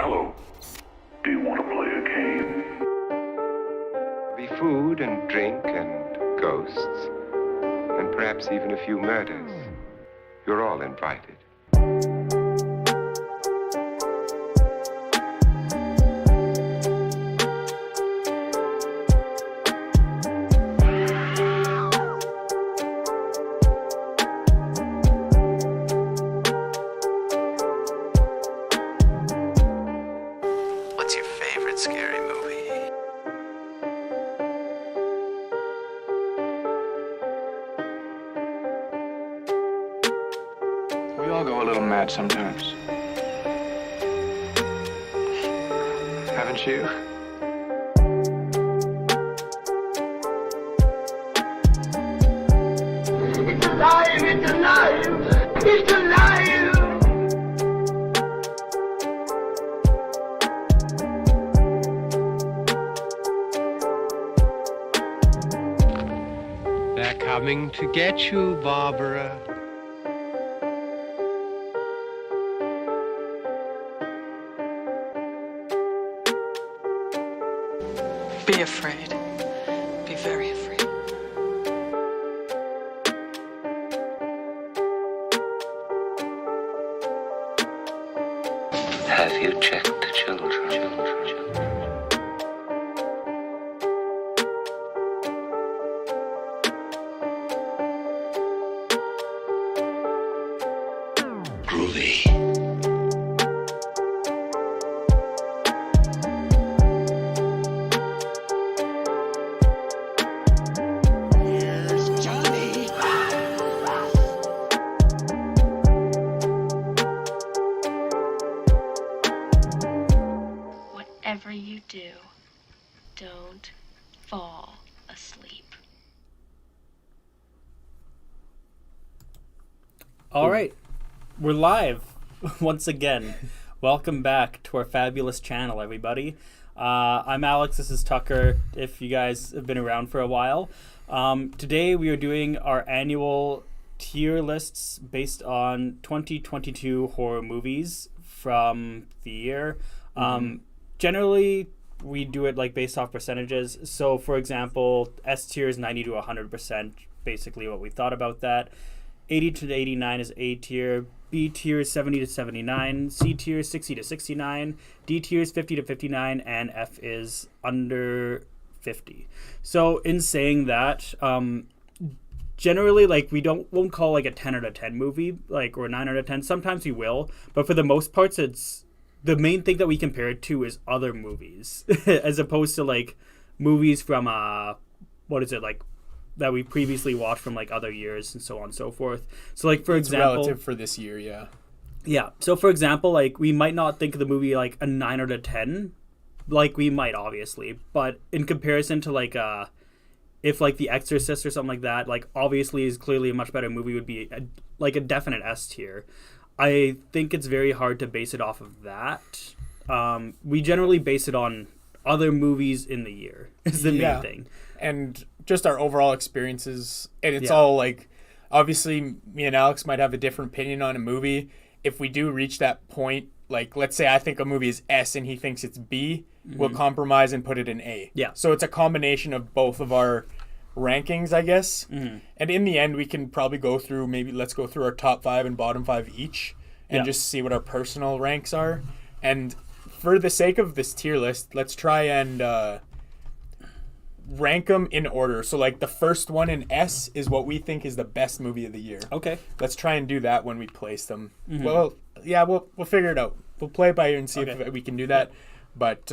Hello. Do you want to play a game? Be food and drink and ghosts, and perhaps even a few murders. You're all invited. What's your favorite scary movie? We all go a little mad sometimes. Haven't you? It's alive! It's alive! It's alive! They're coming to get you, Barbara. Be afraid. Be very afraid. Have you checked the children? Groovy. Whatever you do, don't fall asleep. All right, we're live once again. Welcome back to our fabulous channel, everybody. I'm Alex, this is Tucker, if you guys have been around for a while. Today we are doing our annual tier lists based on 2022 horror movies from the year. Generally, we do it like based off percentages. So, for example, S tier is 90 to 100%, basically what we thought about that. 80 to 89 is A tier. B tier is 70 to 79. C tier is 60 to 69. D tier is 50 to 59. And F is under 50. So, in saying that, generally, like, we won't call like a 10 out of 10 movie, like, or a 9 out of 10. Sometimes we will. But for the most parts, it's the main thing that we compare it to is other movies as opposed to like movies from what is it, like that we previously watched from like other years and so on and so forth. So like for example, relative for this year, yeah, so for example, like we might not think of the movie like a 9 out of 10, like we might obviously, but in comparison to like if like The Exorcist or something like that, like obviously is clearly a much better movie, would be like a definite S tier. I think it's very hard to base it off of that. We generally base it on other movies in the year is the main thing. And just our overall experiences. And it's all like, obviously me and Alex might have a different opinion on a movie. If we do reach that point, like let's say I think a movie is S and he thinks it's B, we'll compromise and put it in A. Yeah. So it's a combination of both of our rankings, I guess. And in the end, we can probably let's go through our top 5 and bottom 5 each and just see what our personal ranks are. And for the sake of this tier list, let's try and rank them in order. So like the first one in S is what we think is the best movie of the year. Okay. Let's try and do that when we place them. Well, yeah, we'll figure it out. We'll play it by ear and see if we can do that. But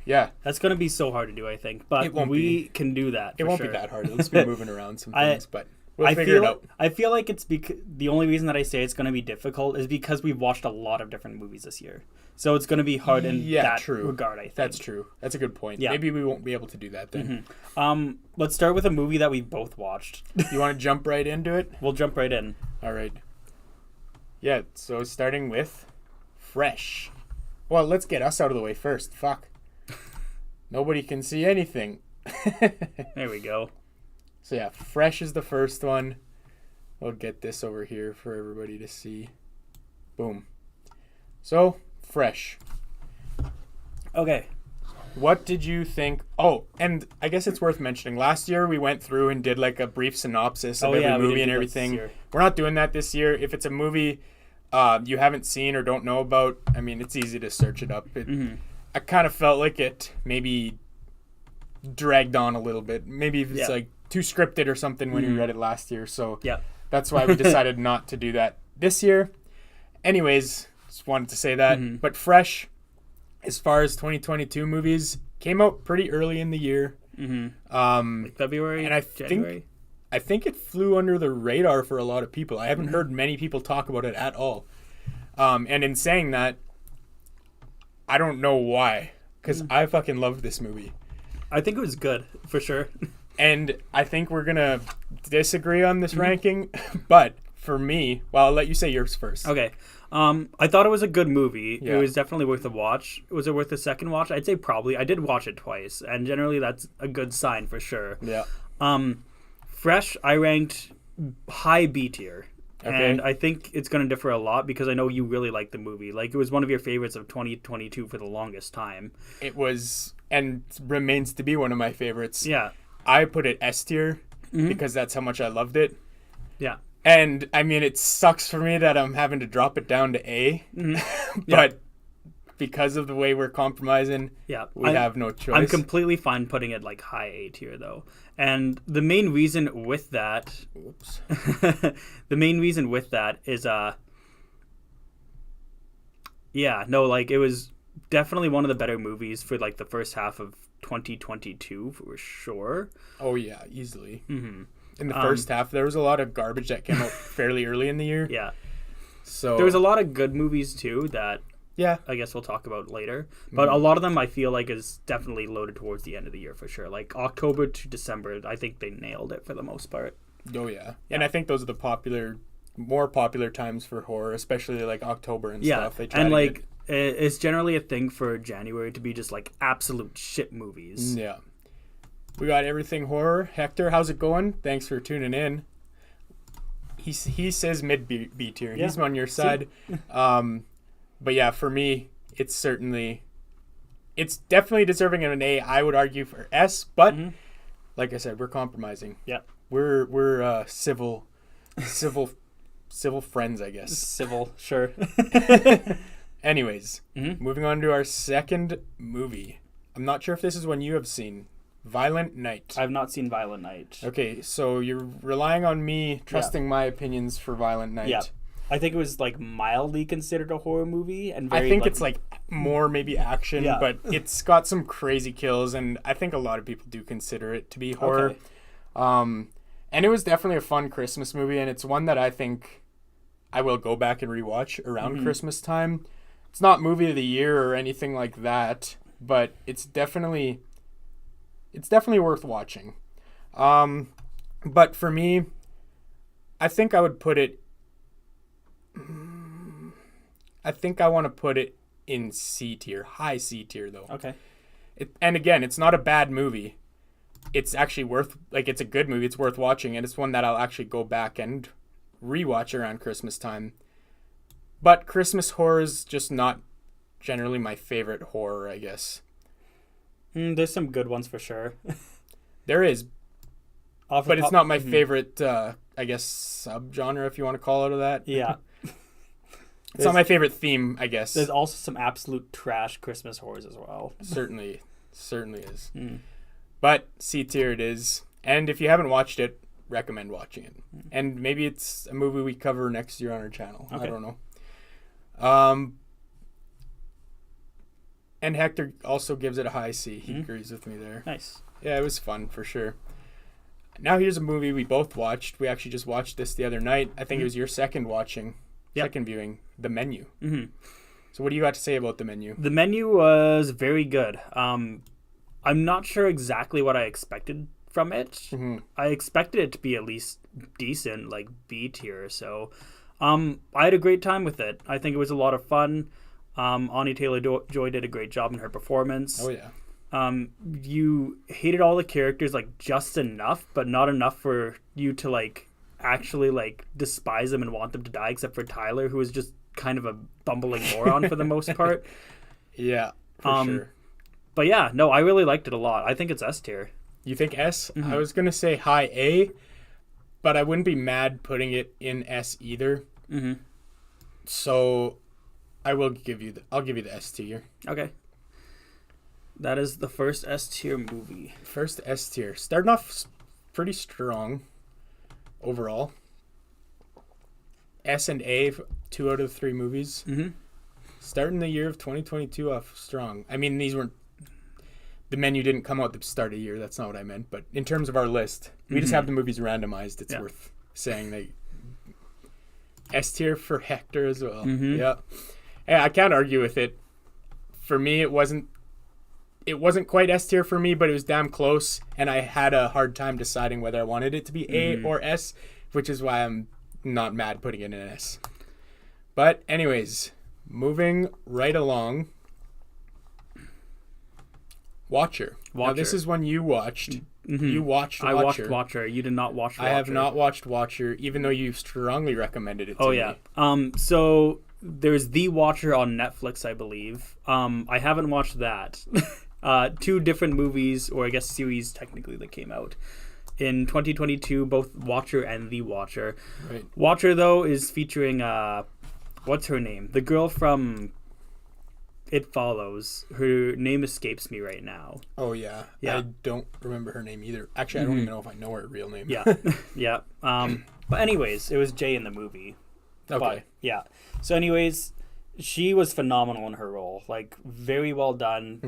yeah, that's going to be so hard to do, I think. But we can do that. It won't be that hard. It'll just be moving around some things, but we'll figure it out. I feel like it's the only reason that I say it's going to be difficult is because we've watched a lot of different movies this year. So it's going to be hard in that regard, I think. That's true. That's a good point. Yeah. Maybe we won't be able to do that then. Let's start with a movie that we both watched. You want to jump right into it? We'll jump right in. All right. Yeah, so starting with Fresh. Well, let's get us out of the way first. Fuck. Nobody can see anything. There we go. So yeah, Fresh is the first one. We'll get this over here for everybody to see. Boom. So, Fresh. Okay. What did you think? Oh, and I guess it's worth mentioning. Last year we went through and did like a brief synopsis of every movie and everything. We're not doing that this year. If it's a movie you haven't seen or don't know about, I mean, it's easy to search it up. I kind of felt like it maybe dragged on a little bit. Maybe if it's like too scripted or something when you read it last year. So that's why we decided not to do that this year. Anyways, just wanted to say that. But fresh, as far as 2022 movies, came out pretty early in the year. Like February, and January? I think it flew under the radar for a lot of people. I haven't heard many people talk about it at all. And in saying that, I don't know why, because I fucking love this movie. I think it was good, for sure. And I think we're going to disagree on this ranking, but for me, well, I'll let you say yours first. Okay. I thought it was a good movie. It was definitely worth a watch. Was it worth a second watch? I'd say probably. I did watch it twice, and generally that's a good sign for sure. Yeah. Fresh, I ranked high B tier. Okay. And I think it's going to differ a lot because I know you really like the movie. Like, it was one of your favorites of 2022 for the longest time. It was, and remains to be one of my favorites. Yeah. I put it S tier because that's how much I loved it. Yeah. And, I mean, it sucks for me that I'm having to drop it down to A. But because of the way we're compromising, we have no choice. I'm completely fine putting it, like, high A tier, though. And the main reason with that... Whoops. The main reason with that is, it was definitely one of the better movies for, like, the first half of 2022, for sure. Oh, yeah, easily. In the first half, there was a lot of garbage that came out fairly early in the year. Yeah. So there was a lot of good movies, too, that... Yeah. I guess we'll talk about later. But a lot of them I feel like is definitely loaded towards the end of the year for sure. Like October to December, I think they nailed it for the most part. Oh, yeah. And I think those are the more popular times for horror, especially like October and stuff. They try and to like it's generally a thing for January to be just like absolute shit movies. Yeah. We got everything horror. Hector, how's it going? Thanks for tuning in. He says mid B tier. He's on your side. But yeah, for me, it's definitely deserving of an A. I would argue for S, but like I said, we're compromising. Yeah, we're civil friends, I guess. Civil, sure. Anyways, moving on to our second movie. I'm not sure if this is one you have seen. Violent Night. I've not seen Violent Night. Okay, so you're relying on me trusting my opinions for Violent Night. Yeah. I think it was like mildly considered a horror movie, and very, I think it's like more maybe action, but it's got some crazy kills, and I think a lot of people do consider it to be horror. Okay. And it was definitely a fun Christmas movie, and it's one that I think I will go back and rewatch around Christmas time. It's not movie of the year or anything like that, but it's definitely worth watching. But for me, I think I would put it. I think I want to put it in C tier, high C tier though. Okay. And again, it's not a bad movie. It's actually it's a good movie. It's worth watching, and it's one that I'll actually go back and rewatch around Christmas time. But Christmas horror is just not generally my favorite horror, I guess. There's some good ones for sure. There is. But it's not my favorite, I guess, subgenre, if you want to call it that. Yeah. It's not my favorite theme, I guess. There's also some absolute trash Christmas horrors as well. Certainly is. But C tier it is. And if you haven't watched it, recommend watching it. And maybe it's a movie we cover next year on our channel. Okay. I don't know. And Hector also gives it a high C. He agrees with me there. Nice. Yeah, it was fun for sure. Now here's a movie we both watched. We actually just watched this the other night. I think it was your second viewing, The Menu. So what do you got to say about The Menu? The Menu was very good. I'm not sure exactly what I expected from it. I expected it to be at least decent, like B tier. So I had a great time with it. I think it was a lot of fun. Anya Taylor-Joy did a great job in her performance. Oh, yeah. You hated all the characters like just enough, but not enough for you to like actually like despise them and want them to die, except for Tyler, who was just kind of a bumbling moron for the most part. Yeah, for sure. But yeah, no, I really liked it a lot. I think it's S tier. You think S? Mm-hmm. I was gonna say high A, but I wouldn't be mad putting it in S either. Mm-hmm. So I'll give you the S tier. Okay. That is the first S tier movie. First S tier. Starting off pretty strong overall. S and A, 2 out of 3 movies. Mm-hmm. Starting the year of 2022 off strong. I mean, these weren't... The menu didn't come out at the start of the year. That's not what I meant. But in terms of our list, we just have the movies randomized. It's worth saying that S tier for Hector as well. Mm-hmm. Yeah. I can't argue with it. For me, it wasn't quite S tier for me, but it was damn close, and I had a hard time deciding whether I wanted it to be A or S, which is why I'm not mad putting it in an S. But anyways, moving right along. Watcher. Now, this is one you watched. Mm-hmm. You watched Watcher. I watched Watcher. You did not watch Watcher. I have not watched Watcher, even though you strongly recommended it to me. Oh, yeah. So there's The Watcher on Netflix, I believe. I haven't watched that. 2 different movies, or I guess series technically, that came out in 2022, both Watcher and The Watcher. Right. Watcher, though, is featuring, what's her name? The girl from It Follows. Her name escapes me right now. Oh, yeah. I don't remember her name either. Actually, I don't even know if I know her real name. Yeah. Yeah. But anyways, it was Jay in the movie. Okay. But, yeah. So anyways, she was phenomenal in her role. Like, very well done.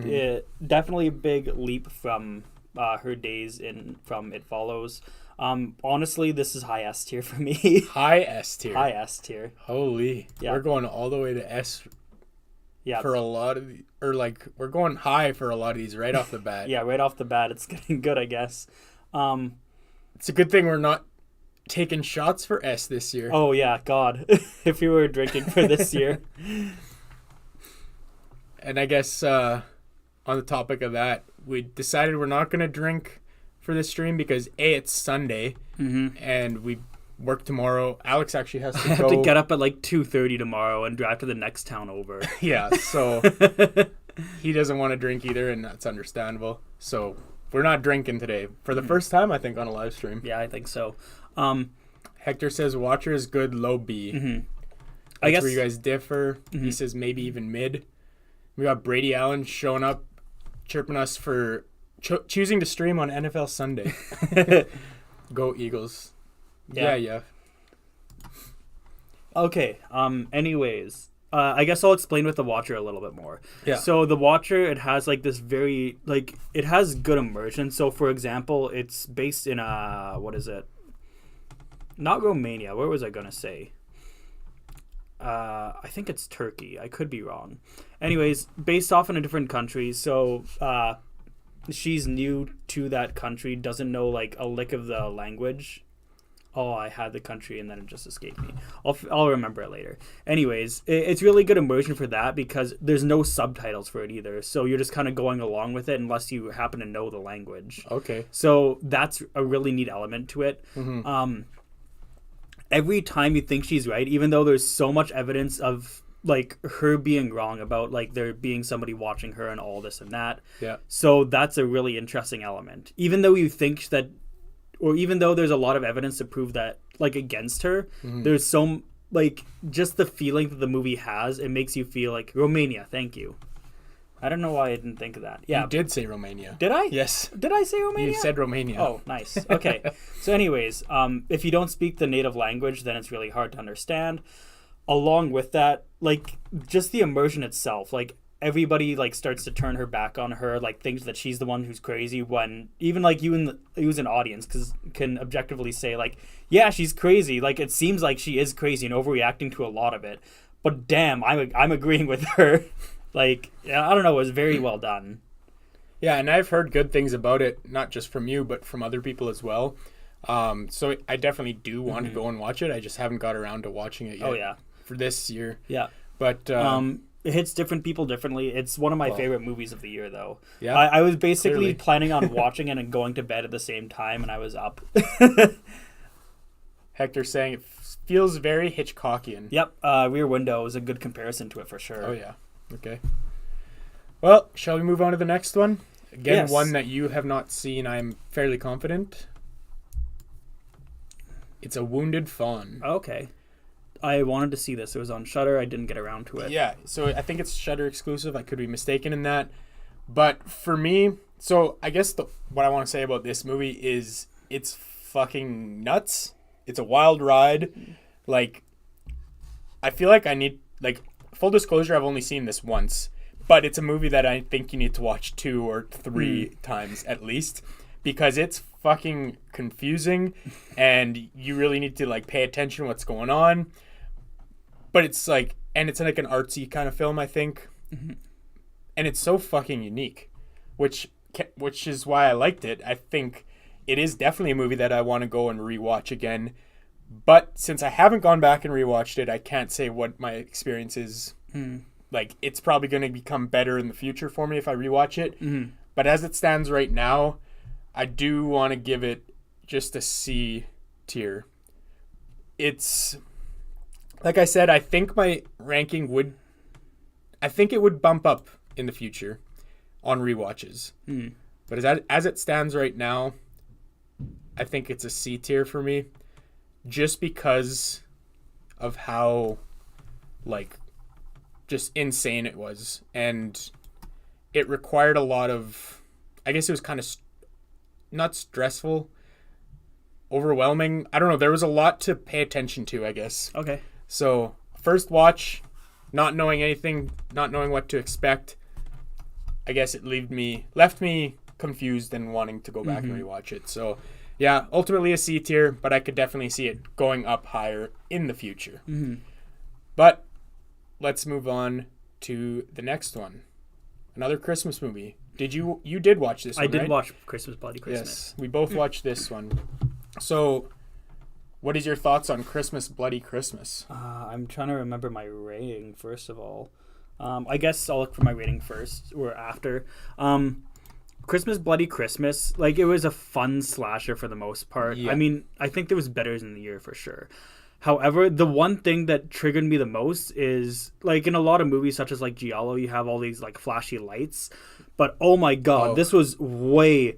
Definitely a big leap from her days from It Follows. Honestly, this is high S tier for me. High S tier. High S tier. Holy. Yeah. We're going all the way to S. Yeah. For a lot of we're going high for a lot of these right off the bat. Yeah, right off the bat, it's getting good, I guess. It's a good thing we're not taking shots for S this year. Oh yeah, God, if we were drinking for this year. And I guess on the topic of that, we decided we're not going to drink for this stream because it's Sunday and we work tomorrow. Alex actually has to go. I have to get up at like 2:30 tomorrow and drive to the next town over. Yeah, so he doesn't want to drink either, and that's understandable. So we're not drinking today for the first time, I think, on a live stream. Yeah, I think so. Hector says Watcher is good, low B. I guess where you guys differ. He says maybe even mid. We got Brady Allen showing up, chirping us for choosing to stream on NFL Sunday. Go Eagles. Yeah. Okay. Anyways, I guess I'll explain with The Watcher a little bit more. Yeah. So The Watcher, it has like this very it has good immersion. So for example, it's based in what is it? Not Romania. Where was I gonna say? I think it's Turkey. I could be wrong. Anyways, based off in a different country. So she's new to that country, doesn't know like a lick of the language. Oh, I had the country and then it just escaped me. I'll remember it later. Anyways, it's really good immersion for that because there's no subtitles for it either. So you're just kind of going along with it unless you happen to know the language. Okay. So that's a really neat element to it. Every time you think she's right, even though there's so much evidence of like her being wrong about like there being somebody watching her and all this and that. Yeah. So that's a really interesting element. Even though you think that, or even though there's a lot of evidence to prove that like against her, there's so like just the feeling that the movie has, it makes you feel like Romania. Thank you. I don't know why I didn't think of that. Yeah. You did say Romania. Did I? Yes. Did I say Romania? You said Romania. Oh, nice. Okay. So anyways, if you don't speak the native language, then it's really hard to understand. Along with that, like just the immersion itself, like everybody like starts to turn her back on her, like thinks that she's the one who's crazy when even like you as an audience can objectively say like, yeah, she's crazy. Like it seems like she is crazy and overreacting to a lot of it. But damn, I'm agreeing with her. Like, I don't know, it was very well done. Yeah, and I've heard good things about it, not just from you, but from other people as well. So I definitely do want to go and watch it. I just haven't got around to watching it yet. Oh, yeah. For this year. Yeah. But it hits different people differently. It's one of my favorite movies of the year, though. Yeah. I was basically clearly planning on watching it and going to bed at the same time, and I was up. Hector saying it feels very Hitchcockian. Yep. Rear Window is a good comparison to it for sure. Oh, yeah. Okay. Well, shall we move on to the next one? Again, Yes. one that you have not seen, I'm fairly confident. It's A Wounded Fawn. Okay. I wanted to see this. It was on Shudder. I didn't get around to it. Yeah, so I think it's Shudder exclusive. I could be mistaken in that. But for me, so I guess what I want to say about this movie is it's fucking nuts. It's a wild ride. Like, I feel like I need, like, full disclosure, I've only seen this once. But it's a movie that I think you need to watch 2 or 3 times at least. Because it's fucking confusing. And you really need to, like, pay attention to what's going on. But it's like, and it's like an artsy kind of film, I think. Mm-hmm. And it's so fucking unique, which is why I liked it. I think it is definitely a movie that I want to go and rewatch again. But since I haven't gone back and rewatched it, I can't say what my experience is. Like, it's probably going to become better in the future for me if I rewatch it. Mm-hmm. But as it stands right now, I do want to give it just a C tier. It's, like I said, I think my ranking would bump up in the future on rewatches. But as it stands right now, I think it's a C tier for me, just because of how, like, just insane it was. And it required a lot of, I guess it was kind of not stressful, overwhelming. I don't know. There was a lot to pay attention to, I guess. Okay. So first watch, not knowing anything, not knowing what to expect, I guess it left me confused and wanting to go back and rewatch it. So yeah, ultimately a C tier, but I could definitely see it going up higher in the future. But let's move on to the next one. Another Christmas movie. You did watch this one, I did right? watch Christmas Bloody Christmas. Yes, we both watched this one. So what is your thoughts on Christmas Bloody Christmas? I'm trying to remember my rating, first of all. I guess I'll look for my rating first or after. Christmas Bloody Christmas, like, it was a fun slasher for the most part. Yeah. I mean, I think there was betters in the year for sure. However, the one thing that triggered me the most is, like, in a lot of movies such as, like, Giallo, you have all these, like, flashy lights. But, oh my god, this was way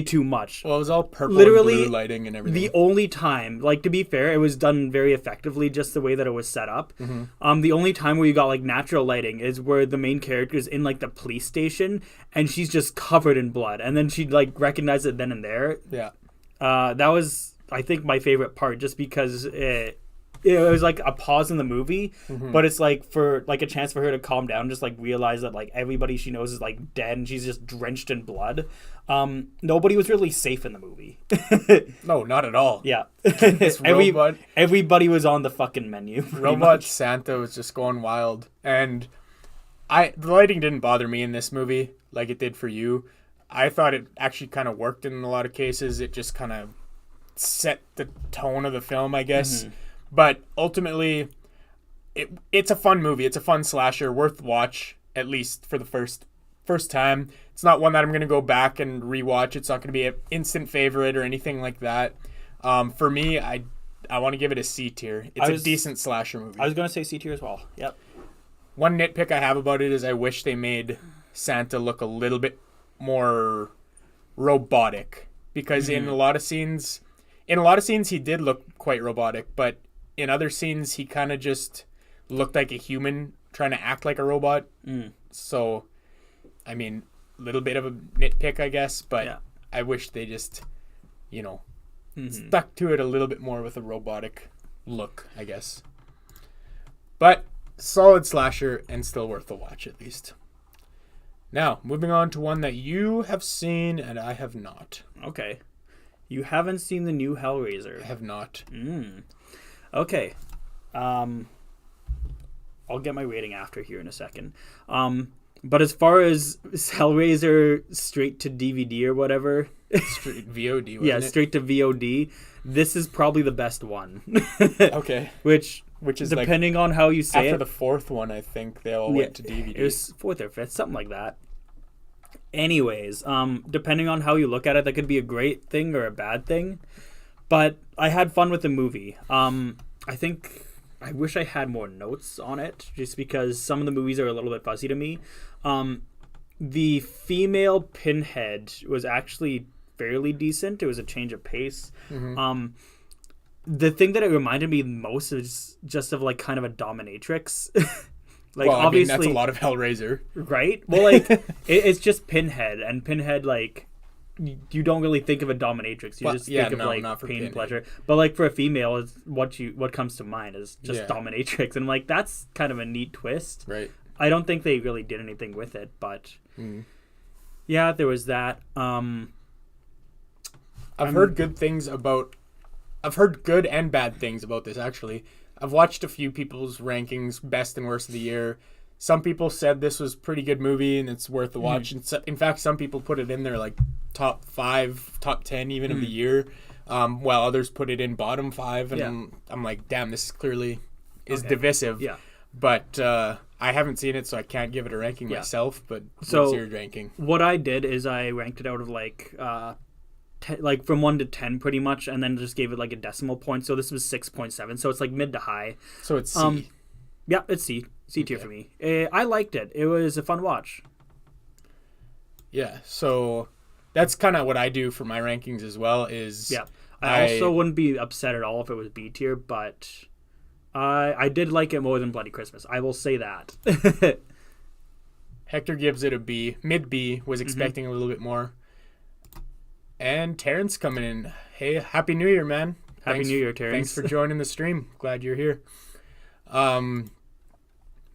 too much. Well, it was all purple Literally, and blue lighting and everything. The only time, like, to be fair, it was done very effectively just the way that it was set up. The only time where you got, like, natural lighting is where the main character is in, like, the police station and she's just covered in blood. And then she'd, like, recognize it then and there. Yeah. That was, I think, my favorite part, just because it was like a pause in the movie, but it's like for like a chance for her to calm down, just like realize that like everybody she knows is like dead and she's just drenched in blood. Nobody was really safe in the movie. No, not at all. Yeah. Everybody was on the fucking menu. Robot Santa was just going wild. And the lighting didn't bother me in this movie like it did for you. I thought it actually kind of worked in a lot of cases. It just kind of set the tone of the film, I guess. But ultimately, it's a fun movie. It's a fun slasher, worth watch, at least for the first time. It's not one that I'm going to go back and rewatch. It's not going to be an instant favorite or anything like that. For me, I want to give it a C tier. It's a decent slasher movie. I was going to say C tier as well. Yep. One nitpick I have about it is I wish they made Santa look a little bit more robotic, because in a lot of scenes he did look quite robotic, but in other scenes he kind of just looked like a human trying to act like a robot. So I mean, a little bit of a nitpick, I guess, but yeah. I wish they just stuck to it a little bit more with a robotic look, I guess. But solid slasher and still worth a watch, at least. Now, moving on to one that you have seen and I have not. Okay. You haven't seen the new Hellraiser? I have not. Okay. I'll get my rating after here in a second. But as far as Hellraiser straight to DVD or whatever... Straight VOD, yeah, straight to VOD. This is probably the best one. Okay. Which is depending on how you say after it. the fourth one, I think they all went to DVD. It was fourth or fifth, something like that. Anyways, depending on how you look at it, that could be a great thing or a bad thing. But I had fun with the movie. I wish I had more notes on it, just because some of the movies are a little bit fuzzy to me. the female Pinhead was actually fairly decent. It was a change of pace. The thing that it reminded me most is just of like kind of a dominatrix. Like, well, obviously, I mean, that's a lot of Hellraiser, right? Well, like it's just Pinhead, and Pinhead, like, you don't really think of a dominatrix. You just think of like pain and pleasure. But like for a female, is what comes to mind is just dominatrix, and like that's kind of a neat twist. Right. I don't think they really did anything with it, but yeah, there was that. I've heard good things about. I've heard good and bad things about this, actually. I've watched a few people's rankings, best and worst of the year. Some people said this was a pretty good movie and it's worth a watch. And in fact, some people put it in there like top 5, top 10 even of the year, while others put it in bottom 5. And I'm like, damn, this clearly is divisive. Yeah. But I haven't seen it, so I can't give it a ranking myself. But what's your ranking? What I did is I ranked it out of like... like from 1 to 10 pretty much, and then just gave it like a decimal point. So this was 6.7, so it's like mid to high. So it's C. Yeah, it's C tier for me. I liked it. It was a fun watch. Yeah, so that's kind of what I do for my rankings as well. I also wouldn't be upset at all if it was B tier, but I did like it more than Bloody Christmas. I will say that. Hector gives it a B. Mid B. Was expecting a little bit more. And Terrence coming in. Hey, Happy New Year, man. Happy New Year, Terrence. Thanks for joining the stream. Glad you're here. But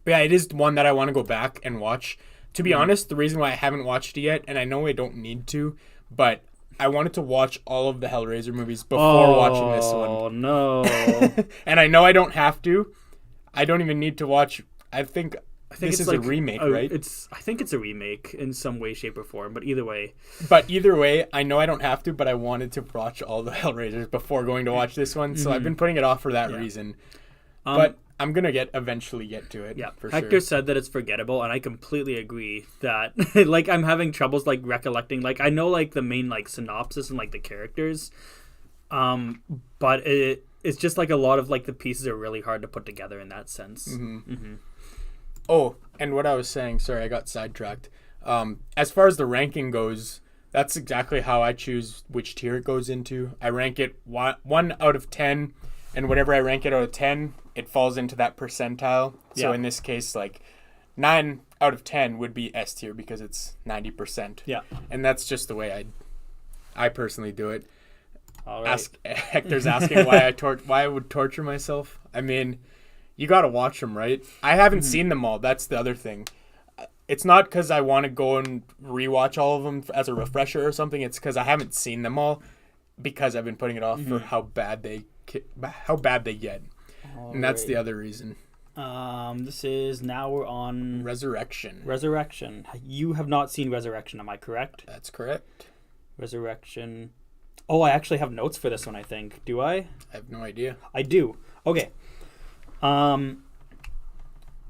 yeah, it is one that I want to go back and watch. To be honest, the reason why I haven't watched it yet, and I know I don't need to, but I wanted to watch all of the Hellraiser movies before watching this one. Oh, no. And I know I don't have to. I don't even need to watch. I think this is like a remake, right? I think it's a remake in some way, shape, or form, but either way. I know I don't have to, but I wanted to watch all the Hellraisers before going to watch this one, so I've been putting it off for that reason. But I'm going to eventually get to it, for sure. Hector said that it's forgettable, and I completely agree that, like, I'm having troubles, like, recollecting. Like, I know, like, the main, like, synopsis and, like, the characters, but it's just, like, a lot of, like, the pieces are really hard to put together in that sense. Oh, and what I was saying, sorry, I got sidetracked. As far as the ranking goes, that's exactly how I choose which tier it goes into. I rank it 1 out of 10, and whenever I rank it out of 10, it falls into that percentile. So in this case, like 9 out of 10 would be S tier because it's 90%. Yeah. And that's just the way I personally do it. All right. Hector's asking why I would torture myself. I mean, you got to watch them, right? I haven't seen them all. That's the other thing. It's not because I want to go and rewatch all of them as a refresher or something. It's because I haven't seen them all because I've been putting it off for how bad they get. All and that's the other reason. Now we're on Resurrection. You have not seen Resurrection, am I correct? That's correct. Resurrection. Oh, I actually have notes for this one, I think. Do I? I have no idea. I do. Okay.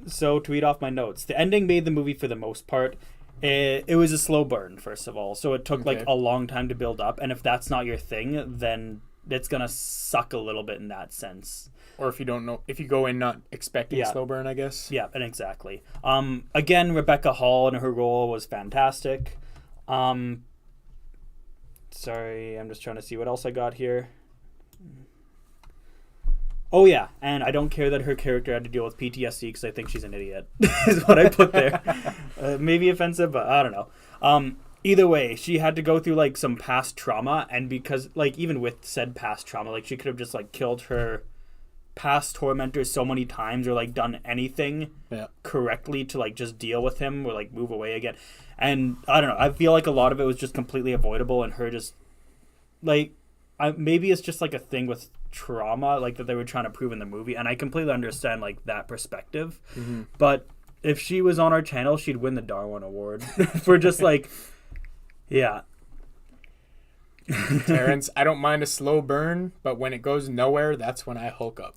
So to read off my notes, the ending made the movie for the most part. It was a slow burn, first of all, so it took like a long time to build up. And if that's not your thing, then it's gonna suck a little bit in that sense. Or if you go in not expecting slow burn, I guess. Yeah, and exactly. Again, Rebecca Hall and her role was fantastic. Sorry, I'm just trying to see what else I got here. Oh, yeah, and I don't care that her character had to deal with PTSD because I think she's an idiot, is what I put there. Maybe offensive, but I don't know. Either way, she had to go through, like, some past trauma, and because, like, even with said past trauma, like, she could have just, like, killed her past tormentors so many times or, like, done anything correctly to, like, just deal with him or, like, move away again. And, I don't know, I feel like a lot of it was just completely avoidable, and her just, like, maybe it's just, like, a thing with trauma, like, that they were trying to prove in the movie, and I completely understand, like, that perspective. But if she was on our channel, she'd win the Darwin Award for just, like, yeah. Terrence, I don't mind a slow burn, but when it goes nowhere, that's when I hulk up.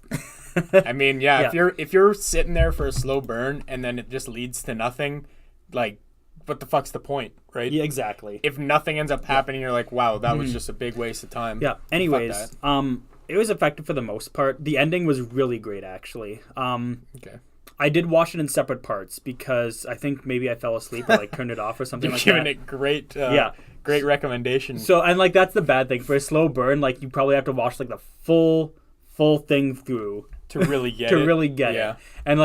I mean, if you're sitting there for a slow burn and then it just leads to nothing, like, what the fuck's the point, right? Yeah, exactly. If nothing ends up happening, you're like, wow, that was just a big waste of time. Yeah. Anyways, it was effective for the most part. The ending was really great, actually. I did watch it in separate parts because I think maybe I fell asleep or like turned it off or something like that. You're giving it great recommendations. So, and like that's the bad thing for a slow burn. Like you probably have to watch like the full thing through to really get it. And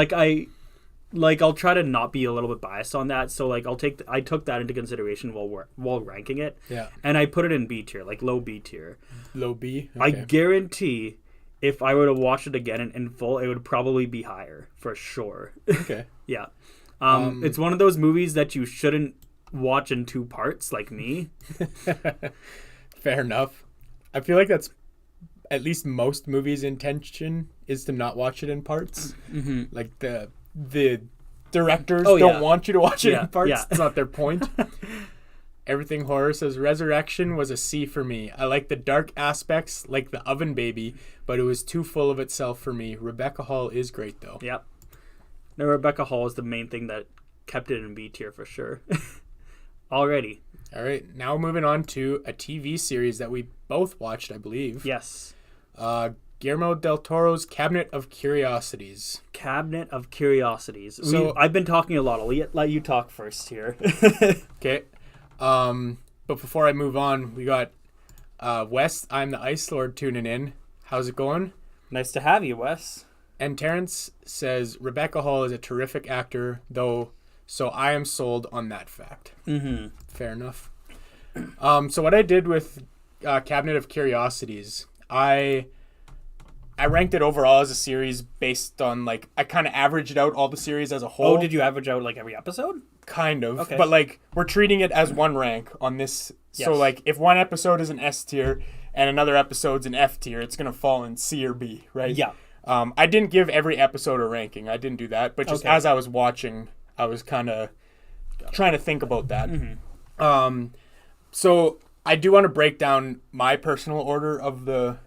I'll try to not be a little bit biased on that. So like I took that into consideration while ranking it. Yeah. And I put it in B tier, like low B tier. Low B. Okay. I guarantee if I were to watch it again in full, it would probably be higher for sure. Okay. Yeah. It's one of those movies that you shouldn't watch in 2 parts, like me. Fair enough. I feel like that's at least most movies' intention is to not watch it in parts. Mm-hmm. Like the directors don't want you to watch it in parts. Yeah. It's not their point. Everything Horror says Resurrection was a C for me. I like the dark aspects, like the oven baby, but it was too full of itself for me. Rebecca Hall is great though. Yep. No, Rebecca Hall is the main thing that kept it in B tier for sure. Already. All right, now moving on to a TV series that we both watched, I believe. Yes. Guillermo del Toro's Cabinet of Curiosities. Cabinet of Curiosities. So I've been talking a lot. I'll let you talk first here. Okay. But before I move on, we got Wes, I'm the Ice Lord, tuning in. How's it going? Nice to have you, Wes. And Terrence says Rebecca Hall is a terrific actor, though, so I am sold on that fact. Mm-hmm. Fair enough. So what I did with Cabinet of Curiosities, I ranked it overall as a series based on, like, I kind of averaged out all the series as a whole. Oh, did you average out, like, every episode? Kind of. Okay. But, like, we're treating it as one rank on this. Yes. So, like, if one episode is an S tier and another episode's an F tier, it's going to fall in C or B, right? Yeah. I didn't give every episode a ranking. I didn't do that. But just as I was watching, I was kind of trying to think about that. Mm-hmm. So I do want to break down my personal order of the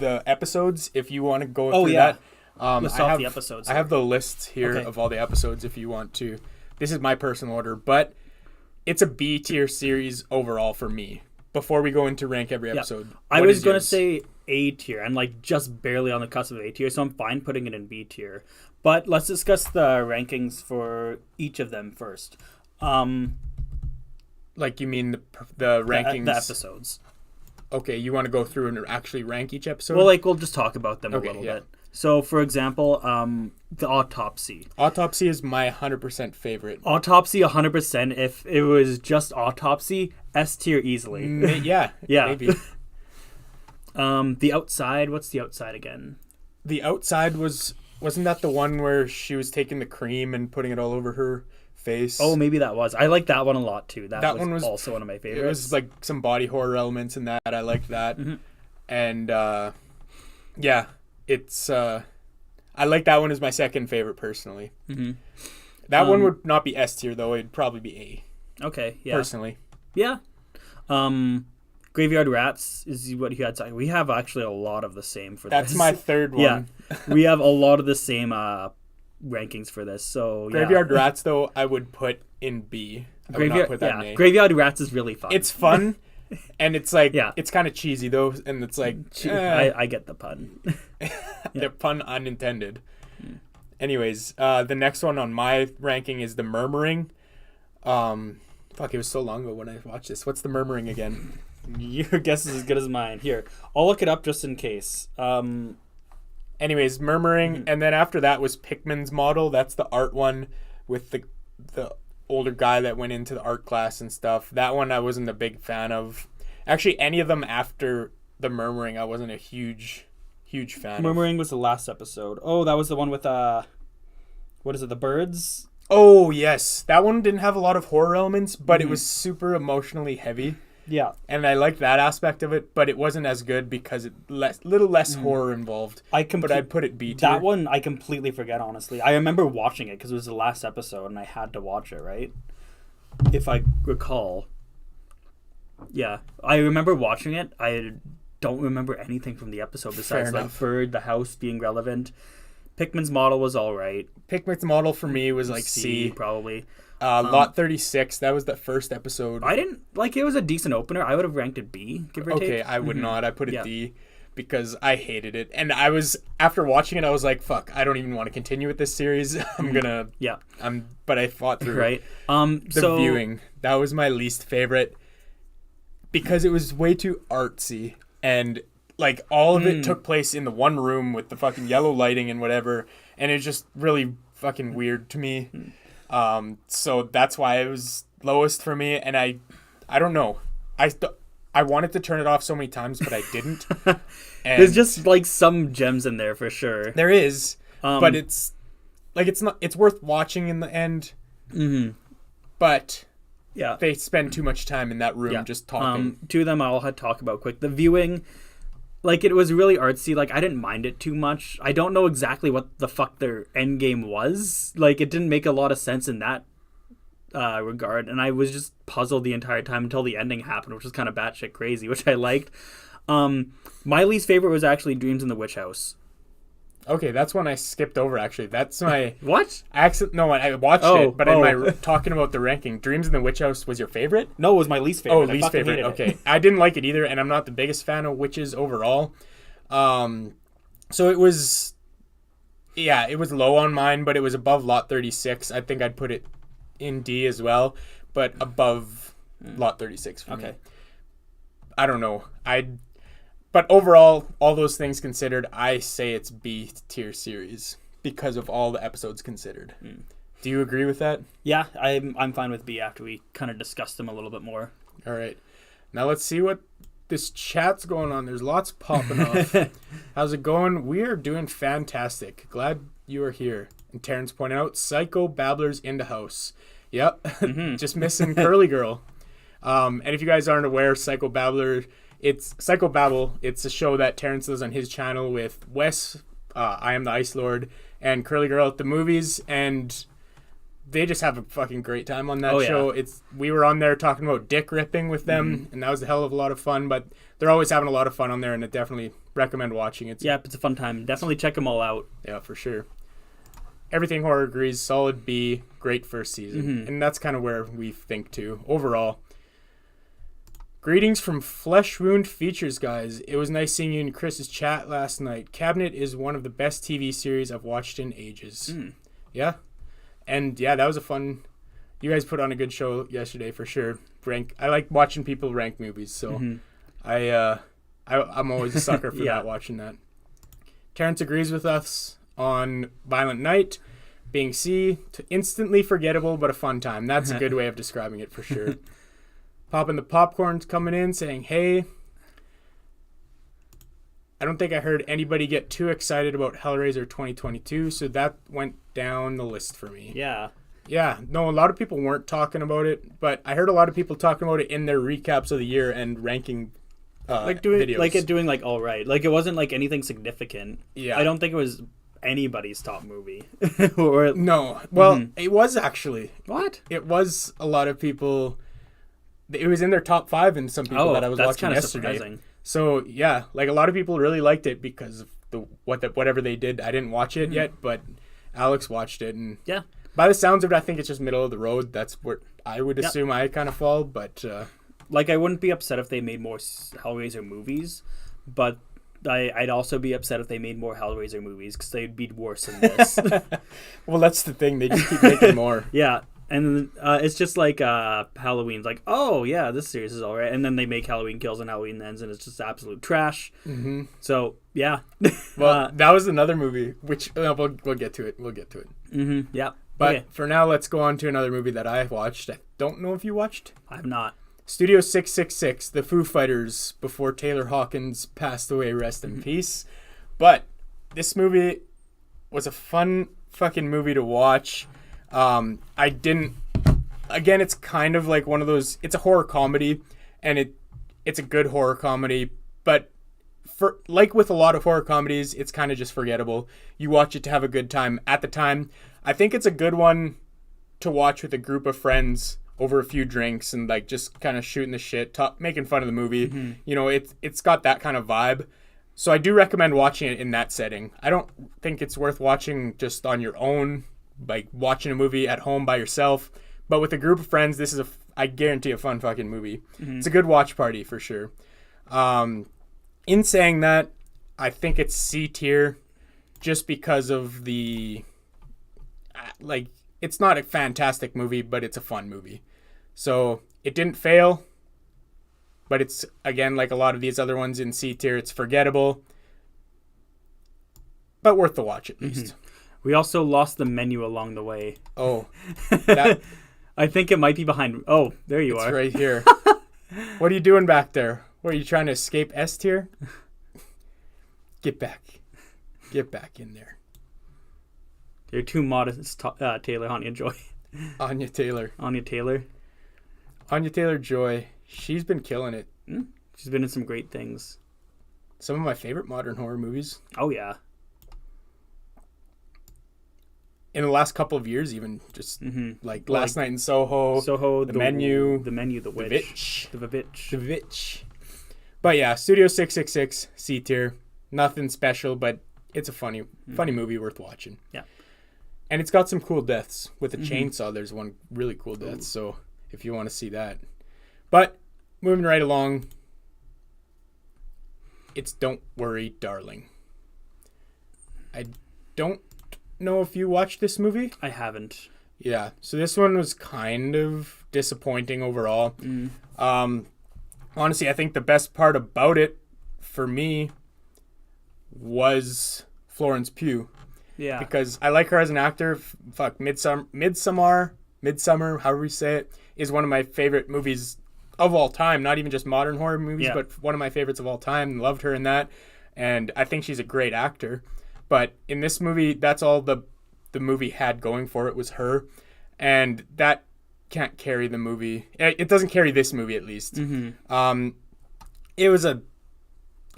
episodes if you want to go through that. List off the episodes. I have the lists here of all the episodes if you want to. This is my personal order, but it's a B tier series overall for me. Before we go into rank every episode, I was going to say A tier. I'm like just barely on the cusp of A tier, so I'm fine putting it in B tier. But let's discuss the rankings for each of them first. Like you mean the rankings? The episodes. Okay, you want to go through and actually rank each episode? Well, like we'll just talk about them a little bit. So, for example, the Autopsy. Autopsy is my 100% favorite. Autopsy 100%. If it was just Autopsy, S tier easily. Yeah. Maybe. The Outside. What's The Outside again? The Outside wasn't that the one where she was taking the cream and putting it all over her face? Oh, maybe that was. I like that one a lot too. That one was also one of my favorites. It was like some body horror elements in that. I liked that. Mm-hmm. And it's I like that one as my second favorite personally. Mm-hmm. That one would not be S tier though. It'd probably be A. Okay, yeah. Personally. Yeah. Graveyard Rats is what you had to. We have actually a lot of the same for That's this. my third one. Yeah. We have a lot of the same rankings for this. So Graveyard Rats though I would put in B. I would not put that in A. Graveyard Rats is really fun. It's fun. And it's like, it's kind of cheesy though, and it's like, I get the pun. The pun unintended. Anyways, the next one on my ranking is The Murmuring. Fuck, it was so long ago when I watched this. What's The Murmuring again? Your guess is as good as mine. Here, I'll look it up just in case. Anyways, Murmuring, and then after that was Pickman's Model. That's the art one with the older guy that went into the art class and stuff. That one I wasn't a big fan of. Actually, any of them after The Murmuring I wasn't a huge fan Murmuring was the last episode. Oh, that was the one with what is it, the birds? Oh, yes. That one didn't have a lot of horror elements, but it was super emotionally heavy. Yeah. And I liked that aspect of it, but it wasn't as good because it little less horror involved. But I'd put it B tier. That one I completely forget, honestly. I remember watching it because it was the last episode and I had to watch it, right? If I recall. Yeah. I remember watching it. I don't remember anything from the episode besides like Bird, the house being relevant. Pickman's Model was all right. Pickman's Model for me was like C. Probably. Lot 36, that was the first episode. I didn't, like, it was a decent opener. I would have ranked it B, give or take. Okay, I would not. I put it D. because I hated it. And after watching it, I was like, fuck, I don't even want to continue with this series. But I fought through Right. the viewing. That was my least favorite because it was way too artsy. And like all of it took place in the one room with the fucking yellow lighting and whatever. And it's just really fucking weird to me. So that's why it was lowest for me. And I don't know. I wanted to turn it off so many times, but I didn't. And There's just like some gems in there for sure. there is, but it's worth watching in the end. Mm-hmm. But Yeah. they spend too much time in that room just talking. Two of them I'll talk about quick. The viewing, like, it was really artsy. Like, I didn't mind it too much. I don't know exactly what the fuck their end game was. Like, it didn't make a lot of sense in that regard, and I was just puzzled the entire time until the ending happened, which was kind of batshit crazy, which I liked. My least favorite was actually Dreams in the Witch House. Okay, that's one I skipped over, actually. That's my... What? I watched it, but in my talking about the ranking, Dreams in the Witch House was your favorite? No, it was my least favorite. Oh, least favorite. Okay. I didn't like it either, and I'm not the biggest fan of witches overall. So it was... Yeah, it was low on mine, but it was above Lot 36. I think I'd put it in D as well, but above Lot 36 for me. I don't know. But overall, all those things considered, I say it's B tier series because of all the episodes considered. Do you agree with that? Yeah, I'm fine with B after we kind of discussed them a little bit more. All right. Now let's see what this chat's going on. There's lots popping off. How's it going? We are doing fantastic. Glad you are here. And Terrence pointed out, Psycho Babblers in the house. Yep. Just missing Curly Girl. And if you guys aren't aware, Psycho Babble, it's a show that Terrence does on his channel with Wes, I Am the Ice Lord, and Curly Girl at the movies, and they just have a fucking great time on that show. We were on there talking about dick ripping with them, and that was a hell of a lot of fun, but they're always having a lot of fun on there, and I definitely recommend watching it. Yeah, it's a fun time. Definitely check them all out. Yeah, for sure. Everything Horror agrees, solid B, great first season. And that's kind of where we think too, overall. Greetings from Flesh Wound Features, guys. It was nice seeing you in Chris's chat last night. Cabinet is one of the best TV series I've watched in ages. Yeah? And yeah, that was a fun... You guys put on a good show yesterday for sure. I like watching people rank movies, so I'm always a sucker for that, watching that. Terrence agrees with us on Violent Night being C, to instantly forgettable but a fun time. That's a good way of describing it for sure. Popping the Popcorn's coming in saying, hey, I don't think I heard anybody get too excited about Hellraiser 2022, so that went down the list for me. Yeah, no, a lot of people weren't talking about it, but I heard a lot of people talking about it in their recaps of the year and ranking videos. Doing like all right. Like, it wasn't like anything significant. Yeah. I don't think it was anybody's top movie. Or no. Well, it was actually. What? It was a lot of people. It was in their top 5 and some people that I was watching yesterday. Surprising. So yeah, like a lot of people really liked it because of whatever they did. I didn't watch it yet, but Alex watched it, and yeah. By the sounds of it, I think it's just middle of the road. That's where I would assume I kind of fall, but like, I wouldn't be upset if they made more Hellraiser movies, but I'd also be upset if they made more Hellraiser movies because they'd be worse than this. Well, that's the thing. They just keep making more. Yeah. And it's just like Halloween's like, oh, yeah, this series is all right. And then they make Halloween Kills and Halloween Ends, and it's just absolute trash. So, yeah. Well, that was another movie, which we'll get to it. We'll get to it. Yeah. But for now, let's go on to another movie that I watched. I don't know if you watched. I have not. Studio 666, The Foo Fighters, before Taylor Hawkins passed away, rest in peace. But this movie was a fun fucking movie to watch. Again, it's kind of like one of those, it's a horror comedy, and it's a good horror comedy, but for like with a lot of horror comedies, it's kind of just forgettable. You watch it to have a good time at the time. I think it's a good one to watch with a group of friends over a few drinks and like just kind of shooting the shit, making fun of the movie. You know, it's got that kind of vibe. So I do recommend watching it in that setting. I don't think it's worth watching just on your own, like watching a movie at home by yourself. But with a group of friends, this is I guarantee a fun fucking movie. It's a good watch party for sure. In saying that, I think it's C tier just because of the like it's not a fantastic movie, but it's a fun movie. So it didn't fail, but it's again like a lot of these other ones in C tier, it's forgettable, but worth the watch at least. We also lost the menu along the way. Oh, that I think it might be behind. Oh, there you are. it's right here. What are you doing back there? What, are you trying to escape S tier? Get back in there. You're too modest, Taylor. Anya Joy. Anya Taylor. Anya Taylor-Joy. She's been killing it. She's been in some great things. Some of my favorite modern horror movies. Oh, yeah. In the last couple of years, even just like Last Night in Soho, the Menu, The Witch, The Vitch. But yeah, Studio 666, C tier. Nothing special, but it's a funny movie worth watching. Yeah. And it's got some cool deaths. With a chainsaw, there's one really cool death. So if you want to see that. But moving right along, it's Don't Worry, Darling. I don't know if you watched this movie. I haven't. Yeah. So this one was kind of disappointing overall. Honestly, I think the best part about it for me was Florence Pugh. Yeah. Because I like her as an actor. Midsummer, however you say it, is one of my favorite movies of all time. Not even just modern horror movies, but one of my favorites of all time. Loved her in that. And I think she's a great actor. But in this movie, that's all the movie had going for it was her. And that can't carry the movie. It doesn't carry this movie, at least. I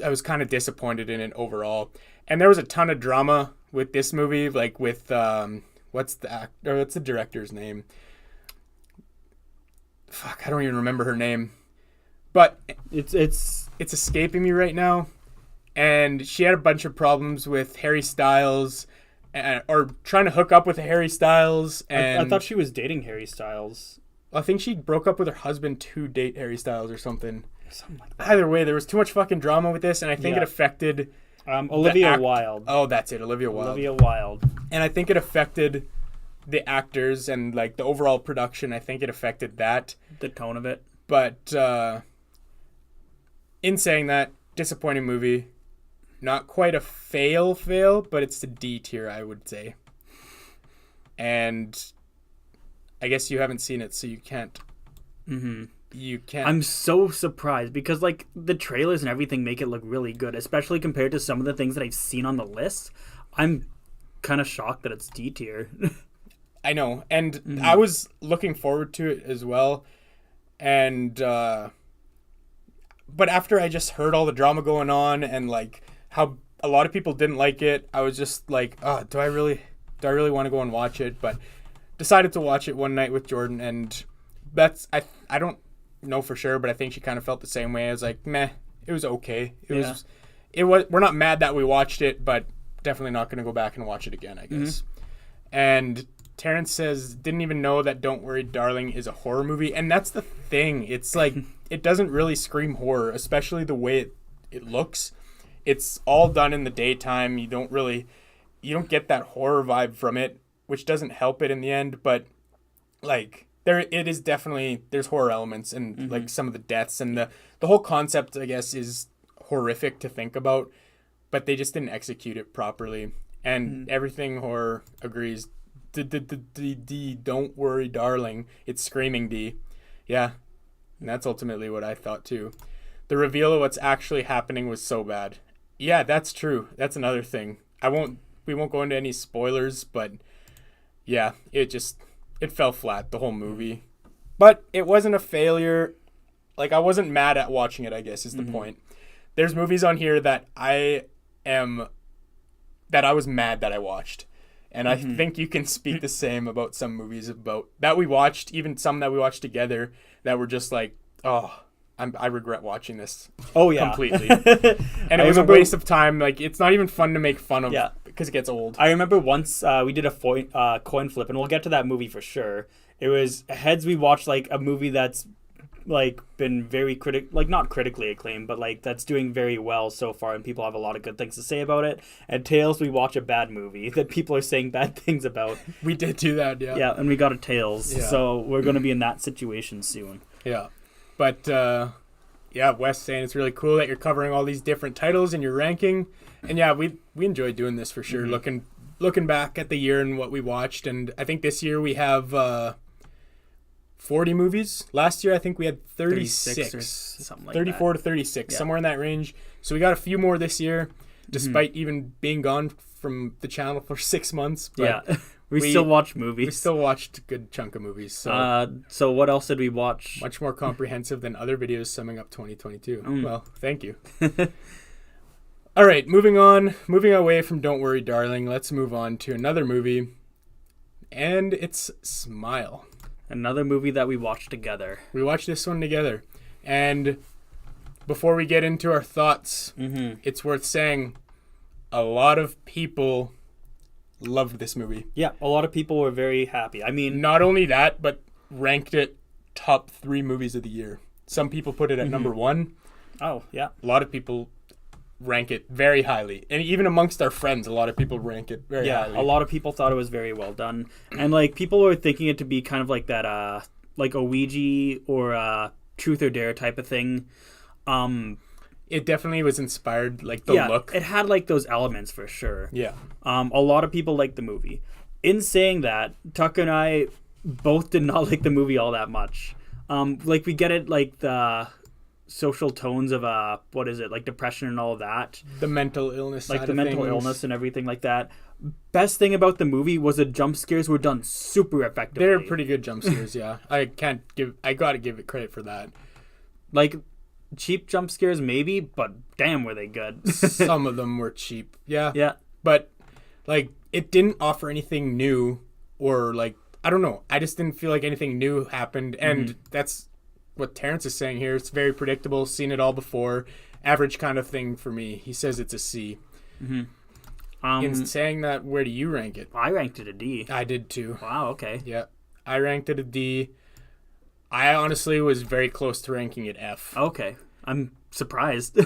was kind of disappointed in it overall. And there was a ton of drama with this movie, like with what's the director's name? Fuck, I don't even remember her name. But it's escaping me right now. And she had a bunch of problems with Harry Styles, or trying to hook up with Harry Styles. And I thought she was dating Harry Styles. I think she broke up with her husband to date Harry Styles or something. Something like that. Either way, there was too much fucking drama with this, and I think it affected Olivia Wilde. Oh, that's it, Olivia Wilde. And I think it affected the actors and like the overall production. I think it affected that. The tone of it. But in saying that, disappointing movie. Not quite a fail, but it's the D tier, I would say. And I guess you haven't seen it, so you can't. You can't. I'm so surprised because like the trailers and everything make it look really good, especially compared to some of the things that I've seen on the list. I'm kind of shocked that it's D tier. I know, and I was looking forward to it as well, and but after I just heard all the drama going on and like how a lot of people didn't like it, I was just like, oh, do I really want to go and watch it? But decided to watch it one night with Jordan, and that's I don't know for sure, but I think she kind of felt the same way. I was like, meh, it was okay. It was we're not mad that we watched it, but definitely not going to go back and watch it again, I guess. And Terrence says, didn't even know that Don't Worry, Darling is a horror movie. And that's the thing. It's like, it doesn't really scream horror, especially the way it looks. It's all done in the daytime. You don't get that horror vibe from it, which doesn't help it in the end. But like, it is definitely, there's horror elements and like some of the deaths and the whole concept, I guess, is horrific to think about, but they just didn't execute it properly. And everything horror agrees. D, Don't Worry, Darling. It's screaming D. Yeah. And that's ultimately what I thought too. The reveal of what's actually happening was so bad. Yeah, that's true. That's another thing. We won't go into any spoilers, but yeah, it fell flat, the whole movie. But it wasn't a failure. Like, I wasn't mad at watching it, I guess, is the point. There's movies on here that I was mad that I watched. And I think you can speak the same about some movies that we watched, even some that we watched together, that were just like, oh, I regret watching this. Oh, yeah. Completely. And it was a waste of time. Like, it's not even fun to make fun of because it gets old. I remember once we did a coin flip, and we'll get to that movie for sure. It was heads we watched like a movie that's like been very not critically acclaimed, but like that's doing very well so far, and people have a lot of good things to say about it. And Tales, we watch a bad movie that people are saying bad things about. We did do that, yeah. Yeah, and we got a Tales, so we're going to be in that situation soon. Yeah, but Wes saying it's really cool that you're covering all these different titles in your ranking, and yeah, we enjoy doing this for sure. Looking back at the year and what we watched, and I think this year we have 40 movies. Last year I think we had 36 or something like 34 that. to 36, somewhere in that range. So we got a few more this year, despite even being gone from the channel for 6 months. But yeah, we still watch movies. We still watched a good chunk of movies. So so what else did we watch? Much more comprehensive than other videos summing up 2022. Well, thank you. All right, moving away from Don't Worry, Darling, let's move on to another movie, and it's Smile. Another movie that we watched together. We watched this one together, and before we get into our thoughts, it's worth saying a lot of people loved this movie. Yeah, a lot of people were very happy. I mean, not only that, but ranked it top 3 movies of the year. Some people put it at number 1. Oh, yeah. A lot of people rank it very highly. And even amongst our friends, a lot of people rank it very highly. Yeah, a lot of people thought it was very well done. And, like, people were thinking it to be kind of like that, like a Ouija or a Truth or Dare type of thing. It definitely was inspired, like, the look. It had, like, those elements for sure. Yeah. A lot of people liked the movie. In saying that, Tucker and I both did not like the movie all that much. Like, we get it, like, the social tones of like depression and all of that, the mental illness, like the mental illness and everything like that. Best thing about the movie was the jump scares were done super effectively. They're pretty good jump scares. Yeah, I gotta give it credit for that. Like cheap jump scares maybe, but damn were they good. Some of them were cheap. Yeah, but like it didn't offer anything new, or like I don't know, I just didn't feel like anything new happened, and that's what Terrence is saying here. It's very predictable, seen it all before, average kind of thing for me. He says it's a C. In saying that, where do you rank it? I ranked it a D. I did too. Wow, okay. Yeah, I ranked it a D. I honestly was very close to ranking it F. Okay, I'm surprised.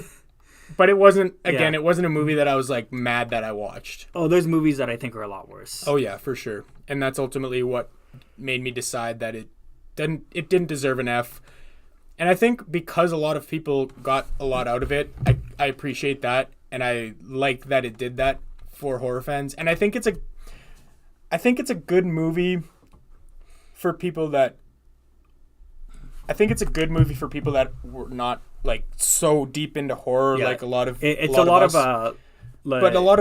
But it wasn't, again, it wasn't a movie that I was like mad that I watched. Oh, there's movies that I think are a lot worse. Oh yeah, for sure. And that's ultimately what made me decide that it didn't deserve an F. And I think because a lot of people got a lot out of it, I appreciate that, and I like that it did that for horror fans. And I think it's a good movie for people that were not like so deep into horror, like a lot of but a lot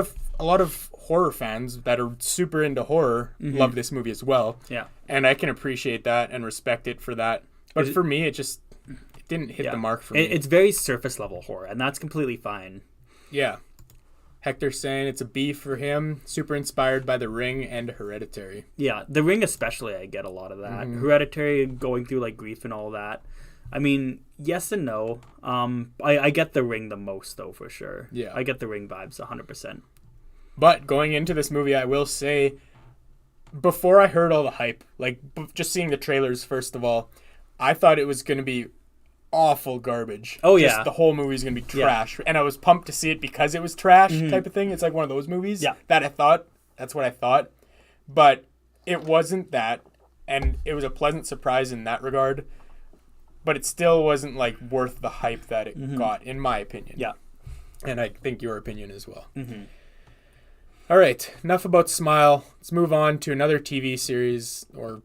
of horror fans that are super into horror love this movie as well. Yeah. And I can appreciate that and respect it for that. But for me, it didn't hit the mark for me. It's very surface level horror, and that's completely fine. Yeah. Hector's saying it's a B for him. Super inspired by The Ring and Hereditary. Yeah, The Ring especially, I get a lot of that. Hereditary, going through like grief and all that. I mean, yes and no. I get The Ring the most, though, for sure. Yeah. I get The Ring vibes 100%. But going into this movie, I will say, before I heard all the hype, like just seeing the trailers, first of all, I thought it was going to be awful garbage. Oh, just yeah. The whole movie was going to be trash. And I was pumped to see it because it was trash type of thing. It's like one of those movies that I thought, that's what I thought. But it wasn't that. And it was a pleasant surprise in that regard. But it still wasn't like worth the hype that it got, in my opinion. Yeah. And I think your opinion as well. All right, enough about Smile. Let's move on to another TV series or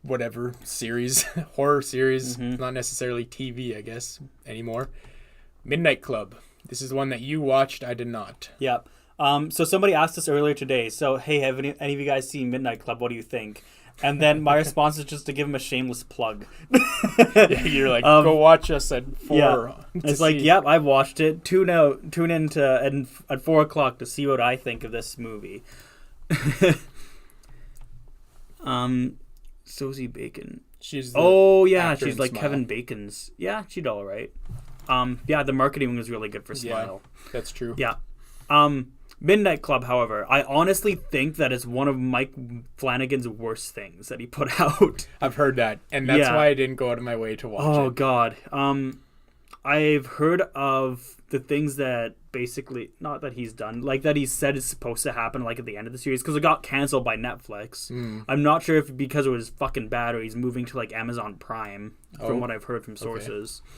whatever series, horror series, not necessarily TV, I guess, anymore. Midnight Club. This is one that you watched. I did not. Yep. So somebody asked us earlier today, so hey, have any of you guys seen Midnight Club? What do you think? And then my response is just to give him a shameless plug. You're like, go watch us at 4. Yeah. It's like, yep, I've watched it. Tune in at 4 o'clock to see what I think of this movie. Sosie Bacon. She's she's like Smile. Kevin Bacon's. Yeah, she did all right. The marketing was really good for Smile. Yeah, that's true. Yeah. Midnight Club, however, I honestly think that is one of Mike Flanagan's worst things that he put out. I've heard that, and that's why I didn't go out of my way to watch it. Oh, God. I've heard of the things that basically, not that he's done, like that he said is supposed to happen like at the end of the series, because it got canceled by Netflix. I'm not sure if because it was fucking bad or he's moving to like Amazon Prime, from what I've heard from sources. Okay.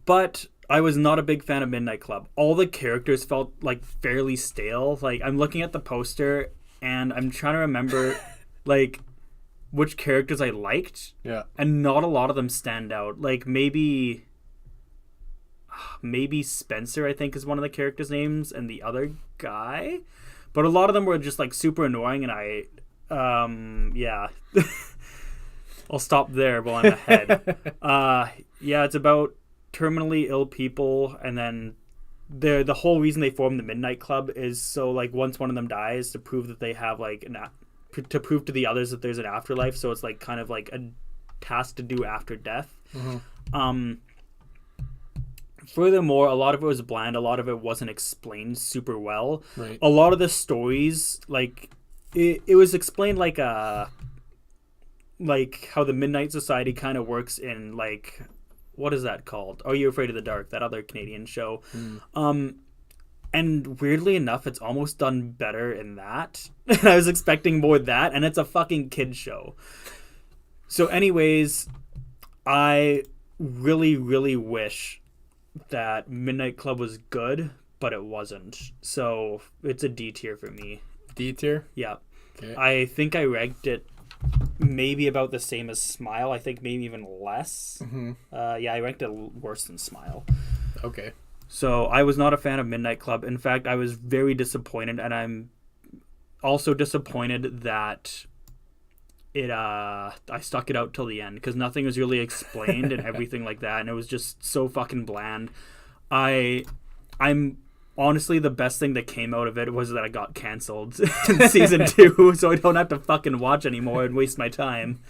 But I was not a big fan of Midnight Club. All the characters felt like fairly stale. Like, I'm looking at the poster and I'm trying to remember like which characters I liked. Yeah. And not a lot of them stand out. Like maybe Spencer, I think, is one of the characters' names, and the other guy. But a lot of them were just like super annoying, and I'll stop there while I'm ahead. It's about terminally ill people, and then the whole reason they formed the Midnight Club is so like once one of them dies, to prove that they have like to prove to the others that there's an afterlife. So it's like kind of like a task to do after death. Furthermore, a lot of it was bland. A lot of it wasn't explained super well. Right. A lot of the stories, like it was explained like how the Midnight Society kind of works in like, what is that called? Are You Afraid of the Dark? That other Canadian show. And weirdly enough, it's almost done better in that. I was expecting more of that, and it's a fucking kid show. So anyways, I really, really wish that Midnight Club was good, but it wasn't. So it's a D tier for me. D tier? Yeah. Okay. I think I ranked it maybe about the same as Smile. I think maybe even less. I ranked it worse than Smile. Okay. So I was not a fan of Midnight Club. In fact, I was very disappointed, and I'm also disappointed that I stuck it out till the end, because nothing was really explained and everything like that, and it was just so fucking bland. I'm honestly, the best thing that came out of it was that I got canceled in season 2, so I don't have to fucking watch anymore and waste my time.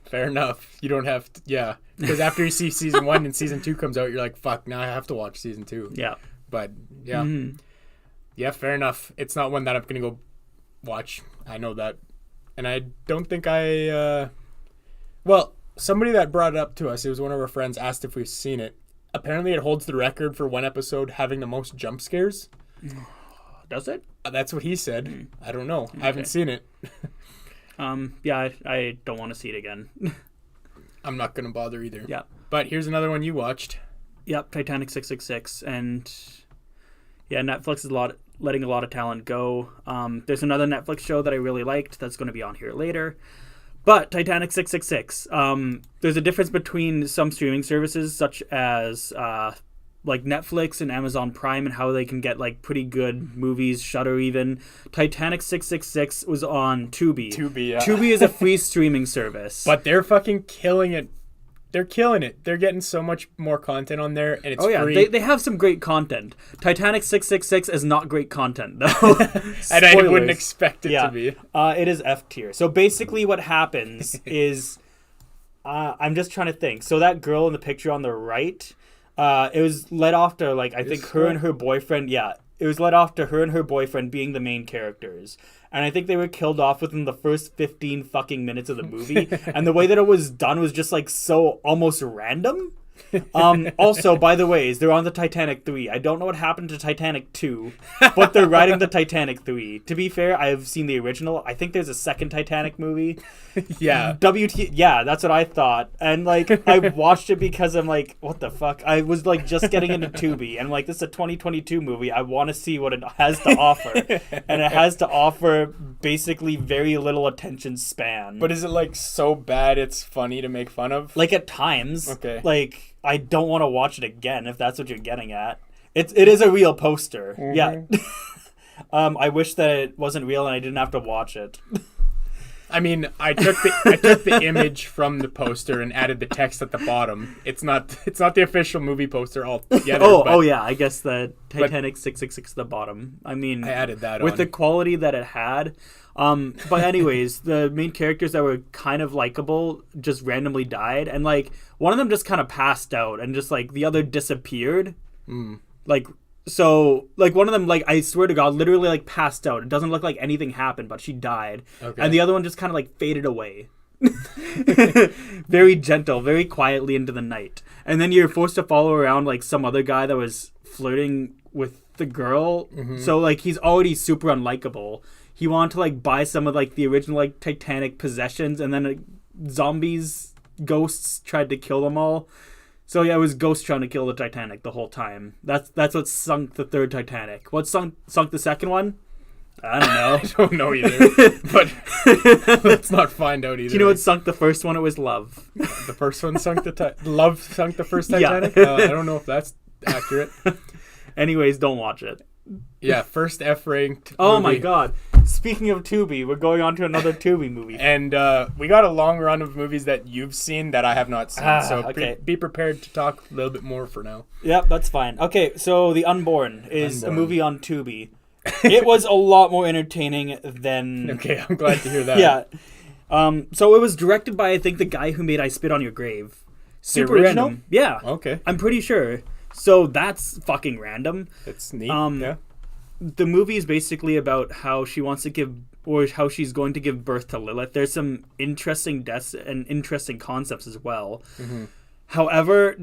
Fair enough. You don't have to, because after you see season 1 and season 2 comes out, you're like, fuck, now I have to watch season 2. Yeah. But yeah, fair enough. It's not one that I'm gonna go watch. I know that. And I don't think somebody that brought it up to us, it was one of our friends, asked if we've seen it. Apparently it holds the record for one episode having the most jump scares. Does it? That's what he said. I don't know. Okay. I haven't seen it. I don't want to see it again. I'm not going to bother either. Yeah. But here's another one you watched. Yep, Titanic 666. And yeah, Netflix is letting a lot of talent go. There's another Netflix show that I really liked that's going to be on here later. But Titanic 666, there's a difference between some streaming services such as like Netflix and Amazon Prime, and how they can get like pretty good movies, Shudder even. Titanic 666 was on Tubi. Tubi, yeah. Tubi is a free streaming service. But they're fucking killing it. They're killing it. They're getting so much more content on there, and it's free. They have some great content. Titanic 666 is not great content, though. And I wouldn't expect it to be. It is F tier. So basically what happens is... I'm just trying to think. So that girl in the picture on the right, it was led off to, like, I think her and her boyfriend... Yeah, it was led off to her and her boyfriend being the main characters. And I think they were killed off within the first 15 fucking minutes of the movie. And the way that it was done was just like so almost random. Also, by the way, they're on the Titanic 3. I don't know what happened to Titanic 2, but they're writing the Titanic 3. To be fair, I've seen the original. I think there's a second Titanic movie. Yeah. Yeah, that's what I thought. And like, I watched it because I'm like, what the fuck? I was like just getting into Tubi, and like, this is a 2022 movie. I want to see what it has to offer. And it has to offer basically very little attention span. But is it like so bad it's funny to make fun of? Like at times. Okay. Like, I don't want to watch it again, if that's what you're getting at. It is a real poster. Mm-hmm. Yeah. I wish that it wasn't real and I didn't have to watch it. I mean, I took the image from the poster and added the text at the bottom. It's not the official movie poster altogether. Oh yeah, I guess the Titanic 666 at the bottom. I mean, I added that with on. the quality that it had. But anyways, the main characters that were kind of likable just randomly died, and like one of them just kind of passed out, and just like the other disappeared. Like So, like, one of them, like, I swear to God, literally, like, passed out. It doesn't look like anything happened, but she died. Okay. And the other one just kind of, like, faded away. Very gentle, very quietly into the night. And then you're forced to follow around, like, some other guy that was flirting with the girl. Mm-hmm. So, like, he's already super unlikable. He wanted to, like, buy some of, like, the original, like, Titanic possessions, and then like, ghosts tried to kill them all. So yeah, it was ghosts trying to kill the Titanic the whole time. That's what sunk the third Titanic. What sunk the second one? I don't know. I don't know either. But let's not find out either. Do you know what sunk the first one? It was love. The first one sunk love sunk the first Titanic? Yeah. I don't know if that's accurate. Anyways, don't watch it. Yeah, first F-ranked Oh movie. my God. Speaking of Tubi, we're going on to another Tubi movie. And we got a long run of movies that you've seen that I have not seen. So okay. Be prepared to talk a little bit more for now. Yep, that's fine. Okay, so The Unborn is a movie on Tubi. It was a lot more entertaining than... Okay, I'm glad to hear that. Yeah. So it was directed by, I think, the guy who made I Spit on Your Grave. Super the original? random. Yeah. Okay. I'm pretty sure. So that's fucking random. It's neat. Yeah. The movie is basically about how she wants to give, or how she's going to give birth to Lilith. There's some interesting deaths and interesting concepts as well. Mm-hmm. However,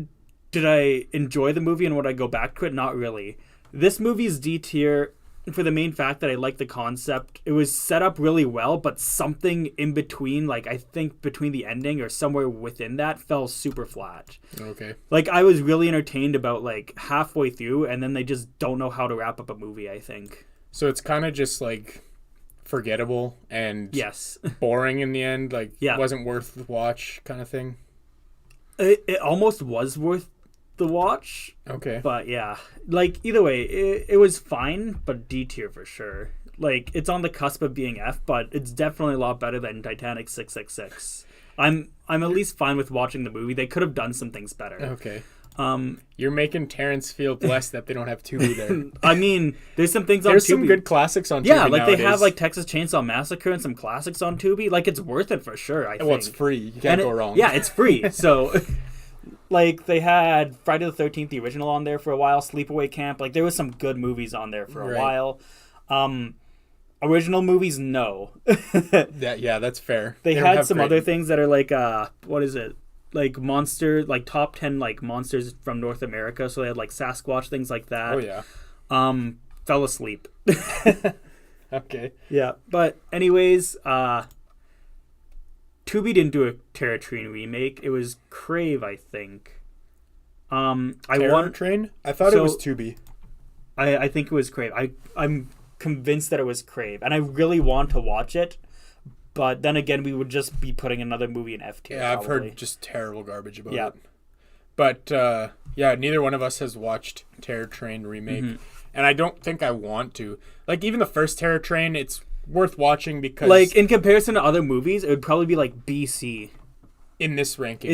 did I enjoy the movie and would I go back to it? Not really. This movie is D tier for the main fact that I like the concept. It was set up really well, but something in between, like I think between the ending or somewhere within that, fell super flat. Okay. Like I was really entertained about like halfway through, and then they just don't know how to wrap up a movie, I think. So it's kind of just like forgettable and yes, boring in the end. Like yeah. Wasn't worth the watch kind of thing. It almost was worth the watch. Okay. But yeah, like either way, it was fine, but D tier for sure. Like it's on the cusp of being F, but it's definitely a lot better than Titanic 666. I'm at least fine with watching the movie. They could have done some things better. Okay. You're making Terrence feel blessed that they don't have Tubi there. I mean, there's some things on Tubi. There's some good classics on Tubi. Yeah, like nowadays. they have like Texas Chainsaw Massacre and some classics on Tubi. Like it's worth it for sure, I think. Well, it's free. You can't go wrong. Yeah, it's free. So like they had Friday the 13th, the original on there for a while, Sleepaway Camp. Like there was some good movies on there for a while. Original movies, no. Yeah, that's fair. They had some other things that are like, what is it? Like monster, like top 10 like monsters from North America. So they had like Sasquatch, things like that. Oh yeah. Fell asleep. Okay. Yeah, but anyways, Tubi didn't do a Terror Train remake. It was Crave, I think. Terror Train? I thought it was Tubi. I think it was Crave. I'm convinced that it was Crave, and I really want to watch it. But then again, we would just be putting another movie in F tier. Yeah, I've heard just terrible garbage about it. But yeah, neither one of us has watched Terror Train remake, and I don't think I want to. Like even the first Terror Train, it's worth watching because like in comparison to other movies, it would probably be like BC in this ranking.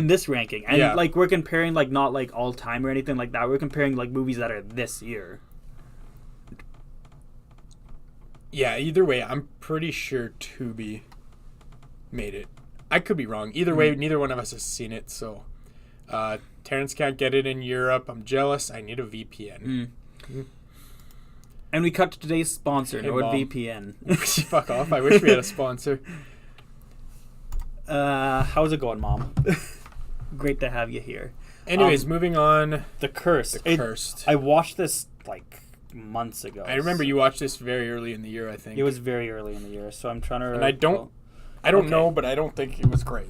And like we're comparing like not like all time or anything like that. We're comparing like movies that are this year. Yeah, either way, I'm pretty sure Tubi made it. I could be wrong. Either way, neither one of us has seen it, so Terrence can't get it in Europe. I'm jealous. I need a VPN. And we cut to today's sponsor, NordVPN. Fuck off. I wish we had a sponsor. How's it going, Mom? Great to have you here. Anyways, moving on. The Cursed. I watched this like months ago. I remember you watched this very early in the year, I think. It was very early in the year, so I'm trying to... And I don't know, but I don't think it was great.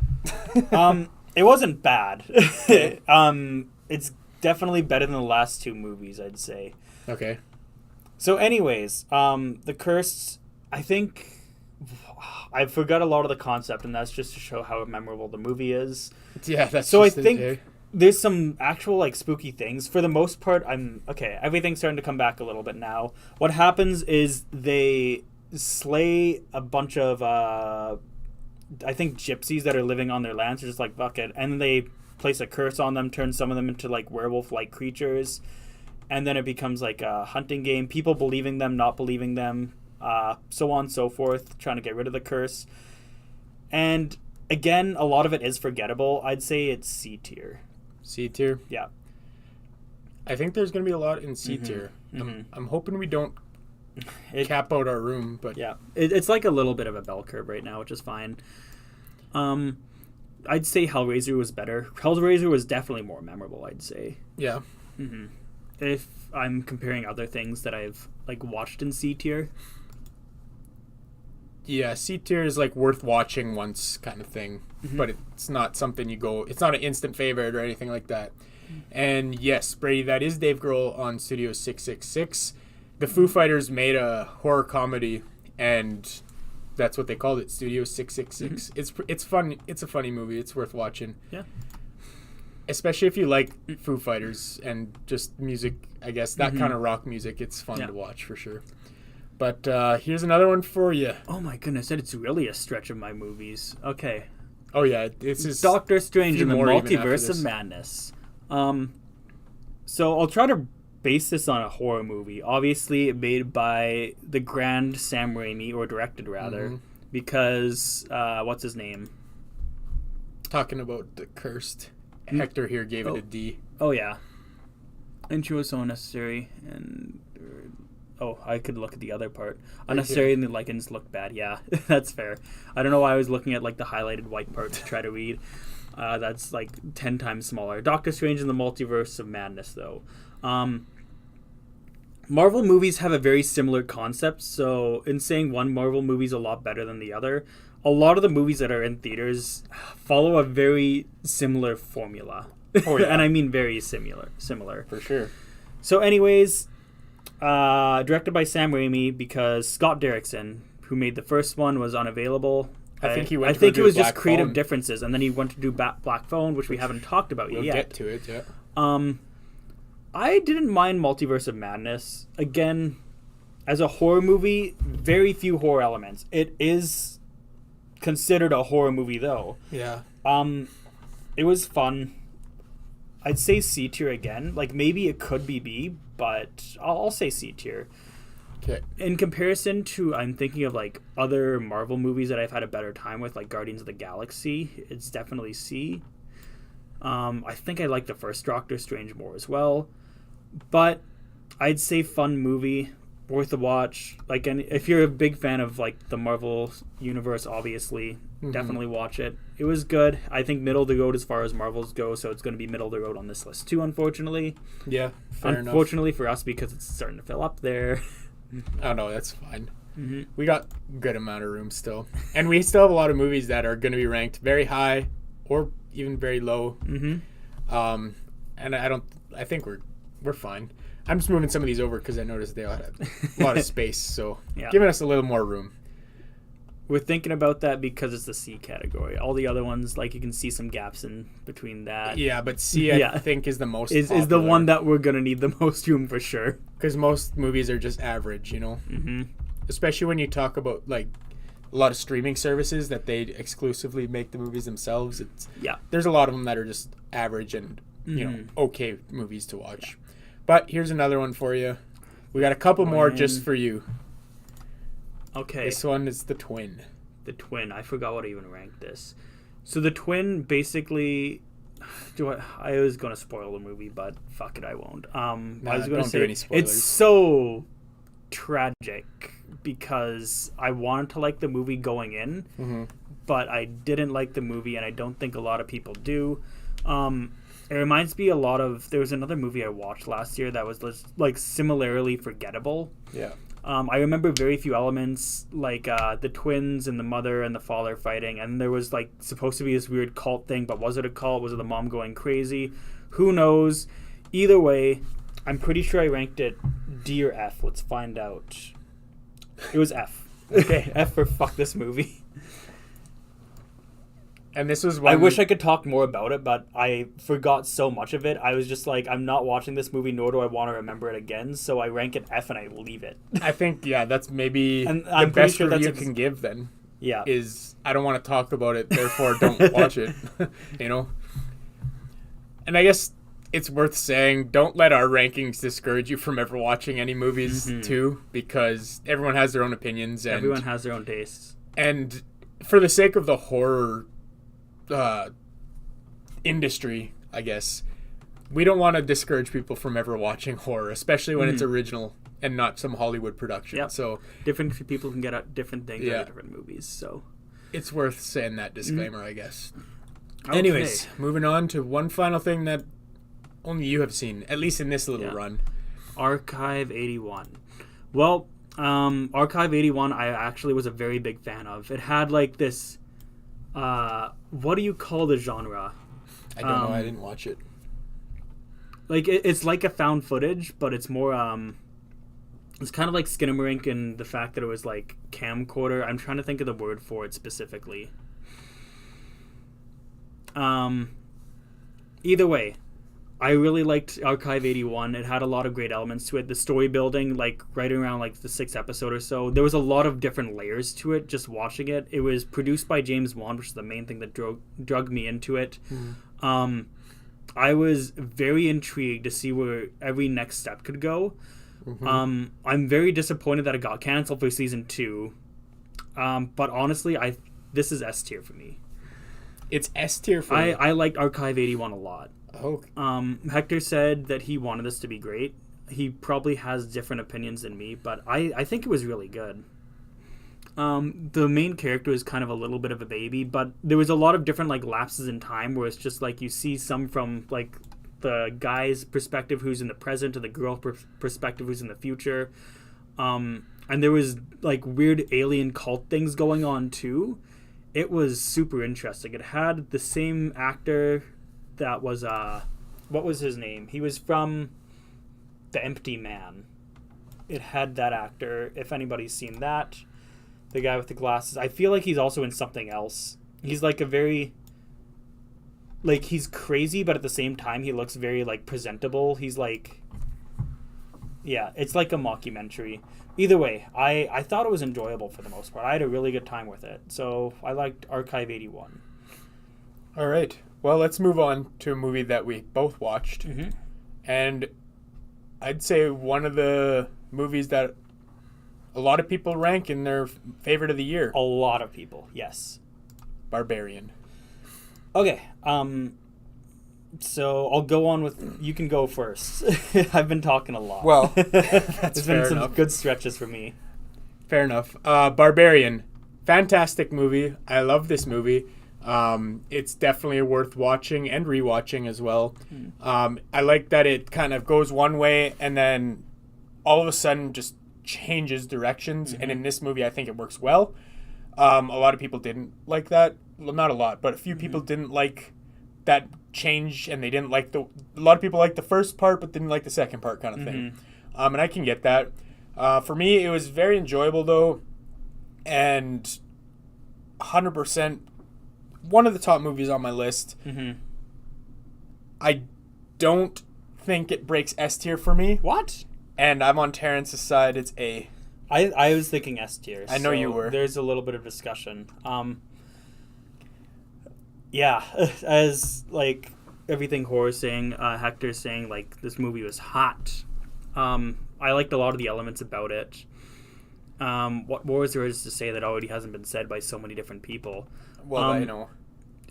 It wasn't bad. It's definitely better than the last two movies, I'd say. Okay. So anyways, The Cursed, I think... I forgot a lot of the concept, and that's just to show how memorable the movie is. Yeah, that's so just I think there's some actual like spooky things. For the most part, everything's starting to come back a little bit now. What happens is they slay a bunch of I think gypsies that are living on their lands. They're just like, fuck it, and they place a curse on them, turn some of them into like werewolf-like creatures, and then it becomes like a hunting game. People believing them, not believing them, so on and so forth, trying to get rid of the curse. And again, a lot of it is forgettable. I'd say it's C tier. C tier? Yeah. I think there's going to be a lot in C tier. I'm hoping we don't cap out our room, but yeah, it's like a little bit of a bell curve right now, which is fine. I'd say Hellraiser was better. Hellraiser was definitely more memorable, I'd say. Yeah. If I'm comparing other things that I've like watched in C tier. Yeah, C tier is like worth watching once kind of thing, but it's not something it's not an instant favorite or anything like that. And yes, Brady, that is Dave Grohl on Studio 666. The Foo Fighters made a horror comedy, and that's what they called it, Studio 666. It's fun. It's a funny movie. It's worth watching. Yeah. Especially if you like Foo Fighters and just music, I guess, that kind of rock music. It's fun to watch for sure. But here's another one for you. Oh my goodness, it's really a stretch of my movies. Okay. Oh yeah, this is Doctor Strange in the Multiverse of Madness. So I'll try to base this on a horror movie. Obviously, made by the grand Sam Raimi, or directed rather, because what's his name? Talking about the cursed. Hector here gave it a D. Oh yeah. And she was so unnecessary and. I could look at the other part. Unnecessary and the lichens look bad. Yeah, that's fair. I don't know why I was looking at like the highlighted white part to try to read. That's like 10 times smaller. Doctor Strange in the Multiverse of Madness, though. Marvel movies have a very similar concept. So in saying one Marvel movie is a lot better than the other, a lot of the movies that are in theaters follow a very similar formula. Oh, yeah. And I mean very similar. For sure. So anyways... directed by Sam Raimi because Scott Derrickson, who made the first one, was unavailable. I think it was just creative differences, and then he went to do Black Phone, which we haven't talked about yet. We'll get to it, yeah. I didn't mind Multiverse of Madness. Again, as a horror movie, very few horror elements. It is considered a horror movie, though. Yeah. It was fun. I'd say C tier again. Like, maybe it could be B, but I'll say C tier. Okay. In comparison to, I'm thinking of like other Marvel movies that I've had a better time with, like Guardians of the Galaxy. It's definitely C. I think I like the first Doctor Strange more as well, but I'd say fun movie, worth a watch. Like, and if you're a big fan of like the Marvel universe, obviously, definitely watch it. It was good. I think middle of the road as far as Marvels go, so it's going to be middle of the road on this list too, unfortunately. Yeah, fair enough. Unfortunately for us, because it's starting to fill up there. Oh no, that's fine. We got a good amount of room still, and we still have a lot of movies that are going to be ranked very high or even very low. And I think we're fine. I'm just moving some of these over because I noticed they all had a lot of space, so giving us a little more room. We're thinking about that because it's the C category. All the other ones, like, you can see some gaps in between that. Yeah, but C, I think, is the most is the one that we're going to need the most room for sure. Because most movies are just average, you know? Especially when you talk about, like, a lot of streaming services that they exclusively make the movies themselves. There's a lot of them that are just average and, you know, okay movies to watch. But here's another one for you. We got a couple more just for you. Okay. This one is The Twin. The Twin. I forgot what I even ranked this. So The Twin basically... I was going to spoil the movie, but fuck it, I won't. I was going to say any spoilers. It's so tragic because I wanted to like the movie going in, but I didn't like the movie, and I don't think a lot of people do. It reminds me a lot of... There was another movie I watched last year that was like similarly forgettable. Yeah. I remember very few elements, like the twins and the mother and the father fighting, and there was like supposed to be this weird cult thing, but was it a cult? Was it the mom going crazy? Who knows? Either way, I'm pretty sure I ranked it D or F. Let's find out. It was F. Okay, F for fuck this movie. And this was one... I wish I could talk more about it, but I forgot so much of it. I was just like, I'm not watching this movie, nor do I want to remember it again, so I rank it F and I leave it. I think, that's maybe the best review you can give then. Yeah. Is, I don't want to talk about it, therefore don't watch it. You know? And I guess it's worth saying, don't let our rankings discourage you from ever watching any movies, too, because everyone has their own opinions. And everyone has their own tastes. And for the sake of the horror... industry, I guess, we don't want to discourage people from ever watching horror, especially when it's original and not some Hollywood production. Yep. So different people can get out different things out of different movies. So it's worth saying that disclaimer, I guess. Okay. Anyways, moving on to one final thing that only you have seen, at least in this little run. Archive 81. Well, Archive 81 I actually was a very big fan of. It had like this, what do you call the genre? I don't know, I didn't watch it. Like, it's like a found footage, but it's more, it's kind of like Skinamarink in the fact that it was like camcorder. I'm trying to think of the word for it specifically. Either way, I really liked Archive 81. It had a lot of great elements to it. The story building, like right around like the 6th episode or so, there was a lot of different layers to it. Just watching it, it was produced by James Wan, which is the main thing that drug me into it. I was very intrigued to see where every next step could go. I'm very disappointed that it got canceled for season 2. But honestly, this is S tier for me. It's S tier for me. I liked Archive 81 a lot. Oh. Hector said that he wanted this to be great. He probably has different opinions than me, but I think it was really good. The main character is kind of a little bit of a baby, but there was a lot of different like lapses in time where it's just like you see some from like the guy's perspective who's in the present and the girl perspective who's in the future. And there was like weird alien cult things going on too. It was super interesting. It had the same actor that was what was his name? He was from The Empty Man. It had that actor. If anybody's seen that, the guy with the glasses. I feel like he's also in something else. He's like a very like he's crazy, but at the same time he looks very like presentable. He's like it's like a mockumentary. Either way, I thought it was enjoyable for the most part. I had a really good time with it. So I liked Archive 81. All right. Well, let's move on to a movie that we both watched. And I'd say one of the movies that a lot of people rank in their favorite of the year. A lot of people, yes. Barbarian. Okay. So I'll go on with... You can go first. I've been talking a lot. Well, that's fair been some enough. Good stretches for me. Fair enough. Barbarian. Fantastic movie. I love this movie. It's definitely worth watching and rewatching as well. I like that it kind of goes one way and then all of a sudden just changes directions. And in this movie, I think it works well. A lot of people didn't like that. Well, not a lot, but a few people didn't like that change, and they didn't like a lot of people liked the first part but didn't like the second part kind of thing. And I can get that. For me, it was very enjoyable though, and 100% one of the top movies on my list. I don't think it breaks S tier for me. What? And I'm on Terrence's side. It's A. I was thinking S tier. I know you were. There's a little bit of discussion. Yeah, as like everything horror saying, Hector's saying like this movie was hot. I liked a lot of the elements about it. What more is there is to say that already hasn't been said by so many different people? Well, I know.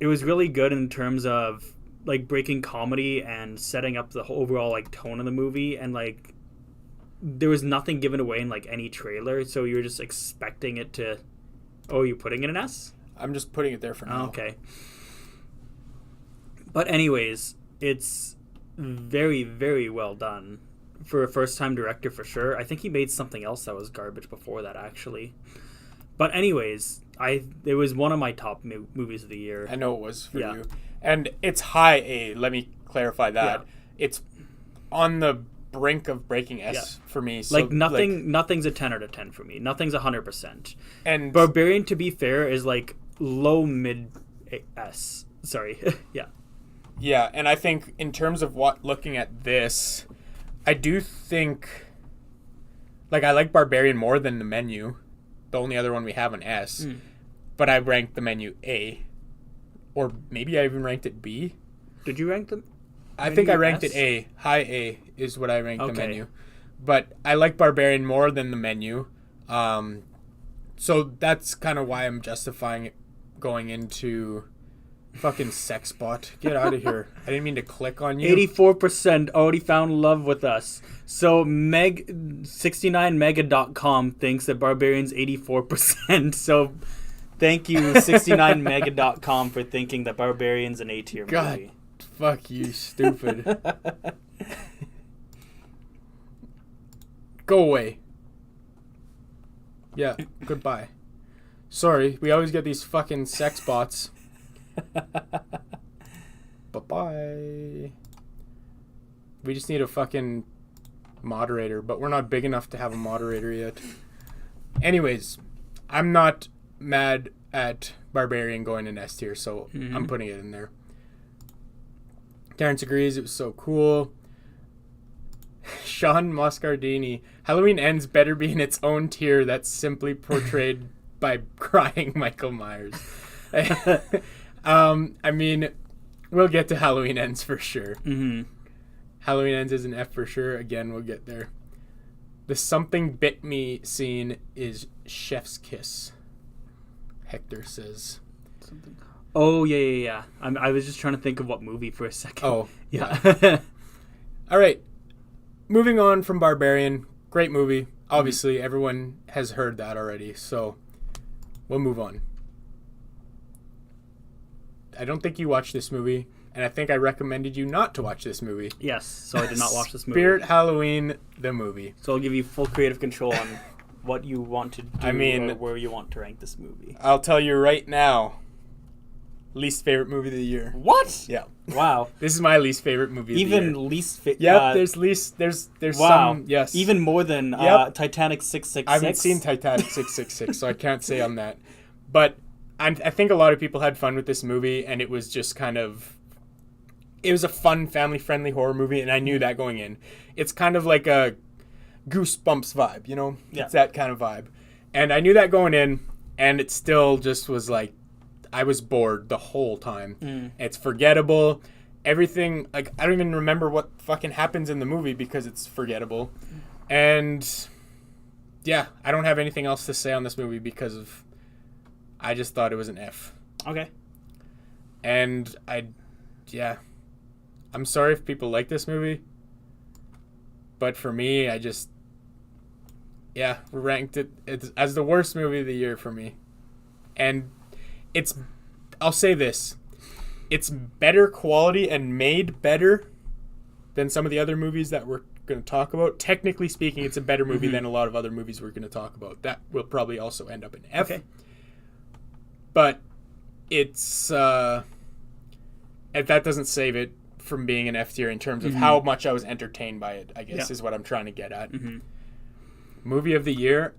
It was really good in terms of like breaking comedy and setting up the whole overall like tone of the movie, and like there was nothing given away in like any trailer, so you're just expecting it to. Oh, you're putting it in S? I'm just putting it there for now. Okay. But anyways, it's very, very well done for a first-time director for sure. I think he made something else that was garbage before that, actually. But anyways, it was one of my top movies of the year. I know it was for you. And it's high A, let me clarify that. Yeah. It's on the brink of breaking S for me. So, like nothing's a 10 out of 10 for me. Nothing's 100%. And Barbarian, to be fair, is like low mid S. Sorry. Yeah. Yeah, and I think in terms of looking at this, I do think like I like Barbarian more than The Menu, the only other one we have an S. But I ranked The Menu A, or maybe I even ranked it B. Did you rank them? I think I ranked it A. High A is what I ranked The Menu. But I like Barbarian more than The Menu. So that's kind of why I'm justifying it going into Fucking sex bot. Get out of here. I didn't mean to click on you. 84% already found love with us. So 69mega.com thinks that Barbarian's 84%. So thank you 69mega.com for thinking that Barbarian's an A-tier movie. God, fuck you, stupid. Go away. Yeah, goodbye. Sorry, we always get these fucking sex bots. Bye-bye. We just need a fucking moderator, but we're not big enough to have a moderator yet. Anyways, I'm not mad at Barbarian going in S tier, so I'm putting it in there. Terrence agrees, it was so cool. Sean Moscardini, Halloween Ends better be in its own tier that's simply portrayed by crying Michael Myers. I mean, we'll get to Halloween Ends for sure. Halloween Ends is an F for sure. Again, we'll get there. The something bit me scene is Chef's Kiss. Hector says. Oh, yeah. I was just trying to think of what movie for a second. Oh, yeah. All right. Moving on from Barbarian. Great movie. Obviously, everyone has heard that already, so we'll move on. I don't think you watched this movie, and I think I recommended you not to watch this movie. Yes, so I did not watch this movie. Spirit Halloween, the movie. So I'll give you full creative control on what you want to do or where you want to rank this movie. I'll tell you right now. Least favorite movie of the year. What? Yeah. Wow. This is my least favorite movie of the year. Even least favorite. Yep, there's wow. some, yes. Even more than Titanic 666. I haven't seen Titanic 666, so I can't say on that. But I think a lot of people had fun with this movie, and it was just kind of... It was a fun, family-friendly horror movie, and I knew that going in. It's kind of like a Goosebumps vibe, you know? Yeah. It's that kind of vibe. And I knew that going in, and it still just was like, I was bored the whole time. It's forgettable. Everything, like, I don't even remember what fucking happens in the movie because it's forgettable. And, yeah, I don't have anything else to say on this movie because of... I just thought it was an F. Okay. And I'm sorry if people like this movie. But for me, I just... Yeah, ranked it as the worst movie of the year for me. And... I'll say this. It's better quality and made better than some of the other movies that we're going to talk about. Technically speaking, it's a better movie than a lot of other movies we're going to talk about. That will probably also end up in F. Okay. But it's... that doesn't save it from being an F tier in terms of how much I was entertained by it, I guess, is what I'm trying to get at. Movie of the year.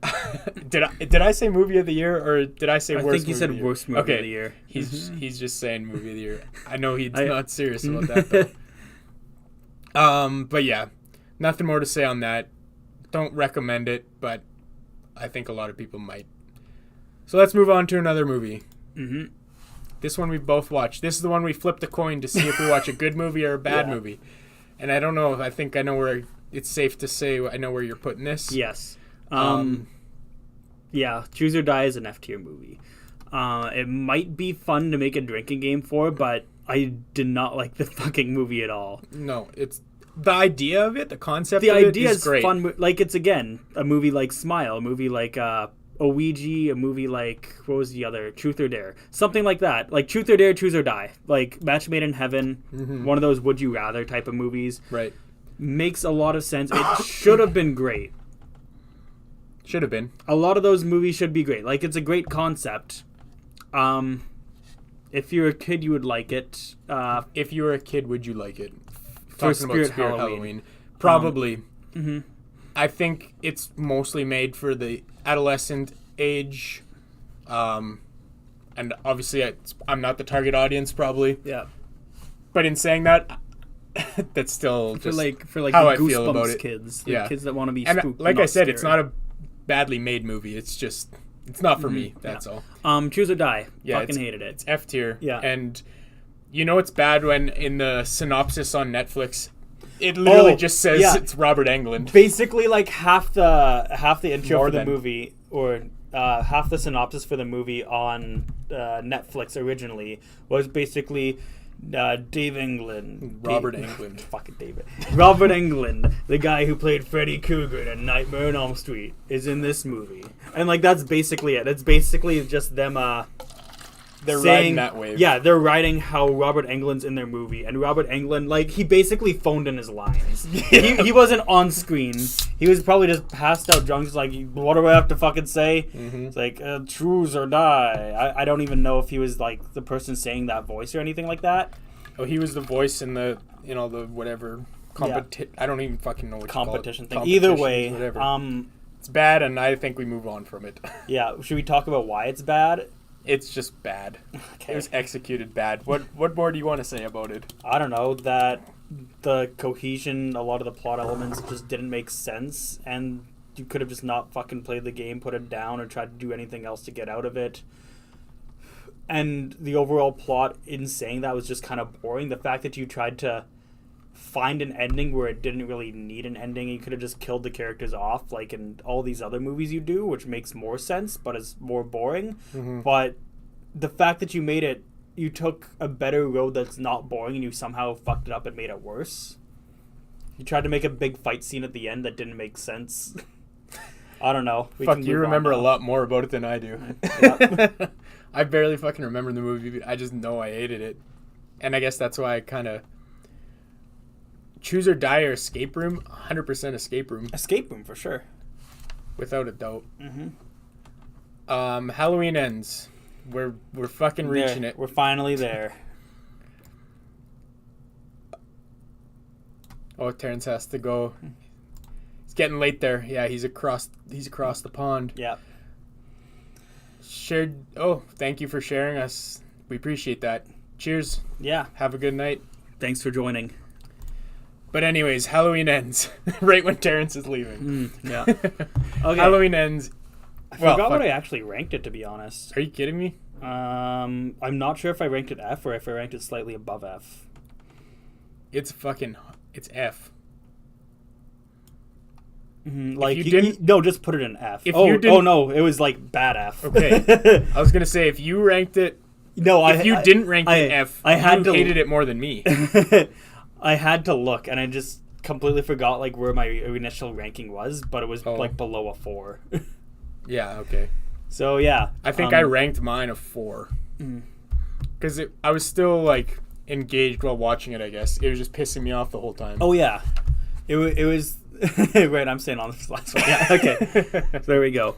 Did I say movie of the year or did I say worst movie? I think you said worst movie of the year. He's just saying movie of the year. I know he's not serious about that though. But yeah, nothing more to say on that. Don't recommend it, but I think a lot of people might. So let's move on to another movie. This one we both watched. This is the one we flipped a coin to see if we watch a good movie or a bad movie. And I don't know. I think I know where. It's safe to say I know where you're putting this. Yes. Yeah, Choose or Die is an F tier movie. It might be fun to make a drinking game for, but I did not like the fucking movie at all. No, it's the idea of it, the concept the of it idea is great. Fun. Like, it's, again, a movie like Smile, a movie like Ouija, a movie like, what was the other? Truth or Dare. Something like that. Like Truth or Dare, Choose or Die. Like Match Made in Heaven. One of those Would You Rather type of movies. Right. Makes a lot of sense. It should have been great. Should have been. A lot of those movies should be great. Like, it's a great concept. If you're a kid, you would like it. If you were a kid, would you like it? For Talking about Spirit Halloween. Probably. I think it's mostly made for the adolescent age. And obviously, I'm not the target audience, probably. Yeah. But in saying that... that's still just for like how the I feel about it. Kids, the kids that want to be and spooked. Like I said, scared. it's not a badly made movie. It's just it's not for me. That's all. Choose or Die. Yeah, Fucking hated it. It's F tier. Yeah, and you know it's bad when in the synopsis on Netflix, it literally just says it's Robert Englund. Basically, like half the intro for the movie, or half the synopsis for the movie on Netflix originally was basically Dave England. Robert Englund. Fucking David. Robert Englund, the guy who played Freddy Krueger in Nightmare on Elm Street, is in this movie. And, like, that's basically it. It's basically just them, They're saying, riding that wave. Yeah, they're writing how Robert Englund's in their movie. And Robert Englund, like, he basically phoned in his lines. He wasn't on screen. He was probably just passed out drunk. He's like, what do I have to fucking say? Mm-hmm. It's like, choose or die. I don't even know if he was, like, the person saying that voice or anything like that. Oh, he was the voice in the, you know, the whatever, I don't even fucking know what competition you call it. Thing. Either way, whatever. It's bad, and I think we move on from it. Yeah, should we talk about why it's bad? It's just bad. Okay. It was executed bad. What more do you want to say about it? I don't know, that the cohesion, a lot of the plot elements just didn't make sense, and you could have just not fucking played the game, put it down, or tried to do anything else to get out of it. And the overall plot in saying that was just kind of boring. The fact that you tried to find an ending where it didn't really need an ending, you could have just killed the characters off like in all these other movies you do, which makes more sense but is more boring. Mm-hmm. But the fact that you took a better road that's not boring and you somehow fucked it up and made it worse. You tried to make a big fight scene at the end that didn't make sense. I don't know. Fuck, you remember a lot more about it than I do. Yep. I barely fucking remember the movie. I just know I hated it. And I guess that's why I kind of... Choose or die or escape room? 100% escape room. Escape room, for sure. Without a doubt. Mm-hmm. Halloween Ends. We're fucking reaching it. We're finally there. Oh, Terrence has to go. It's getting late there. Yeah, he's across the pond. Yeah. Shared. Oh, thank you for sharing us. We appreciate that. Cheers. Yeah. Have a good night. Thanks for joining. But anyways, Halloween Ends right when Terrence is leaving. Yeah. Okay. Halloween Ends. I forgot what I actually ranked it, to be honest. Are you kidding me? I'm not sure if I ranked it F or if I ranked it slightly above F. It's F. Mm-hmm. Like no, just put it in F. Oh no, it was like bad F. Okay. I was gonna say if you ranked it. No, if you didn't rank it F, you hated it more than me. I had to look, and I just completely forgot like where my initial ranking was, but it was like below a 4. Yeah. Okay. So yeah, I think I ranked mine a 4 because I was still like engaged while watching it. I guess it was just pissing me off the whole time. Oh yeah, it was right. I'm staying on this last one. Yeah. Okay. So there we go.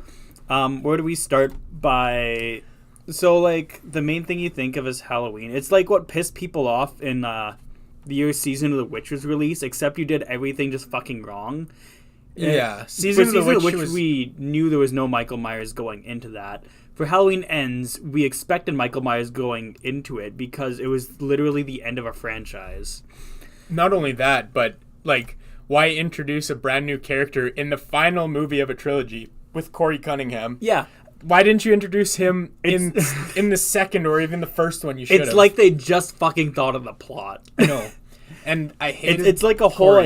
Where do we start by? So like the main thing you think of is Halloween. It's like what pissed people off in the year's season of the Witch was released, except you did everything just fucking wrong. Yeah, season of the Witch we knew there was no Michael Myers going into that. For Halloween Ends, we expected Michael Myers going into it because it was literally the end of a franchise. Not only that, but like, why introduce a brand new character in the final movie of a trilogy with Corey Cunningham? Yeah. Why didn't you introduce him in the second or even the first one? You should have. It's like they just fucking thought of the plot. No, and I hate it. It's like a whole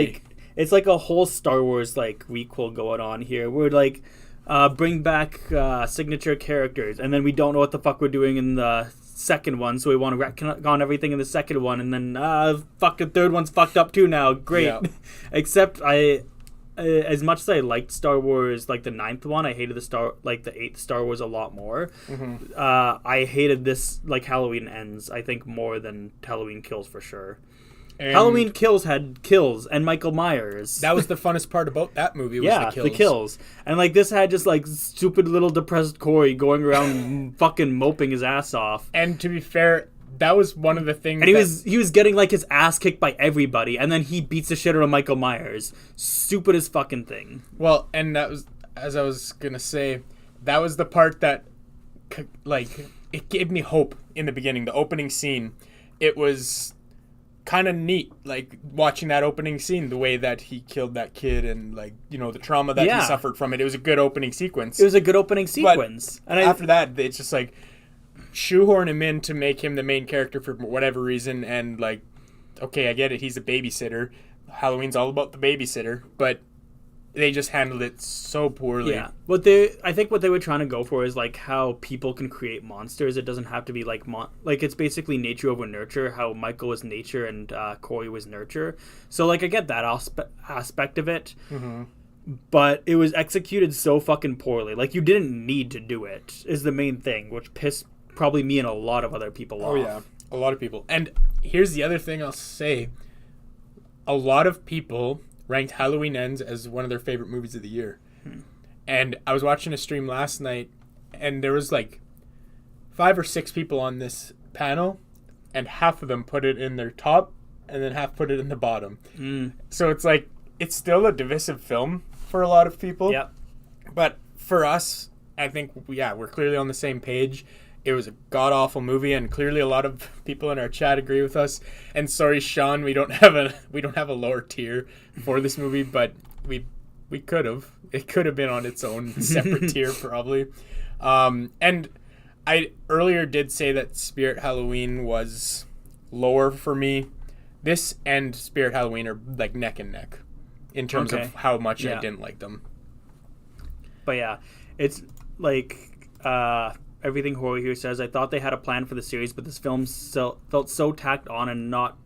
it's like a whole Star Wars like week-quel going on here. We're like bring back signature characters, and then we don't know what the fuck we're doing in the second one, so we want to retcon everything in the second one, and then the third one's fucked up too now. Great, yeah. Except as much as I liked Star Wars, like the 9th one, I hated the 8th Star Wars a lot more. Mm-hmm. I hated this, like Halloween Ends, I think more than Halloween Kills for sure. And Halloween Kills had kills and Michael Myers. That was the funnest part about that movie. Was the kills. And like this had just like stupid little depressed Corey going around fucking moping his ass off. And to be fair, that was one of the things. And he was getting like his ass kicked by everybody, and then he beats the shit out of Michael Myers. Stupidest fucking thing. Well, and that was, as I was gonna say, that was the part that, like, it gave me hope in the beginning. The opening scene, it was kind of neat, like watching that opening scene, the way that he killed that kid, and like, you know, the trauma that he suffered from it. It was a good opening sequence. It was a good opening sequence. But after that, it's just like shoehorn him in to make him the main character for whatever reason, and like, okay, I get it, he's a babysitter. Halloween's all about the babysitter, but they just handled it so poorly. Yeah. I think what they were trying to go for is like how people can create monsters. It doesn't have to be like like it's basically nature over nurture. How Michael was nature and Corey was nurture. So like I get that aspect of it, but it was executed so fucking poorly. Like you didn't need to do it. Is the main thing, which pissed probably me and a lot of other people off. Oh yeah, a lot of people. And here's the other thing I'll say: a lot of people ranked Halloween Ends as one of their favorite movies of the year. And I was watching a stream last night, and there was like 5 or 6 people on this panel, and half of them put it in their top, and then half put it in the bottom. So it's like, it's still a divisive film for a lot of people. Yep. But for us, I think, we're clearly on the same page. It was a god-awful movie, and clearly a lot of people in our chat agree with us. And sorry, Sean, we don't have a lower tier for this movie, but we could have. It could have been on its own separate tier, probably. And I earlier did say that Spirit Halloween was lower for me. This and Spirit Halloween are like neck and neck in terms of how much I didn't like them. But yeah, it's like everything Horror here says. I thought they had a plan for the series, but this film felt so tacked on and not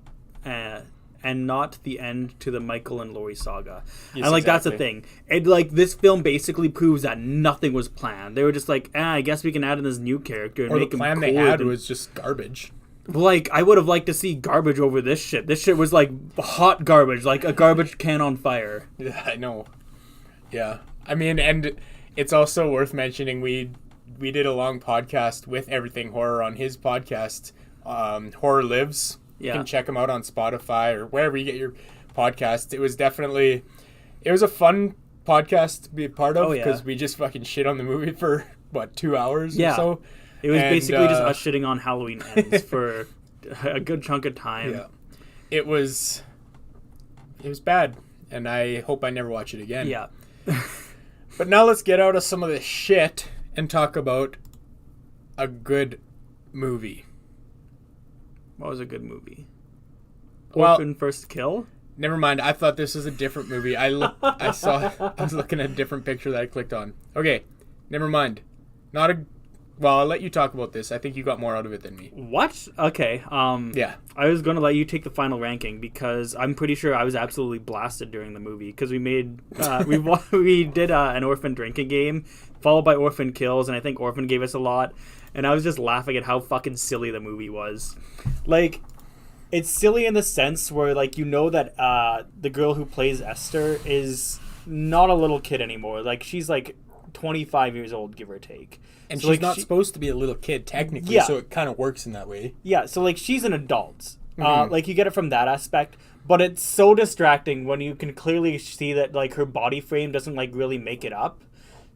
the end to the Michael and Laurie saga. Yes, and like that's the thing. It like this film basically proves that nothing was planned. They were just like, I guess we can add in this new character and make him cool. The plan they had was just garbage. Like I would have liked to see garbage over this shit. This shit was like hot garbage, like a garbage can on fire. Yeah, I know. Yeah, I mean, and it's also worth mentioning we did a long podcast with Everything Horror on his podcast, Horror Lives. You can check him out on Spotify or wherever you get your podcasts. It was a fun podcast to be a part of because we just fucking shit on the movie for, 2 hours or so? It was basically just us shitting on Halloween Ends for a good chunk of time. Yeah. It was bad, and I hope I never watch it again. Yeah. But now let's get out of some of this shit and talk about a good movie. What was a good movie? Orphan First Kill? Never mind. I thought this was a different movie. I was looking at a different picture that I clicked on. Okay, never mind. Well, I'll let you talk about this. I think you got more out of it than me. What? Okay. Yeah. I was going to let you take the final ranking because I'm pretty sure I was absolutely blasted during the movie because we made we did an Orphan drinking game followed by Orphan Kills, and I think Orphan gave us a lot. And I was just laughing at how fucking silly the movie was. Like, it's silly in the sense where, like, you know that the girl who plays Esther is not a little kid anymore. Like, she's, like, 25 years old, give or take. And so, she's like, not supposed to be a little kid, technically, so it kind of works in that way. Yeah, so, like, she's an adult. Like, you get it from that aspect. But it's so distracting when you can clearly see that, like, her body frame doesn't, like, really make it up.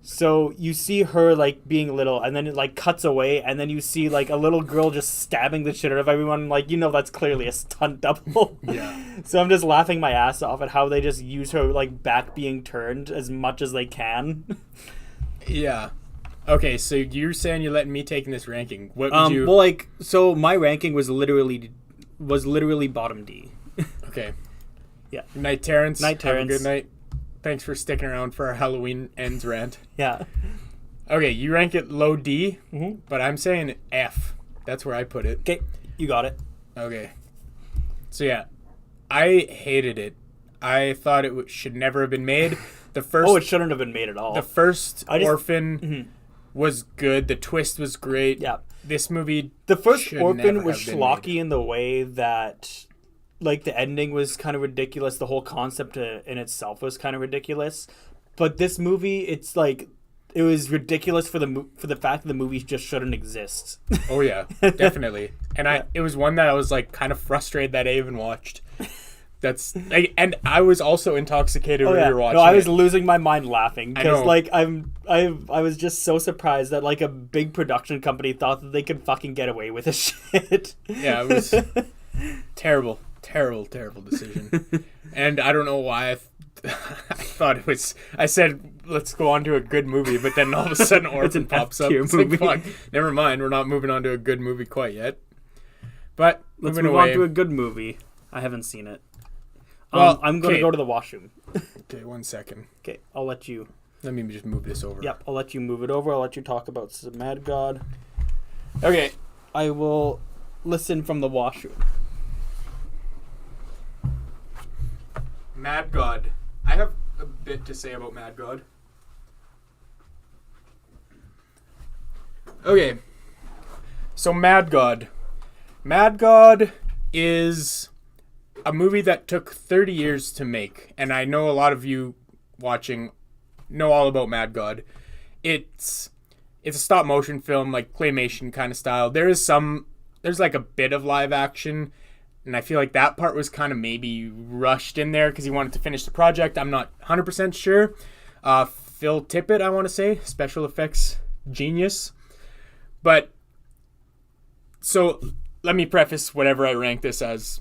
So you see her, like, being little, and then it, like, cuts away, and then you see, like, a little girl just stabbing the shit out of everyone. Like, you know that's clearly a stunt double. Yeah. So I'm just laughing my ass off at how they just use her, like, back being turned as much as they can. Yeah. Okay, so you're saying you're letting me take in this ranking. What would you... Well, like, so my ranking was literally bottom D. Okay. Yeah. Night, Terrence. Night, Terrence. Have a good night. Thanks for sticking around for our Halloween Ends rant. Yeah. Okay, you rank it low D, but I'm saying F. That's where I put it. Okay, you got it. Okay. So yeah, I hated it. I thought it should never have been made. It shouldn't have been made at all. The first Orphan was good. The twist was great. Yeah. This movie, the first Orphan was schlocky in the way that, like, the ending was kind of ridiculous. The whole concept in itself was kind of ridiculous. But this movie, it's like, it was ridiculous for the fact that the movie just shouldn't exist. Oh yeah, definitely. And it was one that I was like kind of frustrated that I even watched. That's like, and I was also intoxicated when we were watching. No, I was losing my mind laughing because like I was just so surprised that like a big production company thought that they could fucking get away with this shit. Yeah, it was terrible decision. And I don't know why I thought it was. I said let's go on to a good movie, but then all of a sudden Orphan pops up. It's like, fuck, never mind. We're not moving on to a good movie quite yet. But let's move on to a good movie. I haven't seen it. Well, I'm going to go to the washroom. Okay, 1 second. Okay, I'll let you. Let me just move this over. Yep, I'll let you move it over. I'll let you talk about some Mad God. Okay. I will listen from the washroom. Mad God. I have a bit to say about Mad God. Okay. So Mad God. Mad God is a movie that took 30 years to make. And I know a lot of you watching know all about Mad God. It's a stop motion film, like claymation kind of style. There's like a bit of live action, and I feel like that part was kind of maybe rushed in there because he wanted to finish the project. I'm not 100% sure. Phil Tippett, I want to say, special effects genius. But so let me preface whatever I rank this as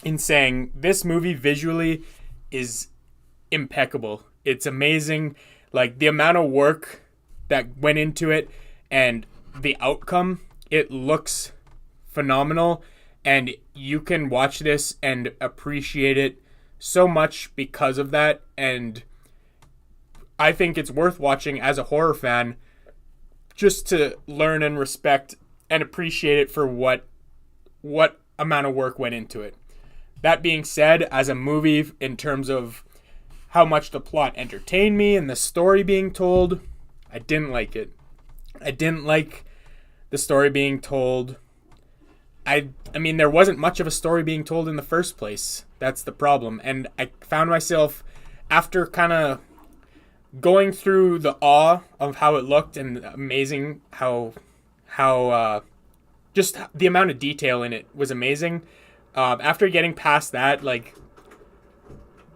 in saying this movie visually is impeccable. It's amazing. Like the amount of work that went into it and the outcome, it looks phenomenal, and you can watch this and appreciate it so much because of that. And I think it's worth watching as a horror fan just to learn and respect and appreciate it for what amount of work went into it. That being said, as a movie, in terms of how much the plot entertained me and the story being told, I didn't like it. I didn't like the story being told. I mean, there wasn't much of a story being told in the first place. That's the problem. And I found myself, after kind of going through the awe of how it looked and amazing how just the amount of detail in it was amazing. After getting past that, like,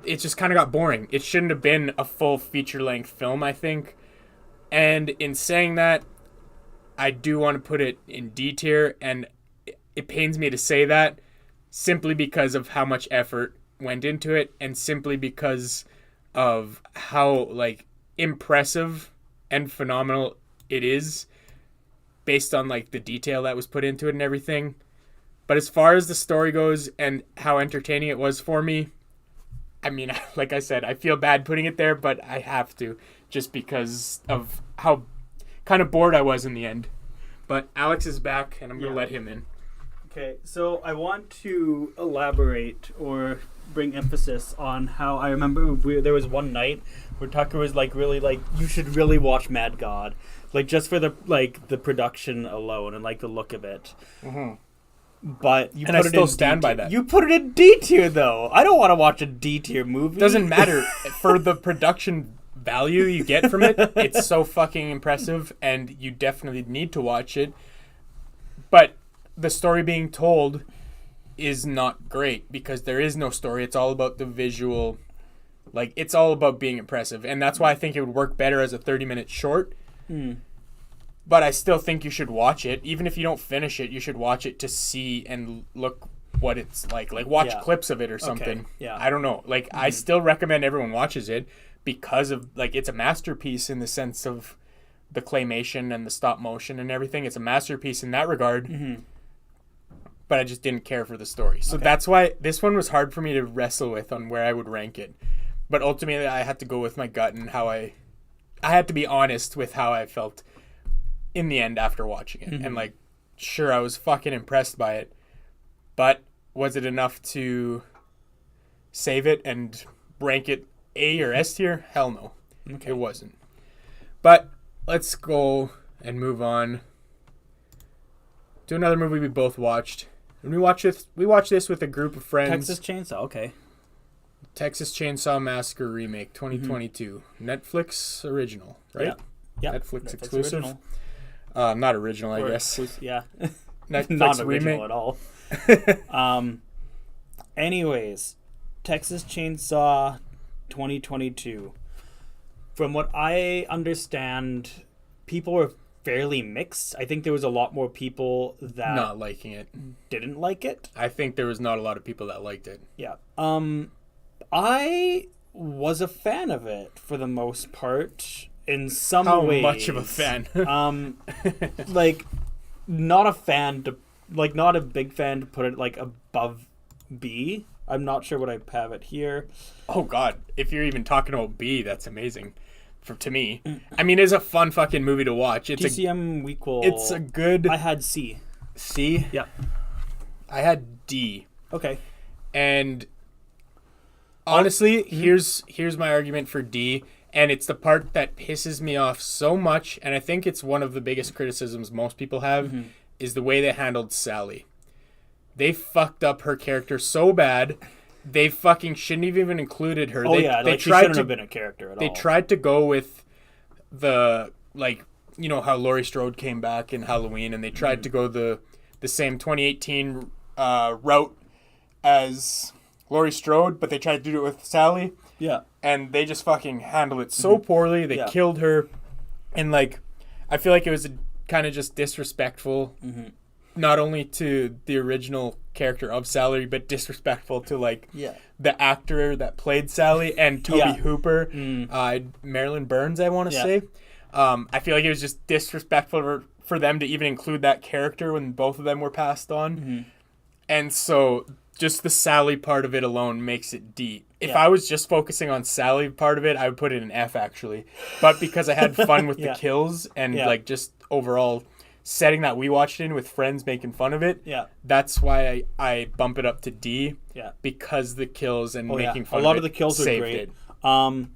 it just kind of got boring. It shouldn't have been a full feature-length film, I think. And in saying that, I do want to put it in D tier, and it pains me to say that simply because of how much effort went into it, and simply because of how, like, impressive and phenomenal it is based on, like, the detail that was put into it and everything. But as far as the story goes and how entertaining it was for me, I mean, like I said, I feel bad putting it there, but I have to, just because of how kind of bored I was in the end. But Alex is back, and I'm going to let him in. Okay, so I want to elaborate or bring emphasis on how I remember there was one night where Tucker was like, really, like, you should really watch Mad God, like, just for the production alone and like the look of it. Mm-hmm. But you and put I it still in stand D-tier. by that. You put it in D tier though. I don't want to watch a D tier movie. Doesn't matter. For the production value you get from it, it's so fucking impressive, and you definitely need to watch it. But the story being told is not great because there is no story. It's all about the visual. Like, it's all about being impressive, and that's why I think it would work better as a 30-minute short. But I still think you should watch it. Even if you don't finish it, you should watch it to see and look what it's like. Like, watch clips of it or something. Okay. Yeah. I don't know. Like, I still recommend everyone watches it because of, like, it's a masterpiece in the sense of the claymation and the stop motion and everything. It's a masterpiece in that regard. Mm-hmm. But I just didn't care for the story. So that's why this one was hard for me to wrestle with on where I would rank it. But ultimately, I had to go with my gut and how I had to be honest with how I felt in the end after watching it. And, like, sure, I was fucking impressed by it, but was it enough to save it and rank it A or S tier? Hell no. Okay. It wasn't. But let's go and move on to another movie we both watched. And we watched this with a group of friends. Texas Chainsaw, okay. Texas Chainsaw Massacre Remake 2022. Netflix original, right? Yeah. Netflix exclusive. Original. Not original, I guess. Yeah. Netflix not original remake. at all. Anyways, Texas Chainsaw 2022. From what I understand, people were fairly mixed. I think there was a lot more people that not liking it. Didn't like it. I think there was not a lot of people that liked it. Yeah. I was a fan of it for the most part. In some ways. How much of a fan? Like, not a fan to, like, not a big fan to put it, like, above B. I'm not sure what I have it here. Oh God, if you're even talking about B, that's amazing. To me, I mean, it's a fun fucking movie to watch. It's TCM equal. It's a good. I had C. C. Yeah. I had D. Okay. And honestly, here's my argument for D, and it's the part that pisses me off so much, and I think it's one of the biggest criticisms most people have, is the way they handled Sally. They fucked up her character so bad. They fucking shouldn't have even included her. Oh, they she shouldn't have been a character at all. They tried to go with the, like, you know, how Laurie Strode came back in Halloween, and they tried to go the same 2018 route as Laurie Strode, but they tried to do it with Sally. Yeah. And they just fucking handled it so poorly. They killed her. And, like, I feel like it was kind of just disrespectful, not only to the original character of Sally, but disrespectful to, like, the actor that played Sally and Toby Hooper, Marilyn Burns, I want to say. I feel like it was just disrespectful for them to even include that character when both of them were passed on. And so just the Sally part of it alone makes it D. If I was just focusing on Sally part of it, I would put it in F, actually. But because I had fun with the kills and like just overall setting that we watched in with friends making fun of it, that's why I bump it up to D. Because the kills and making fun of it. A lot of the kills were great. It.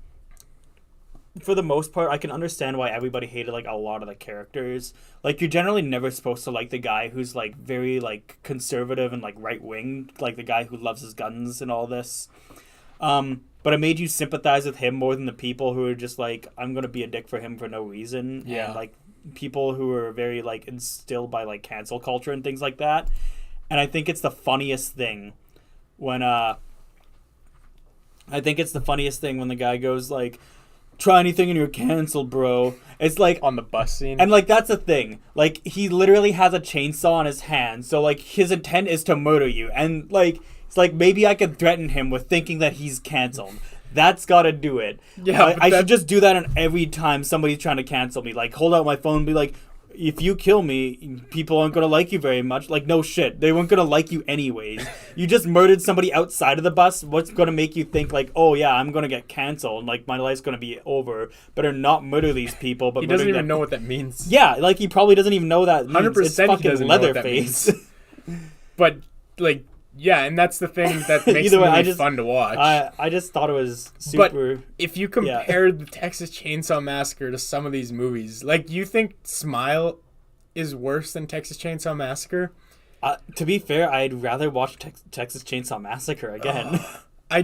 For the most part, I can understand why everybody hated, like, a lot of the characters. Like, you're generally never supposed to like the guy who's, like, very, like, conservative and, like, right-wing, like the guy who loves his guns and all this. But it made you sympathize with him more than the people who are just like, I'm gonna be a dick for him for no reason. And, like, people who are very, like, instilled by, like, cancel culture and things like that. And I think it's the funniest thing when the guy goes, like, try anything and you're canceled, bro. It's like on the bus scene. And, like, that's the thing. Like, he literally has a chainsaw in his hand. So, like, his intent is to murder you. And, like, it's like, maybe I could threaten him with thinking that he's canceled. That's gotta do it. Yeah, I should just do that on every time somebody's trying to cancel me. Like, hold out my phone and be like, if you kill me, people aren't going to like you very much. Like, no shit. They weren't going to like you anyways. You just murdered somebody outside of the bus. What's going to make you think, like, oh, yeah, I'm going to get canceled. Like, my life's going to be over. Better not murder these people. But he doesn't even know what that means. Yeah, like, he probably doesn't even know that. 100% it's fucking he doesn't know what that Leatherface. means. But, like, yeah, and that's the thing that makes it really fun to watch. I just thought it was super... But if you compare the Texas Chainsaw Massacre to some of these movies, like, you think Smile is worse than Texas Chainsaw Massacre? To be fair, I'd rather watch Texas Chainsaw Massacre again. I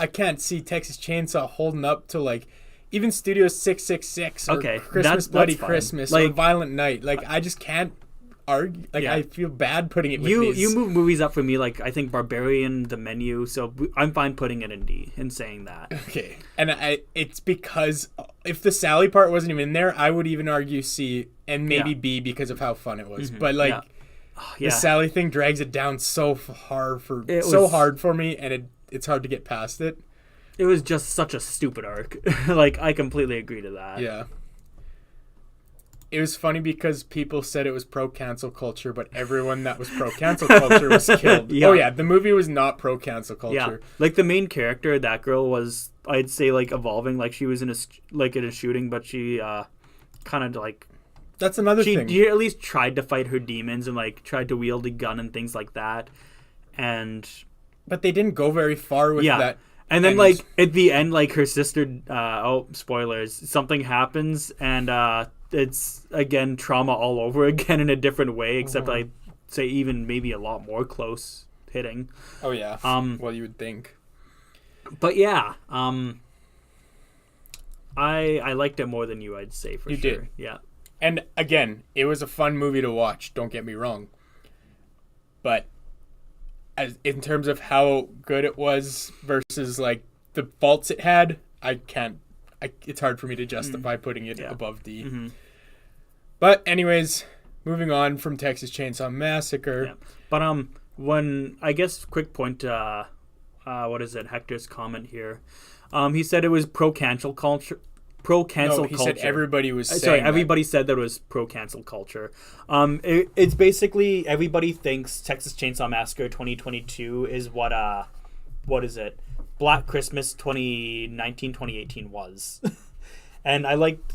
can't see Texas Chainsaw holding up to, like, even Studio 666 or Christmas Bloody Christmas or Violent Night. Like, I just can't argue. Like, I feel bad putting it with these. You move movies up for me, like, I think Barbarian, The Menu, so I'm fine putting it in D and saying that. Okay. And it's because if the Sally part wasn't even in there, I would even argue C and maybe B because of how fun it was. But, like, the Sally thing drags it down so hard for me, and it's hard to get past it. It was just such a stupid arc. Like, I completely agree to that. Yeah. It was funny because people said it was pro-cancel culture, but everyone that was pro-cancel culture was killed. Oh, yeah, the movie was not pro-cancel culture. Yeah, like, the main character, that girl, was, I'd say, like, evolving. Like, she was in a shooting, but she kind of, like... That's another thing. She at least tried to fight her demons and, like, tried to wield a gun and things like that. But they didn't go very far with that. And then, like, at the end, like, her sister... spoilers. Something happens, and... it's, again, trauma all over again in a different way, except I'd say even maybe a lot more close hitting. Oh, yeah. Well, you would think. But, yeah. I liked it more than you, I'd say, for sure. You did. Yeah. And, again, it was a fun movie to watch, don't get me wrong. But in terms of how good it was versus, like, the faults it had, it's hard for me to justify putting it above D. Mm-hmm. But anyways, moving on from Texas Chainsaw Massacre. Yeah. But when, I guess, quick point what is it, Hector's comment here. He said it was pro-cancel pro cancel No, he culture. said everybody was saying Sorry, that. everybody said that it was pro cancel culture. It's basically everybody thinks Texas Chainsaw Massacre 2022 is what is it? Black Christmas 2018 was. And I liked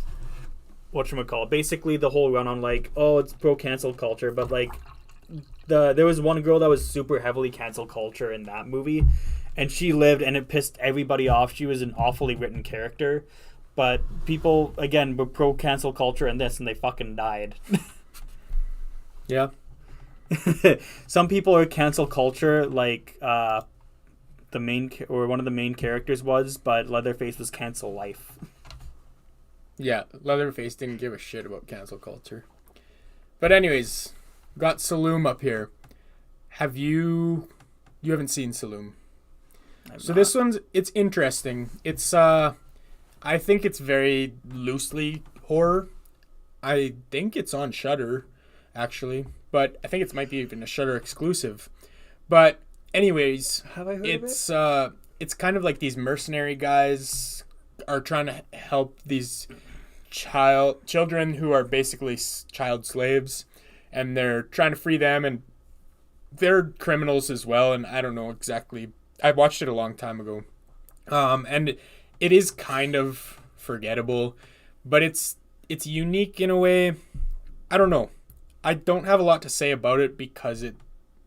whatchamacallit. Basically the whole run on like, oh, it's pro cancel culture, but like there was one girl that was super heavily cancel culture in that movie, and she lived, and it pissed everybody off. She was an awfully written character, but people again were pro cancel culture in this, and they fucking died. Yeah. Some people are cancel culture, like the main or one of the main characters was, but Leatherface was cancel life. Yeah, Leatherface didn't give a shit about cancel culture. But anyways, got Saloom up here. You haven't seen Saloom. So this one's, it's interesting. It's I think it's very loosely horror. I think it's on Shudder, actually, but I think it might be even a Shudder exclusive. But anyways, have I heard of it? It's kind of like these mercenary guys are trying to help these children who are basically child slaves, and they're trying to free them, and they're criminals as well. And I don't know exactly. I watched it a long time ago, and it is kind of forgettable, but it's unique in a way. I don't know. I don't have a lot to say about it because it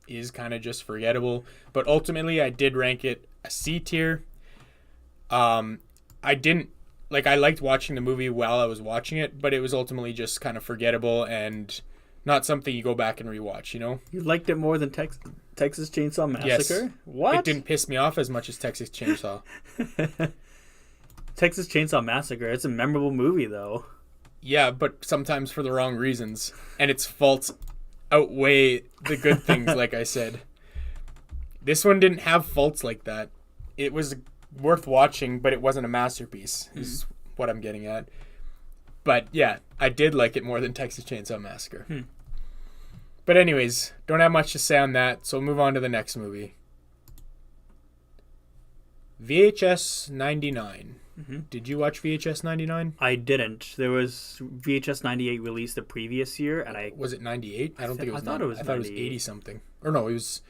is kind of just forgettable. But ultimately, I did rank it a C tier. I liked watching the movie while I was watching it, but it was ultimately just kind of forgettable and not something you go back and rewatch, you know? You liked it more than Texas Chainsaw Massacre? Yes. What? It didn't piss me off as much as Texas Chainsaw. Texas Chainsaw Massacre, it's a memorable movie, though. Yeah, but sometimes for the wrong reasons. And its faults outweigh the good things, like I said. This one didn't have faults like that. It was worth watching, but it wasn't a masterpiece, is what I'm getting at. But yeah, I did like it more than Texas Chainsaw Massacre. But anyways, don't have much to say on that, so we'll move on to the next movie. VHS 99. Did you watch VHS 99? I didn't. There was VHS 98 released the previous year, and Was it 98? I don't think it was. I thought it was. I thought it was 80 something. Or no, it was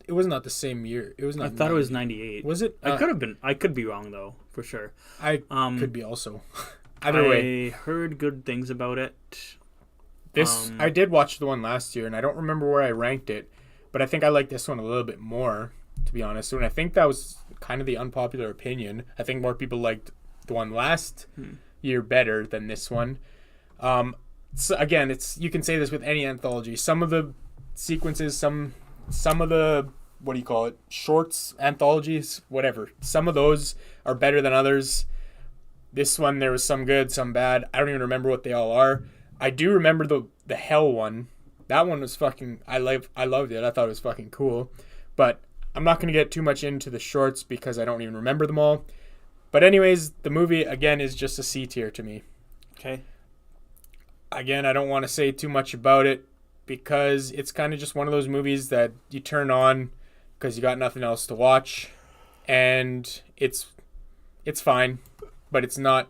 not the same year. It was not. I thought it was 98. Was it? I could have been. I could be wrong though, for sure. I could be also. Either way, I heard good things about it. This I did watch the one last year, and I don't remember where I ranked it, but I think I like this one a little bit more, to be honest. And I think that was kind of the unpopular opinion. I think more people liked the one last year better than this one. So again, you can say this with any anthology. Some of the sequences, some of the shorts, anthologies, whatever. Some of those are better than others. This one, there was some good, some bad. I don't even remember what they all are. I do remember the Hell one. That one was fucking. I loved it. I thought it was fucking cool. But I'm not going to get too much into the shorts because I don't even remember them all. But anyways, the movie again is just a C tier to me. Okay. Again, I don't want to say too much about it because it's kind of just one of those movies that you turn on because you got nothing else to watch, and it's fine, but it's not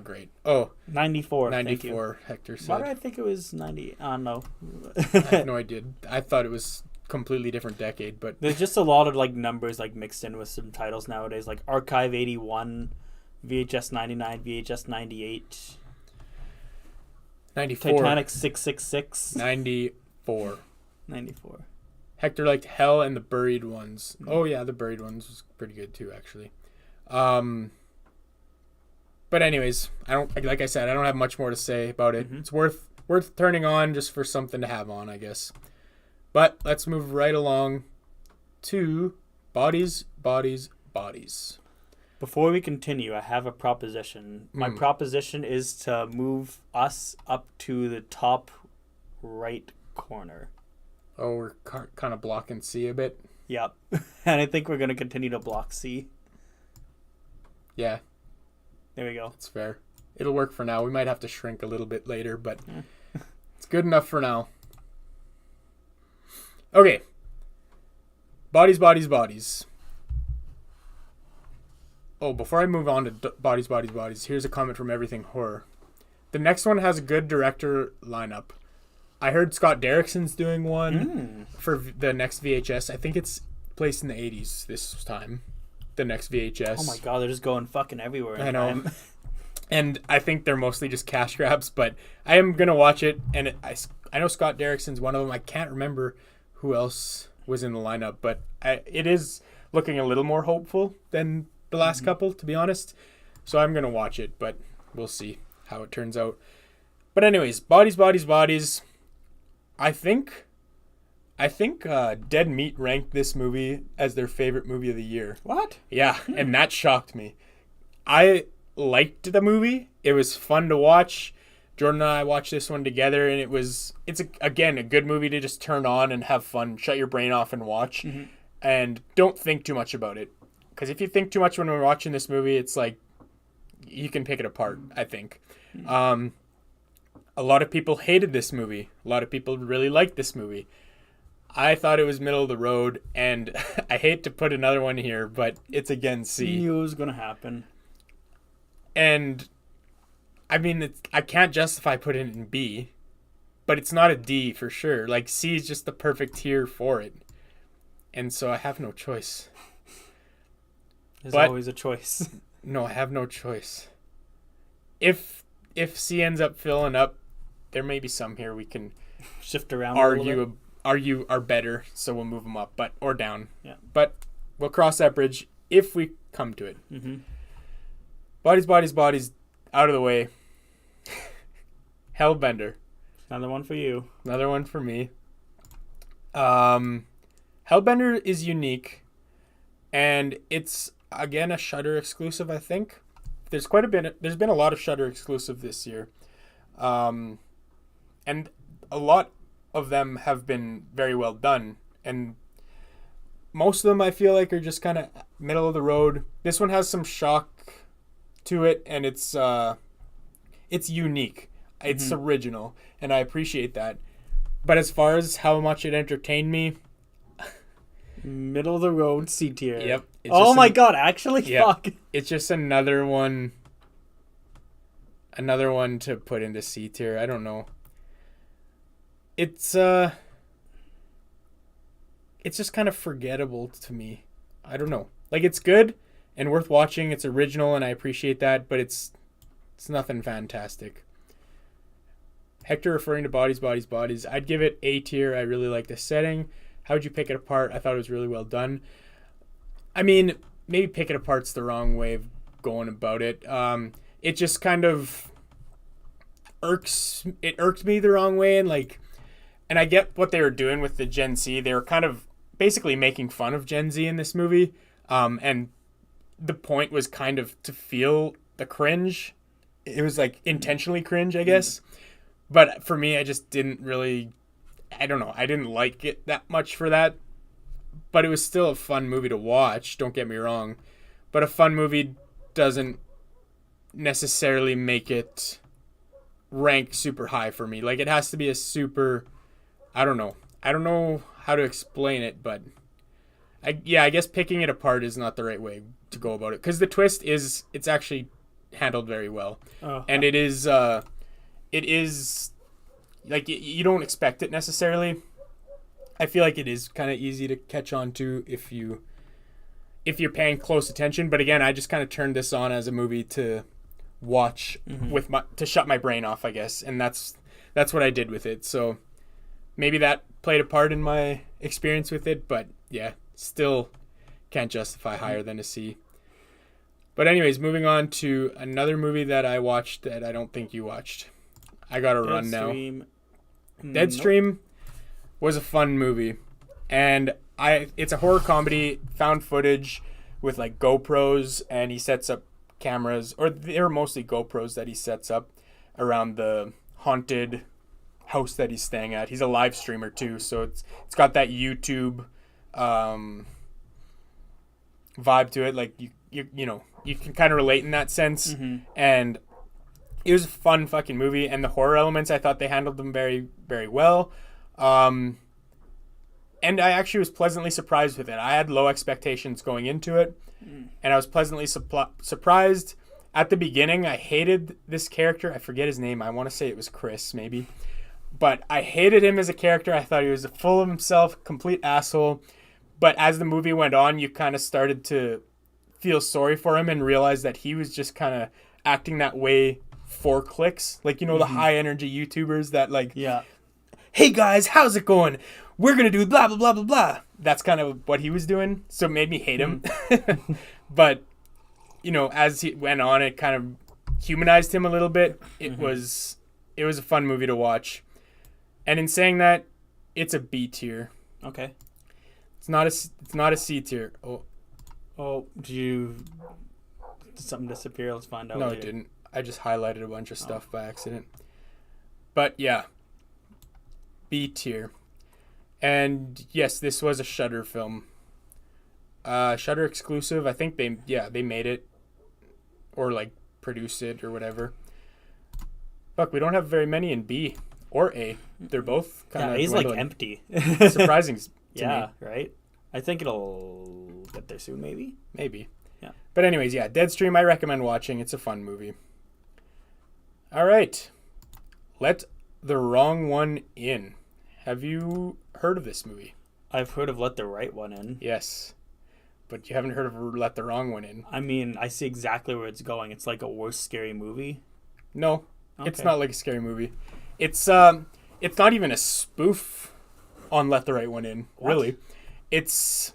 great. Oh, 94. 94, Hector said. Why did I think it was 90? No. I have no idea. I thought it was completely different decade, but there's just a lot of like numbers like mixed in with some titles nowadays, like Archive 81, VHS 99, VHS 98, 94, Titanic 666, 94. Hector liked Hell and the Buried Ones. Oh yeah, the Buried Ones was pretty good too, actually. But anyways, like I said, I don't have much more to say about it. It's worth turning on just for something to have on, I guess. But let's move right along to Bodies. Before we continue, I have a proposition. My proposition is to move us up to the top right corner. Oh, we're kind of blocking C a bit. Yep. And I think we're going to continue to block C. Yeah. There we go. That's fair. It'll work for now. We might have to shrink a little bit later, but it's good enough for now. Okay. Bodies. before I move on to Bodies, here's a comment from Everything Horror. The next one has a good director lineup. I heard Scott Derrickson's doing one for the next VHS. I think it's placed in the 80s this time. The next VHS. Oh my god, they're just going fucking everywhere. I know. And I think they're mostly just cash grabs, but I am going to watch it. And I know Scott Derrickson's one of them. I can't remember who else was in the lineup, but it is looking a little more hopeful than the last couple, to be honest. So I'm going to watch it, but we'll see how it turns out. But anyways, Bodies. I think Dead Meat ranked this movie as their favorite movie of the year. What? Yeah, and that shocked me. I liked the movie. It was fun to watch. Jordan and I watched this one together, and it's again a good movie to just turn on and have fun, shut your brain off and watch, and don't think too much about it. Because if you think too much when we're watching this movie, it's like you can pick it apart, I think. A lot of people hated this movie. A lot of people really liked this movie. I thought it was middle of the road, and I hate to put another one here, but it's again C. Knew it was going to happen. And I mean, I can't justify putting it in B, but it's not a D for sure. Like, C is just the perfect tier for it. And so I have no choice. There's always a choice. No, I have no choice. If C ends up filling up, there may be some here we can shift around. Argue are better, so we'll move them up, or down. Yeah. But we'll cross that bridge if we come to it. Bodies, out of the way. Hellbender. Another one for you. Another one for me. Hellbender is unique, and it's again a Shudder exclusive. I think there's been a lot of Shudder exclusive this year, and a lot of them have been very well done, and most of them I feel like are just kind of middle of the road. This one has some shock to it, and it's unique. It's original, and I appreciate that. But as far as how much it entertained me, middle of the road C tier. Yep. Oh my god, actually? Yep. Fuck. It's just another one to put into C tier. I don't know. It's just kind of forgettable to me. I don't know. Like, it's good and worth watching. It's original, and I appreciate that, but it's nothing fantastic. Hector referring to Bodies. I'd give it A tier. I really like the setting. How would you pick it apart? I thought it was really well done. I mean, maybe pick it apart's the wrong way of going about it. It just kind of irked me the wrong way, and I get what they were doing with the Gen Z. They were kind of basically making fun of Gen Z in this movie, and the point was kind of to feel the cringe. It was like intentionally cringe, I guess. But for me, I just didn't really, I don't know, I didn't like it that much for that. But it was still a fun movie to watch, don't get me wrong. But a fun movie doesn't necessarily make it rank super high for me. Like, it has to be a super, I don't know how to explain it, but I guess picking it apart is not the right way to go about it. Because the twist it's actually handled very well. And it is like, you don't expect it necessarily. I feel like it is kind of easy to catch on to if you're paying close attention. But again, I just kind of turned this on as a movie to watch to shut my brain off, I guess. And that's what I did with it. So maybe that played a part in my experience with it, but yeah, still can't justify higher than a C. But anyways, moving on to another movie that I watched that I don't think you watched. I gotta run now. Deadstream was a fun movie, and it's a horror comedy, found footage with like GoPros, and he sets up cameras, or they're mostly GoPros that he sets up around the haunted house that he's staying at. He's a live streamer too, so it's got that YouTube vibe to it. Like you know, you can kind of relate in that sense. And it was a fun fucking movie, and the horror elements, I thought they handled them very, very well. And And I actually was pleasantly surprised with it. I had low expectations going into it, and I was pleasantly surprised. At the beginning, I hated this character. I forget his name. I want to say it was Chris, maybe. But I hated him as a character. I thought he was full of himself, complete asshole. But as the movie went on, you kind of started to feel sorry for him and realize that he was just kind of acting that way for clicks. Like, you know, the high-energy YouTubers that, like, hey, guys, how's it going? We're going to do blah, blah, blah, blah, blah. That's kind of what he was doing. So it made me hate him. But, you know, as he went on, it kind of humanized him a little bit. It was a fun movie to watch. And in saying that, it's a B tier. Okay. It's not a C tier. Oh, did something disappear? Let's find out. No, later. it didn't. I just highlighted a bunch of stuff by accident. But yeah, B tier. And yes, this was a Shudder film. Shudder exclusive. I think they made it, or like produced it or whatever. Fuck, we don't have very many in B or A. They're both kind of A's like empty. Surprising to me. Right. I think it'll get there soon, maybe. Maybe. Yeah. But anyways, yeah, Deadstream I recommend watching. It's a fun movie. All right. Let the Wrong One In. Have you heard of this movie? I've heard of Let the Right One In. Yes. But you haven't heard of Let the Wrong One In. I mean, I see exactly where it's going. It's like a worse scary movie. No. Okay. It's not like a scary movie. It's not even a spoof on Let the Right One In, really. It's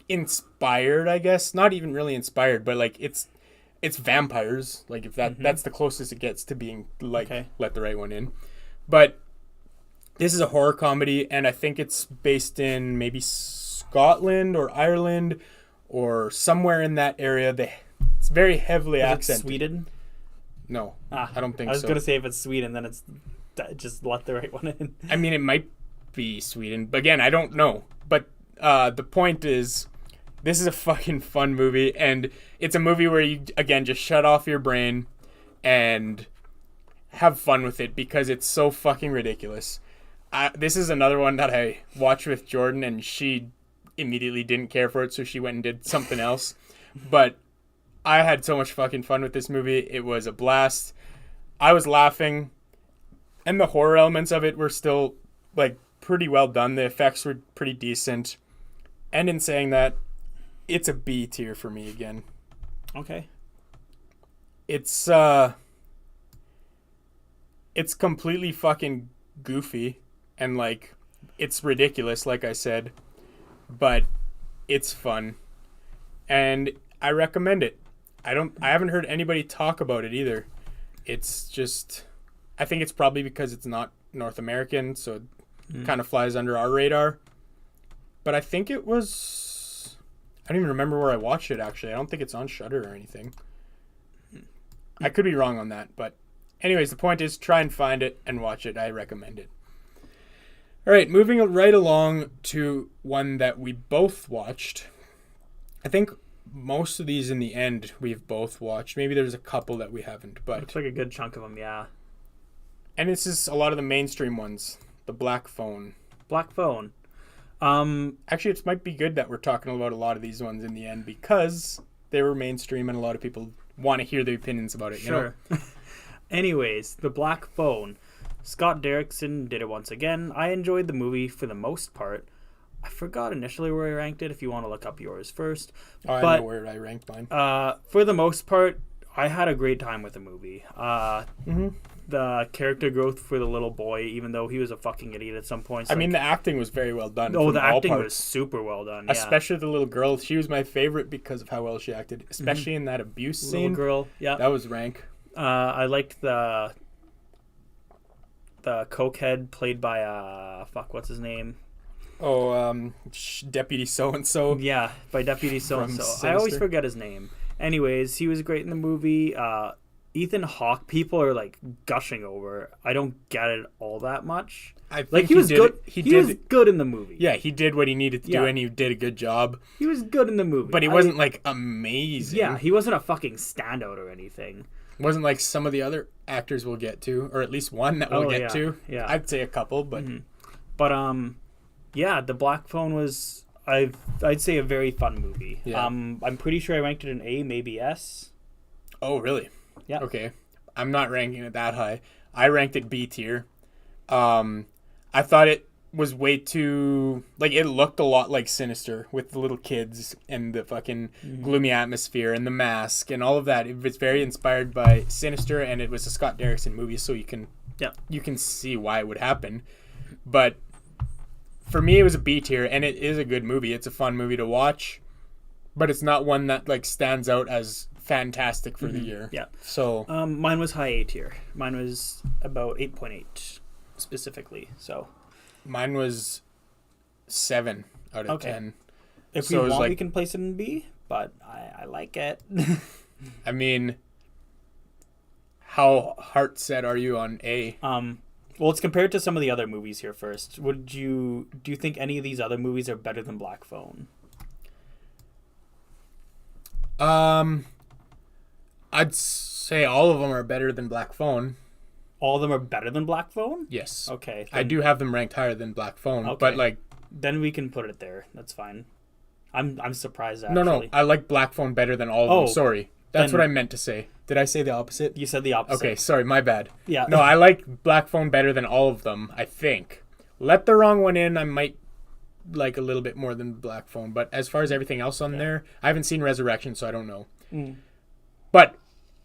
inspired, I guess. Not even really inspired, but like it's vampires. Like if that's the closest it gets to being like Let the Right One In. But this is a horror comedy, and I think it's based in maybe Scotland or Ireland or somewhere in that area. It's very heavily accented. Sweden? No, I don't think so. I was going to say if it's Sweden, then it's just Let the Right One In. I mean, it might be Sweden, but again, I don't know. But the point is, this is a fucking fun movie, and it's a movie where you, again, just shut off your brain and have fun with it because it's so fucking ridiculous. This is another one that I watched with Jordan, and she immediately didn't care for it, so she went and did something else. But I had so much fucking fun with this movie. It was a blast. I was laughing, and the horror elements of it were still, like, pretty well done. The effects were pretty decent. And in saying that, it's a B tier for me again. Okay. It's completely fucking goofy, and like it's ridiculous, like I said, but it's fun, and I recommend it. I haven't heard anybody talk about it either. It's just, I think it's probably because it's not North American, so it kind of flies under our radar. But I think it was, I don't even remember where I watched it actually. I don't think it's on Shudder or anything. I could be wrong on that, but anyways, the point is try and find it and watch it. I recommend it. All right, moving right along to one that we both watched. I think most of these in the end we've both watched. Maybe there's a couple that we haven't, but looks like a good chunk of them, yeah. And this is a lot of the mainstream ones. The Black Phone. Black Phone. Actually, it might be good that we're talking about a lot of these ones in the end because they were mainstream and a lot of people want to hear the opinions about it. Sure. You know? Anyways, The Black Phone. Scott Derrickson did it once again. I enjoyed the movie for the most part. I forgot initially where I ranked it, if you want to look up yours first. I know where I ranked mine. For the most part, I had a great time with the movie. The character growth for the little boy, even though he was a fucking idiot at some points. I mean, the acting was very well done. Oh, the acting was super well done, yeah. Especially the little girl. She was my favorite because of how well she acted. Especially in that abuse scene. Little girl, yeah. That was rank. I liked the cokehead played by what's his name? Oh, Deputy So-and-so. Yeah, by Deputy So-and-so. I always forget his name. Anyways, he was great in the movie. Ethan Hawke, people are like gushing over. I don't get it all that much. I think he was good. He was good in the movie. Yeah, he did what he needed to do, and he did a good job. He was good in the movie, but he wasn't like amazing. Yeah, he wasn't a fucking standout or anything. Wasn't like some of the other actors we'll get to, or at least one that we'll get to. Yeah, I'd say a couple, but but Yeah, The Black Phone was I'd say a very fun movie. Yeah. I'm pretty sure I ranked it an A, maybe S. Oh, really? Yeah. Okay. I'm not ranking it that high. I ranked it B tier. I thought it was way too... Like, it looked a lot like Sinister with the little kids and the fucking gloomy atmosphere and the mask and all of that. It was very inspired by Sinister, and it was a Scott Derrickson movie, so you can see why it would happen. But for me, it was a B tier, and it is a good movie. It's a fun movie to watch, but it's not one that like stands out as fantastic for the year. Yeah. So mine was high A tier. Mine was about 8.8 specifically. So mine was 7 out of 10. If we want, we can place it in B, but I like it. I mean, how heart set are you on A? Well, let's compare it to some of the other movies here first. Do you think any of these other movies are better than Black Phone? I'd say all of them are better than Black Phone. All of them are better than Black Phone? Yes. Okay. I do have them ranked higher than Black Phone, okay. but like... Then we can put it there. That's fine. I'm surprised, actually. No, I like Black Phone better than all of them. Sorry. That's what I meant to say. Did I say the opposite? You said the opposite. Okay, sorry, my bad. Yeah. No, I like Black Phone better than all of them, I think. Let the Wrong One In, I might like a little bit more than Black Phone, but as far as everything else on there, I haven't seen Resurrection, so I don't know. But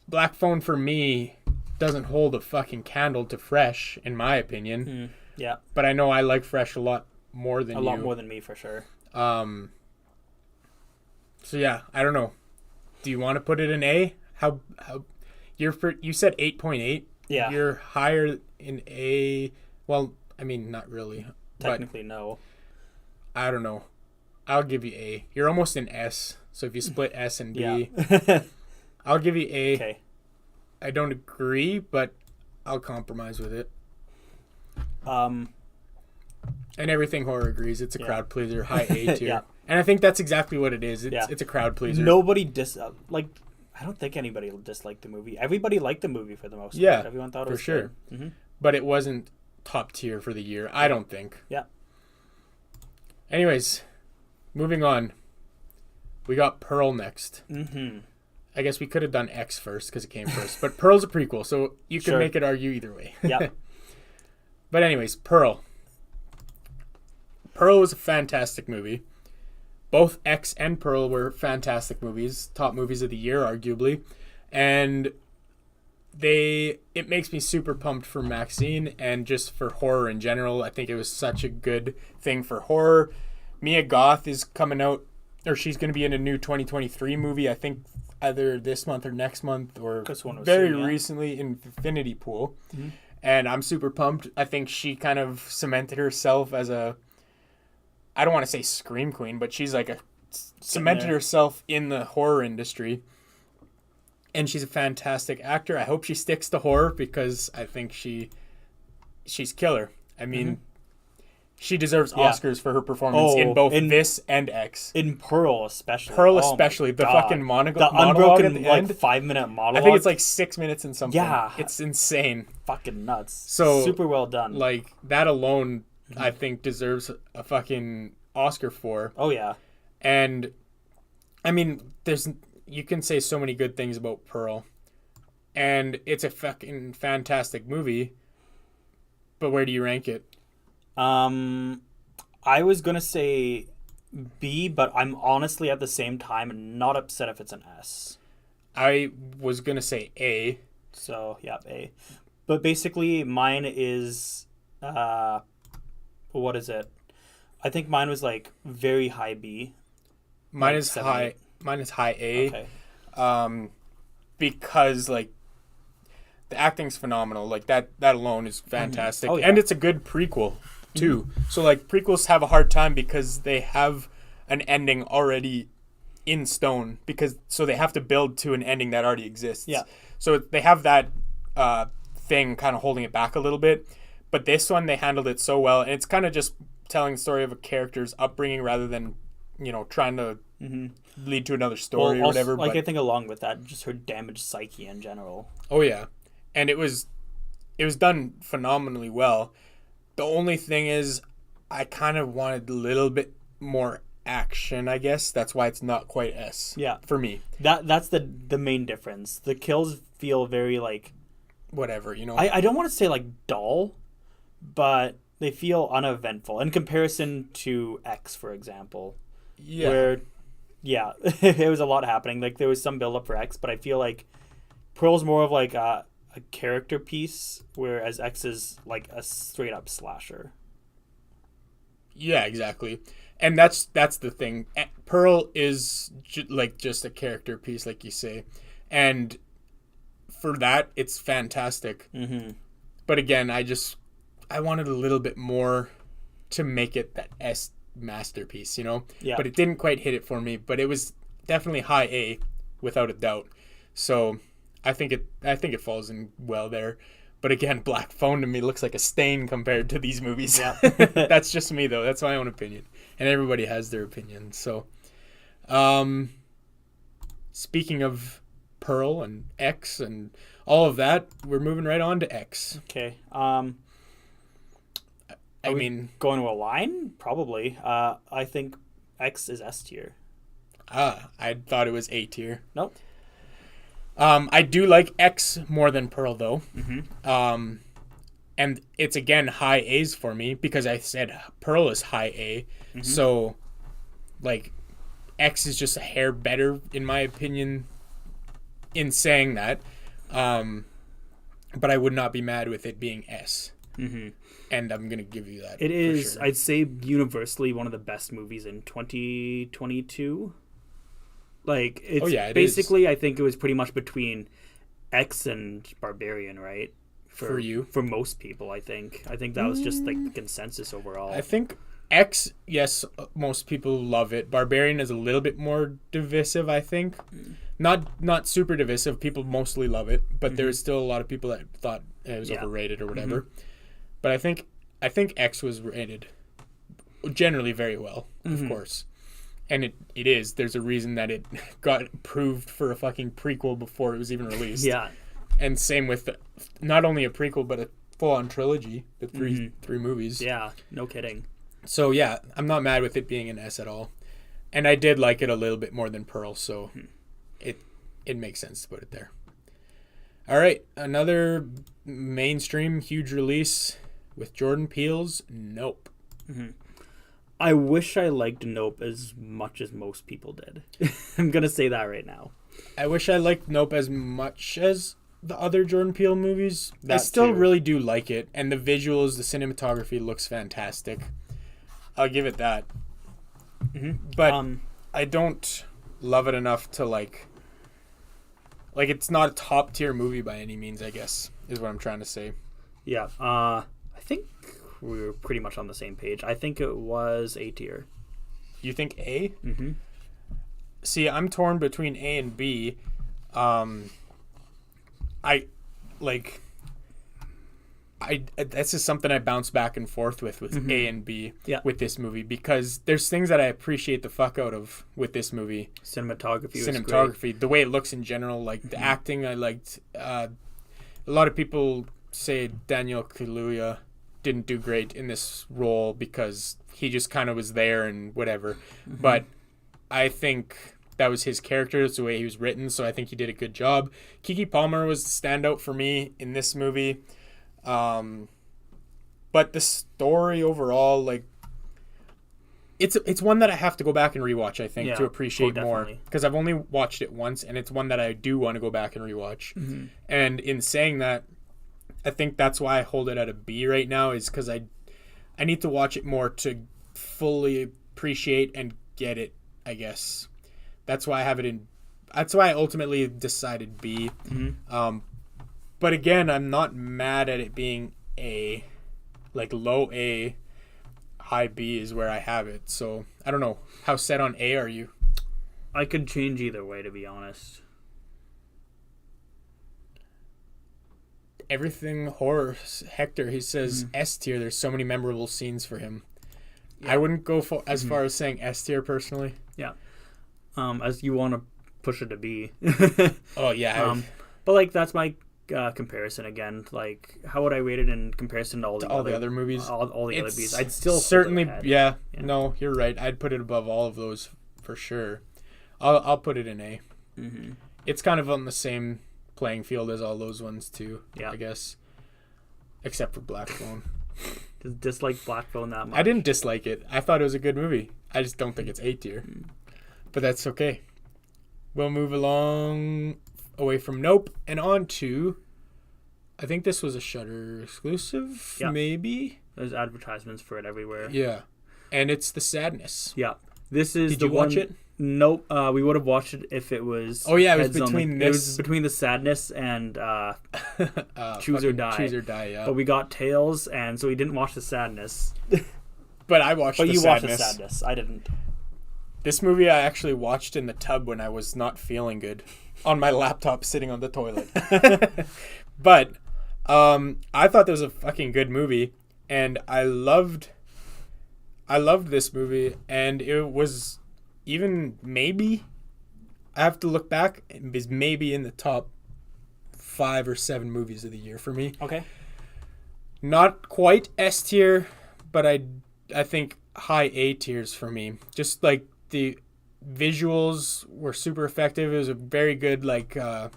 Black Phone for me doesn't hold a fucking candle to Fresh, in my opinion. Yeah. But I know I like Fresh a lot more than you. A lot more than me, for sure. So yeah, I don't know. Do you want to put it in A? How you said 8.8? Yeah. You're higher in A. Well, I mean, not really. Technically, no. I don't know. I'll give you A. You're almost in S. So if you split S and B, I'll give you A. Okay. I don't agree, but I'll compromise with it. And everything horror agrees. It's a crowd pleaser, high A tier. Yeah. And I think that's exactly what it is. It's a crowd pleaser. Nobody I don't think anybody disliked the movie. Everybody liked the movie for the most part. Yeah, Everyone thought it was for sure. Good. But it wasn't top tier for the year, I don't think. Yeah. Anyways, moving on. We got Pearl next. I guess we could have done X first because it came first. But Pearl's a prequel, so you can make it argue either way. Yeah. But anyways, Pearl. Pearl was a fantastic movie. Both X and Pearl were fantastic movies, top movies of the year, arguably. And it makes me super pumped for Maxine and just for horror in general. I think it was such a good thing for horror. Mia Goth is coming out, or she's going to be in a new 2023 movie, I think either this month or next month, or very recently, Infinity Pool. And I'm super pumped. I think she kind of cemented herself as I don't want to say scream queen, but she's like cemented herself in the horror industry. And she's a fantastic actor. I hope she sticks to horror because I think she's killer. I mean, she deserves Oscars for her performance in both this and X. In Pearl especially. The fucking monologue. The unbroken 5-minute monologue. I think it's like 6 minutes and something. Yeah. It's insane. Fucking nuts. So super well done. Like that alone, I think deserves a fucking Oscar for. Oh yeah. And I mean, you can say so many good things about Pearl, and it's a fucking fantastic movie. But where do you rank it? I was gonna say B, but I'm honestly at the same time not upset if it's an S. I was gonna say A. So yeah, A. But basically, mine is what is it? I think mine was like very high B. Mine is high. Mine is high A. Okay. Because like the acting's phenomenal. Like that alone is fantastic, and it's a good prequel too. So like prequels have a hard time because they have an ending already in stone so they have to build to an ending that already exists. Yeah. So they have that thing kind of holding it back a little bit, but this one they handled it so well, and it's kind of just telling the story of a character's upbringing rather than trying to lead to another story or whatever. Like, I think along with that, just her damaged psyche in general. Oh yeah, and it was done phenomenally well. The only thing is, I kind of wanted a little bit more action, I guess. That's why it's not quite S. Yeah. For me. That's the main difference. The kills feel very like whatever, you know. I don't want to say like dull, but they feel uneventful in comparison to X, for example. Yeah. Where it was a lot happening. Like there was some build up for X, but I feel like Pearl's more of like a character piece, whereas X is like a straight up slasher. Yeah, exactly. And that's the thing. Pearl is just a character piece, like you say. And for that, it's fantastic. Mm-hmm. But again, I wanted a little bit more to make it that S masterpiece, you know? Yeah. But it didn't quite hit it for me. But it was definitely high A, without a doubt. So I think it falls in well there. But again, Black Phone to me looks like a stain compared to these movies. Yeah. That's just me, though. That's my own opinion. And everybody has their opinion. So, speaking of Pearl and X and all of that, we're moving right on to X. Okay. I mean, going to a line? Probably. I think X is S tier. I thought it was A tier. Nope. I do like X more than Pearl, though. Mm-hmm. And it's, again, high A's for me because I said Pearl is high A. Mm-hmm. So, like, X is just a hair better, in my opinion, in saying that. But I would not be mad with it being S. Mm-hmm. And I'm going to give you that. It is, sure. I'd say, universally one of the best movies in 2022. Like, it's basically, I think it was pretty much between X and Barbarian, right? For you? For most people, I think. I think that was just, like, the consensus overall. I think X, yes, most people love it. Barbarian is a little bit more divisive, I think. Not super divisive. People mostly love it. But there's still a lot of people that thought it was overrated or whatever. Mm-hmm. But I think X was rated generally very well, of course. And it is. There's a reason that it got approved for a fucking prequel before it was even released. Yeah. And same with not only a prequel, but a full-on trilogy, the three movies. Yeah, no kidding. So, yeah, I'm not mad with it being an S at all. And I did like it a little bit more than Pearl, so it makes sense to put it there. All right, another mainstream huge release with Jordan Peele's Nope. Mm-hmm. I wish I liked Nope as much as most people did. I'm going to say that right now. I wish I liked Nope as much as the other Jordan Peele movies. I still really do like it. And the visuals, the cinematography looks fantastic. I'll give it that. Mm-hmm. But I don't love it enough to like it's not a top tier movie by any means, I guess, is what I'm trying to say. Yeah. I think we were pretty much on the same page. I think it was A tier. You think A? Mm-hmm. See, I'm torn between A and B. This is something I bounce back and forth with A and B with this movie because there's things that I appreciate the fuck out of with this movie. Cinematography, the way it looks in general, like the acting I liked. A lot of people say Daniel Kaluuya didn't do great in this role because he just kind of was there and whatever. Mm-hmm. But I think that was his character. It's the way he was written, so I think he did a good job. Keke Palmer was the standout for me in this movie. But the story overall, like, it's one that I have to go back and rewatch, I think, to appreciate more. Because I've only watched it once, and it's one that I do want to go back and rewatch. Mm-hmm. And in saying that, I think that's why I hold it at a B right now, is because I need to watch it more to fully appreciate and get it, I guess. That's why I have it in. That's why I ultimately decided B. Mm-hmm. But again, I'm not mad at it being A. Like low A, high B is where I have it. So I don't know. How set on A are you? I could change either way, to be honest. Everything horror, Hector, he says S tier. There's so many memorable scenes for him. Yeah. I wouldn't go as far as saying S tier personally. Yeah. As you want to push it to B. Oh yeah. But like that's my comparison again. Like, how would I rate it in comparison to all the other movies? All the other movies. I'd still certainly, hold it yeah. No, you're right. I'd put it above all of those for sure. I'll put it in A. Mm-hmm. It's kind of on the same playing field as all those ones too. Yeah, I guess, except for Black Phone. Just dislike Black Phone that much? I didn't dislike it. I thought it was a good movie. I just don't think it's A tier. But that's okay. We'll move along away from Nope and on to, I think this was a Shudder exclusive, maybe? There's advertisements for it everywhere. Yeah. And it's The Sadness. Yeah. This is Did you watch it? Nope. We would have watched it if it was... Oh, yeah. It was between this... It was between The Sadness and Choose or Die. Choose or Die, yeah. But we got Tails, and so we didn't watch The Sadness. But I watched The Sadness. But you watched The Sadness. I didn't. This movie I actually watched in the tub when I was not feeling good. On my laptop sitting on the toilet. But I thought this was a fucking good movie. And I loved this movie. And it was even maybe, I have to look back, it was maybe in the top 5 or 7 movies of the year for me. Okay. Not quite S tier, but I think high A tiers for me. Just like the visuals were super effective. It was a very good, like, it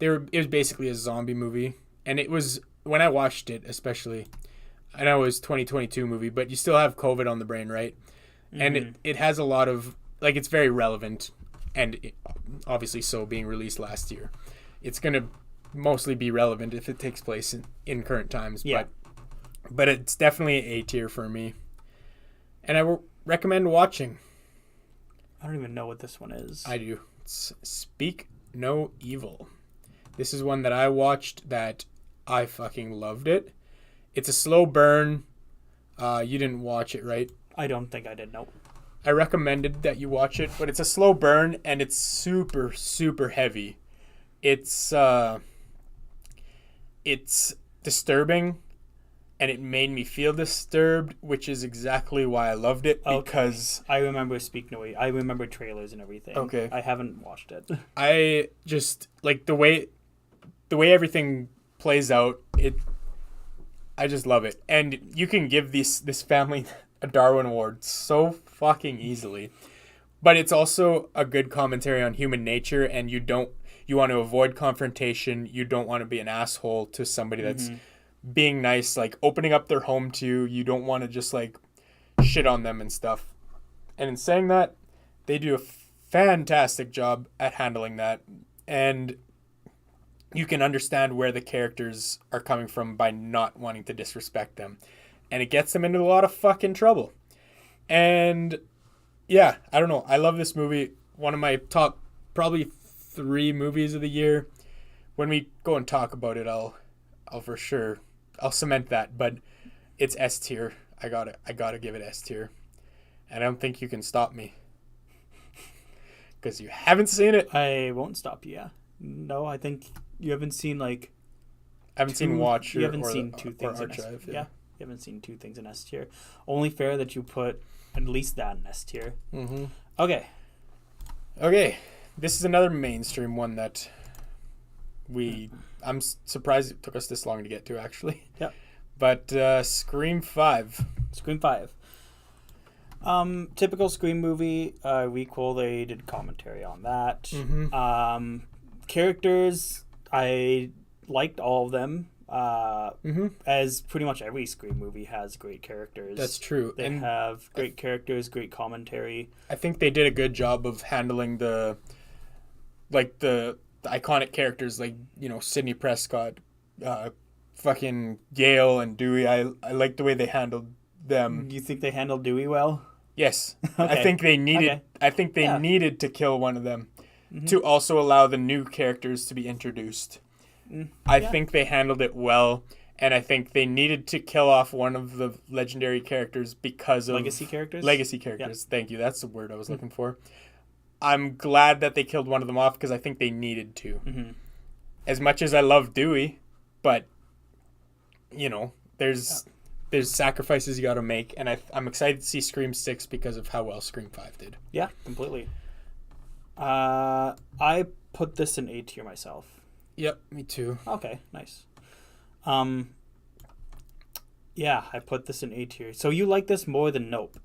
was basically a zombie movie. And it was, when I watched it especially, I know it was 2022 movie, but you still have COVID on the brain, right? Mm-hmm. And it has a lot of, like, it's very relevant. And obviously so, being released last year. It's going to mostly be relevant if it takes place in current times. Yeah. But it's definitely A tier for me. And I recommend watching. I don't even know what this one is. I do. It's Speak No Evil. This is one that I watched that I fucking loved it. It's a slow burn. You didn't watch it, right? I don't think I did, no. I recommended that you watch it, but it's a slow burn and it's super, super heavy. It's disturbing and it made me feel disturbed, which is exactly why I loved it, because I remember Speak No Evil. I remember trailers and everything. Okay. I haven't watched it. I just like the way everything plays out. I just love it, and you can give this family a Darwin Award so fucking easily. But it's also a good commentary on human nature, and you want to avoid confrontation. You don't want to be an asshole to somebody that's being nice, like opening up their home to you. You don't want to just like shit on them and stuff. And in saying that, they do a fantastic job at handling that. And you can understand where the characters are coming from by not wanting to disrespect them. And it gets them into a lot of fucking trouble. And yeah, I don't know. I love this movie. One of my top probably 3 movies of the year. When we go and talk about it, I'll for sure, I'll cement that. But it's S tier. I gotta give it S tier. And I don't think you can stop me. Because you haven't seen it. I won't stop you, yeah. No, I think you haven't seen like... I haven't seen Watch you haven't seen 2 things in S tier. Yeah, you haven't seen 2 things in S tier. Only fair that you put at least that in S tier. Mm-hmm. Okay. This is another mainstream one that I'm surprised it took us this long to get to, actually. Yeah. But Scream 5. Scream 5. Typical Scream movie. Requel, they did commentary on that. Mm-hmm. Characters, I liked all of them. As pretty much every Scream movie has great characters. That's true. They have great characters, great commentary. I think they did a good job of handling the iconic characters, like, you know, Sidney Prescott, fucking Gale and Dewey. I like the way they handled them. You think they handled Dewey well? Yes. Okay. I think they needed to kill one of them to also allow the new characters to be introduced. I think they handled it well, and I think they needed to kill off one of the legendary characters because of... Legacy characters? Legacy characters. Yeah. Thank you. That's the word I was looking for. I'm glad that they killed one of them off because I think they needed to. Mm-hmm. As much as I love Dewey, but, you know, there's sacrifices you got to make, and I'm excited to see Scream 6 because of how well Scream 5 did. Yeah, completely. I put this in A tier myself. Yep, me too. Okay, nice. Yeah, I put this in A tier. So you like this more than Nope?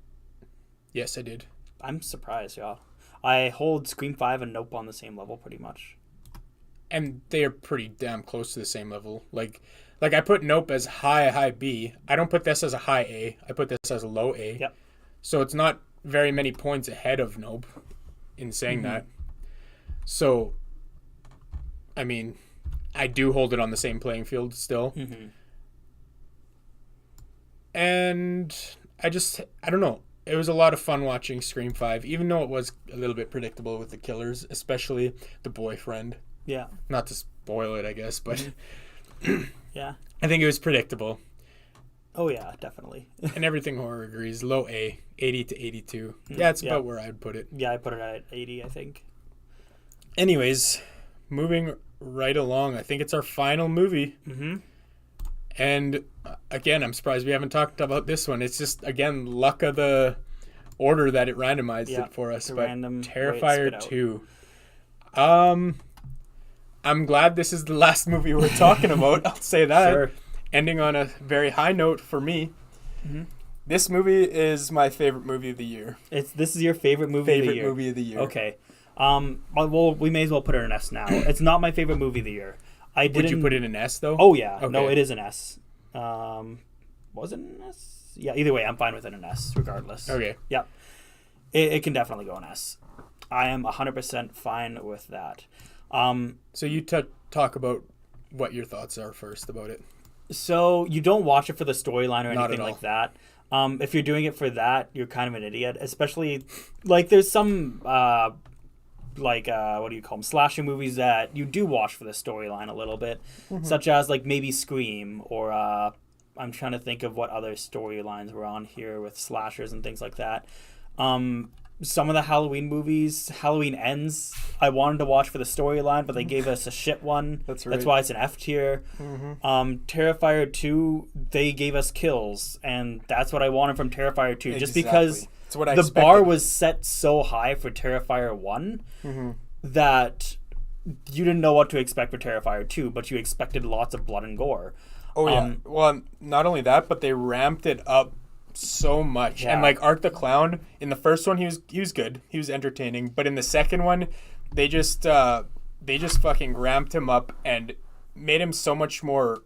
Yes, I did. I'm surprised, y'all. I hold Scream 5 and Nope on the same level pretty much. And they are pretty damn close to the same level. Like I put Nope as high B. I don't put this as a high A. I put this as a low A. Yep. So it's not very many points ahead of Nope in saying that. So, I mean, I do hold it on the same playing field still. And I don't know. It was a lot of fun watching Scream 5, even though it was a little bit predictable with the killers, especially the boyfriend. Yeah. Not to spoil it, I guess, but yeah. I think it was predictable. Oh, yeah, definitely. And everything horror agrees. Low A, 80 to 82. Yeah, it's about where I'd put it. Yeah, I put it at 80, I think. Anyways, moving right along, I think it's our final movie. And again, I'm surprised we haven't talked about this one. It's just, again, luck of the order that it randomized it for us. But Terrifier 2. I'm glad this is the last movie we're talking about. I'll say that. Sure. Ending on a very high note for me. This movie is my favorite movie of the year. This is your favorite movie of the year? Favorite movie of the year. Okay. Well, we may as well put it in an S now. It's not my favorite movie of the year. Would you put it in S, though? Oh, yeah. Okay. No, it is an S. Was it an S? Yeah, either way, I'm fine with it in S, regardless. Okay. Yeah. It can definitely go in S. I am 100% fine with that. So you talk about what your thoughts are first about it. So you don't watch it for the storyline or Not anything at like that. If you're doing it for that, you're kind of an idiot. Especially, like, there's some, what do you call them, slasher movies that you do watch for the storyline a little bit. Such as, like, maybe Scream or, I'm trying to think of what other storylines were on here with slashers and things like that. Some of the Halloween movies, Halloween Ends, I wanted to watch for the storyline, but they gave us a shit one. That's right. That's why it's an F tier. Terrifier 2, they gave us kills, and that's what I wanted from Terrifier 2. Just because the bar was set so high for Terrifier 1 that you didn't know what to expect for Terrifier 2, but you expected lots of blood and gore. Oh, yeah. Well, not only that, but they ramped it up so much. And like Art the Clown, in the first one he was good, he was entertaining, but in the second one they just fucking ramped him up and made him so much more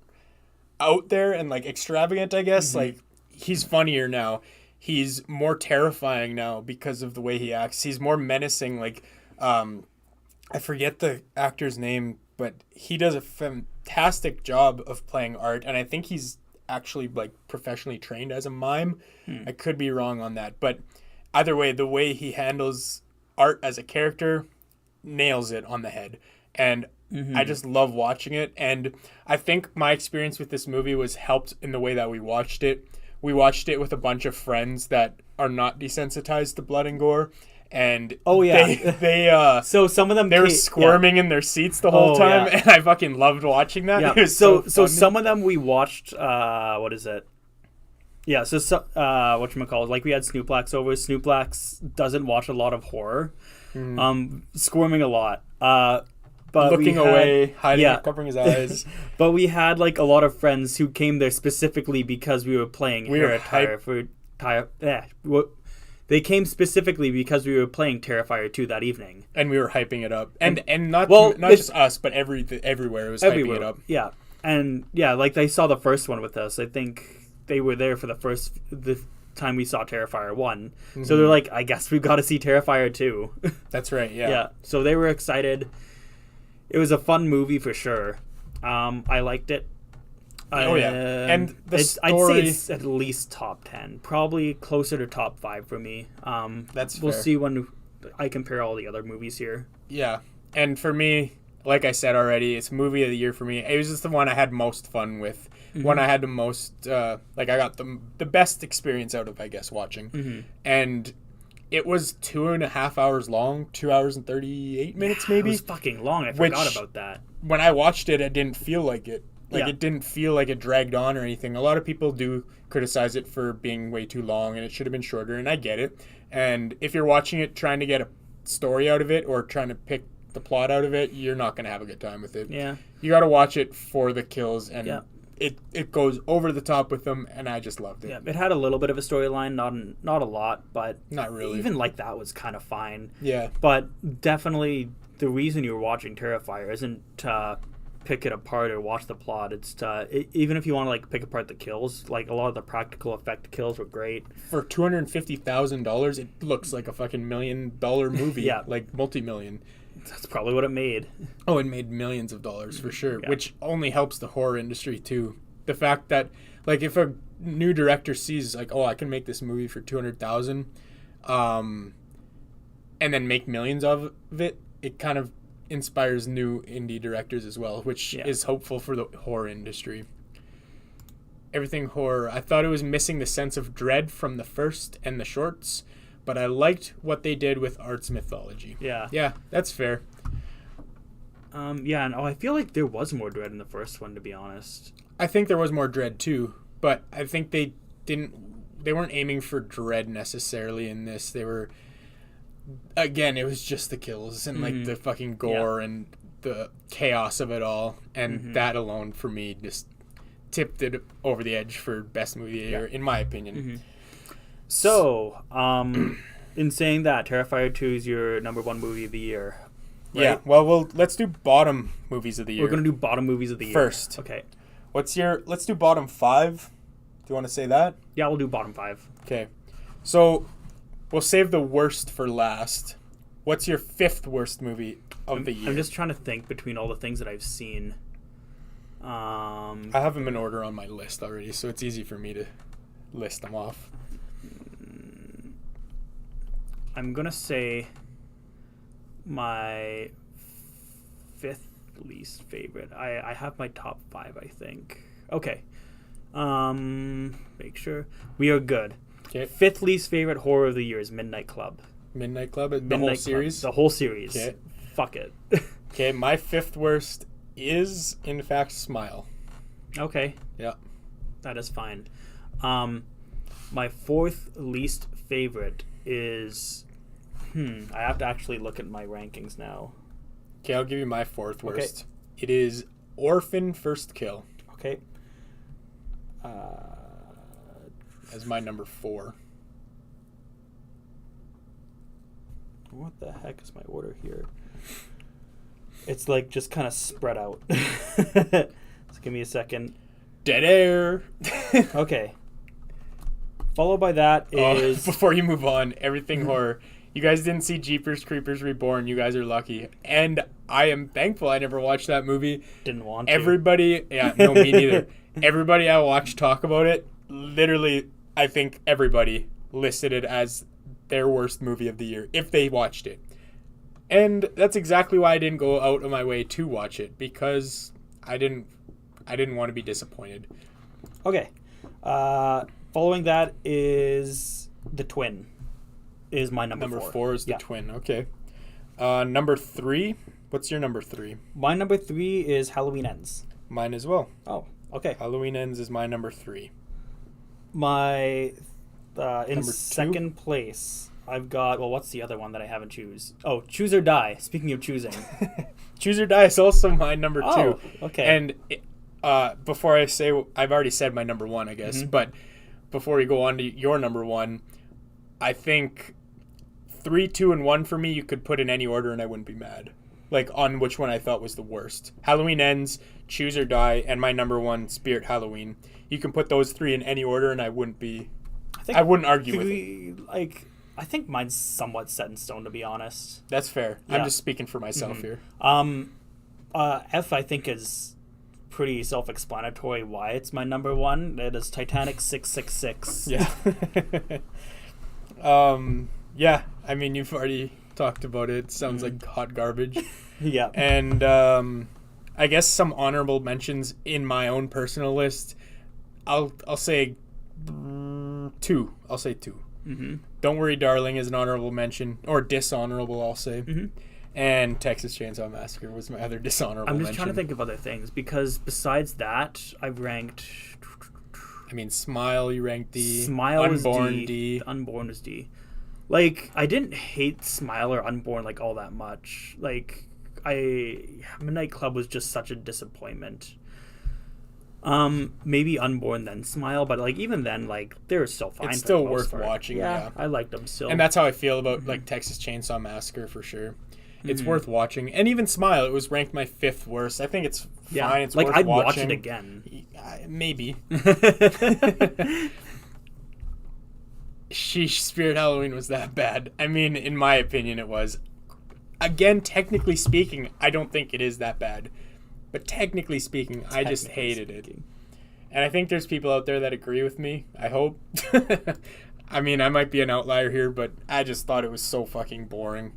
out there and like extravagant, I guess. Like, he's funnier now, he's more terrifying now because of the way he acts, he's more menacing. Like, I forget the actor's name, but he does a fantastic job of playing Art, and I think he's actually like professionally trained as a mime. I could be wrong on that, but either way, the way he handles Art as a character nails it on the head, and I just love watching it. And I think my experience with this movie was helped in the way that we watched it with a bunch of friends that are not desensitized to blood and gore, and they so some of them were squirming in their seats the whole time, and I fucking loved watching that. It was so some of them we watched. What is it? Yeah, so whatchamacallit, like we had Snooplax over. Snooplax doesn't watch a lot of horror, squirming a lot, but looking away, hiding, covering his eyes. But we had like a lot of friends who came there specifically because we were playing They came specifically because we were playing Terrifier 2 that evening. And we were hyping it up. And not just us, but everywhere it was hyping it up. Yeah. And yeah, like they saw the first one with us. I think they were there for the time we saw Terrifier 1. So they're like, I guess we've got to see Terrifier 2. That's right, yeah. Yeah. So they were excited. It was a fun movie for sure. I liked it. And the story, I'd say it's at least top 10, probably closer to top 5 for me. That's we'll fair. see when I compare all the other movies here. Yeah, and for me, like I said already, it's movie of the year for me. It was just the one I had most fun with, one I had the most I got the best experience out of, I guess, watching. And it was 2.5 hours long, 2 hours and 38 minutes maybe. It was fucking long. I forgot about that. When I watched it, it didn't feel like it. It didn't feel like it dragged on or anything. A lot of people do criticize it for being way too long, and it should have been shorter, and I get it. And if you're watching it trying to get a story out of it or trying to pick the plot out of it, you're not gonna have a good time with it. Yeah. You got to watch it for the kills, and Yeah. it goes over the top with them, and I just loved it. Yeah, it had a little bit of a storyline, not a lot, but Not really. even like that was kind of fine. Yeah. But definitely the reason you're watching Terrifier isn't to pick it apart or watch the plot. It's to, even if you want to like pick apart the kills, like a lot of the practical effect kills were great. For $250,000, it looks like a fucking $1 million movie. Yeah. Like multi-million. That's probably what it made. Oh, it made millions of dollars for sure, Yeah. which only helps the horror industry too. The fact that, like, if a new director sees, like, oh, I can make this movie for $200,000, and then make millions of it, it kind of inspires new indie directors as well, which is hopeful for the horror industry. Everything horror. I thought it was missing the sense of dread from the first and the shorts, but I liked what they did with Art's mythology. Yeah. Yeah, that's fair. Yeah, and I feel like there was more dread in the first one, to be honest. I think there was more dread too, but I think they weren't aiming for dread necessarily in this. They were, again, it was just the kills and like the fucking gore and the chaos of it all, and that alone for me just tipped it over the edge for best movie of the year, in my opinion. So, in saying that, Terrifier 2 is your number one movie of the year. Right? Yeah, well, let's do bottom movies of the year. We're going to do bottom movies of the year. First. Okay. Let's do bottom 5. Do you want to say that? Yeah, we'll do bottom 5. Okay. So, we'll save the worst for last. What's your 5th worst movie of the year? I'm just trying to think between all the things that I've seen. I have them in order on my list already, so it's easy for me to list them off. I'm going to say my 5th least favorite. I have my top 5, I think. Okay. Make sure. We are good. Okay. 5th least favorite horror of the year is Midnight Club. Midnight Club? The whole series? The whole series. Okay. Fuck it. Okay, my 5th worst is, in fact, Smile. Okay. Yeah. That is fine. My 4th least favorite is... I have to actually look at my rankings now. Okay, I'll give you my 4th worst. Okay. It is Orphan First Kill. Okay. As my number 4. What the heck is my order here? It's like just kind of spread out. So give me a second. Dead air. Okay. Followed by that is... Before you move on, everything horror. You guys didn't see Jeepers Creepers Reborn. You guys are lucky. And I am thankful I never watched that movie. Didn't want to. Everybody... Yeah, no, me neither. Everybody I watched talk about it, literally, I think everybody listed it as their worst movie of the year, if they watched it. And that's exactly why I didn't go out of my way to watch it, because I didn't want to be disappointed. Okay. Following that is The Twin. Is my number 4. Number 4 is The Twin. Okay. Number 3. What's your number 3? My number 3 is Halloween Ends. Mine as well. Oh, okay. Halloween Ends is my number 3. My in Number 2? second place, I've got... Well, what's the other one that I haven't choose? Oh, Choose or Die. Speaking of choosing. Choose or Die is also my number 2. Oh, okay. And before I say... I've already said my number 1, I guess. But before we go on to your number 1, I think 3, 2, and 1 for me, you could put in any order and I wouldn't be mad. Like, on which one I thought was the worst. Halloween Ends, Choose or Die, and my number 1, Spirit Halloween. You can put those 3 in any order and I wouldn't be... I wouldn't argue with it. Like, I think mine's somewhat set in stone, to be honest. That's fair. Yeah. I'm just speaking for myself here. F, I think, is pretty self-explanatory why it's my number 1. It is Titanic 666. Yeah. Yeah, I mean, you've already talked about it. It sounds like hot garbage. Yeah. And I guess some honorable mentions in my own personal list. I'll say 2. I'll say 2. Don't Worry, Darling is an honorable mention, or dishonorable, I'll say. And Texas Chainsaw Massacre was my other dishonorable mention. I'm just trying to think of other things, because besides that, I've ranked... I mean, Smile, you ranked D. Smile Unborn, is D. Unborn is D. Like, I didn't hate Smile or Unborn, like, all that much. Like, Midnight Club was just such a disappointment. Maybe Unborn then Smile, but like even then, like they were still fine. It's for still the most worth part. watching. Yeah, I liked them still. and that's how I feel about like Texas Chainsaw Massacre for sure. It's worth watching, and even Smile. It was ranked my 5th worst. I think it's fine. It's like worth I'd watching. watch it again. Maybe. Sheesh, Spirit Halloween was that bad. I mean, in my opinion, it was. Again, technically speaking, I don't think it is that bad. But technically speaking, I just hated it. And I think there's people out there that agree with me. I hope. I mean, I might be an outlier here, but I just thought it was so fucking boring.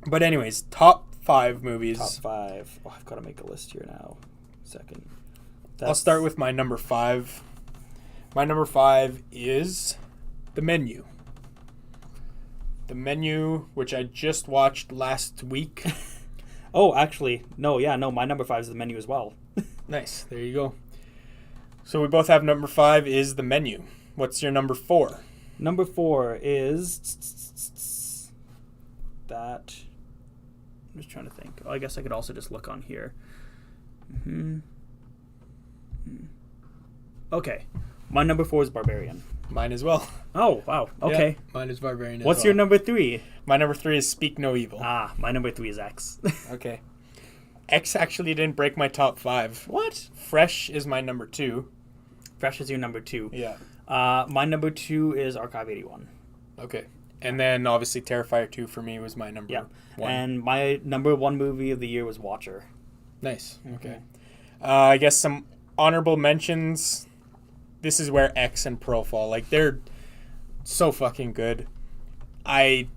But anyways, top 5 movies. Top 5. Oh, I've got to make a list here now. Second. I'll start with my number 5. My number 5 is The Menu. The Menu, which I just watched last week. Oh, actually, no, my number 5 is The Menu as well. Nice. There you go. So we both have number 5 is The Menu. What's your number 4? Number 4 is that. I'm just trying to think. Oh, I guess I could also just look on here. Okay. My number 4 is Barbarian. Mine as well. Oh, wow. Okay. Yeah, mine is Barbarian as What's well. your number 3? My number 3 is Speak No Evil. My number 3 is X. Okay. X actually didn't break my top 5. What? Fresh is my number 2. Fresh is your number 2. Yeah. My number 2 is Archive 81. Okay. And then obviously Terrifier 2 for me was my number 1. And my number 1 movie of the year was Watcher. Nice. Okay. I guess some honorable mentions. This is where X and Pearl fall. Like, they're so fucking good. I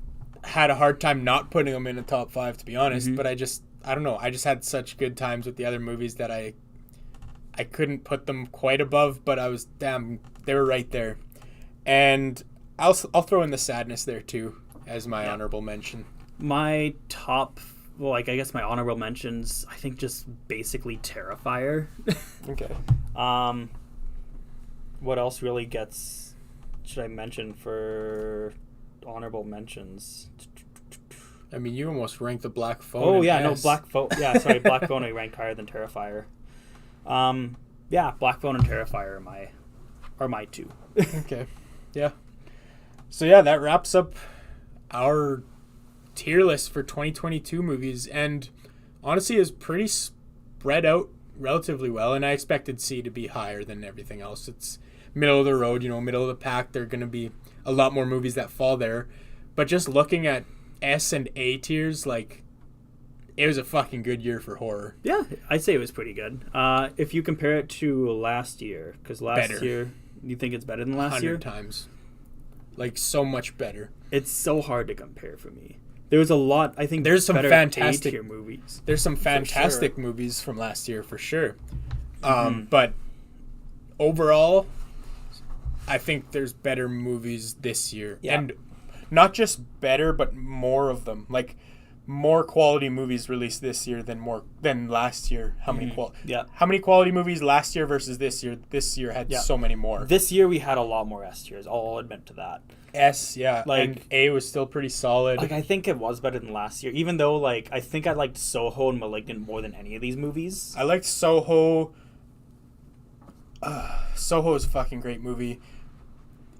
had a hard time not putting them in the top 5, to be honest. But I don't know. I just had such good times with the other movies that I couldn't put them quite above, but I was, they were right there. And I'll throw in The Sadness there, too, as my honorable mention. My top, well, like, I guess my honorable mentions, I think just basically Terrifier. Okay. What else really should I mention for honorable mentions? I mean, you almost ranked the Black Phone. Oh, yeah, no, Black Phone. Yeah, sorry, Black Phone I ranked higher than Terrifier. Yeah, Black Phone and Terrifier are my 2. Okay. Yeah. So, yeah, that wraps up our tier list for 2022 movies. And honestly, is pretty spread out relatively well. And I expected C to be higher than everything else. It's middle of the road, middle of the pack. There are going to be a lot more movies that fall there. But just looking at S and A tiers, like, it was a fucking good year for horror. Yeah, I'd say it was pretty good. If you compare it to last year, because last year, you think it's better than last year? 100 times. Like, so much better. It's so hard to compare for me. There was a lot, I think there's some fantastic A-tier movies. There's some fantastic movies from last year for sure. But overall, I think there's better movies this year. Yeah. And not just better, but more of them. Like, more quality movies released this year than last year. How many quality movies last year versus this year? This year had so many more. This year we had a lot more S tiers. I'll admit to that. S, yeah. Like, and A was still pretty solid. Like, I think it was better than last year, even though, like, I think I liked Soho and Malignant more than any of these movies. I liked Soho. Soho is a fucking great movie.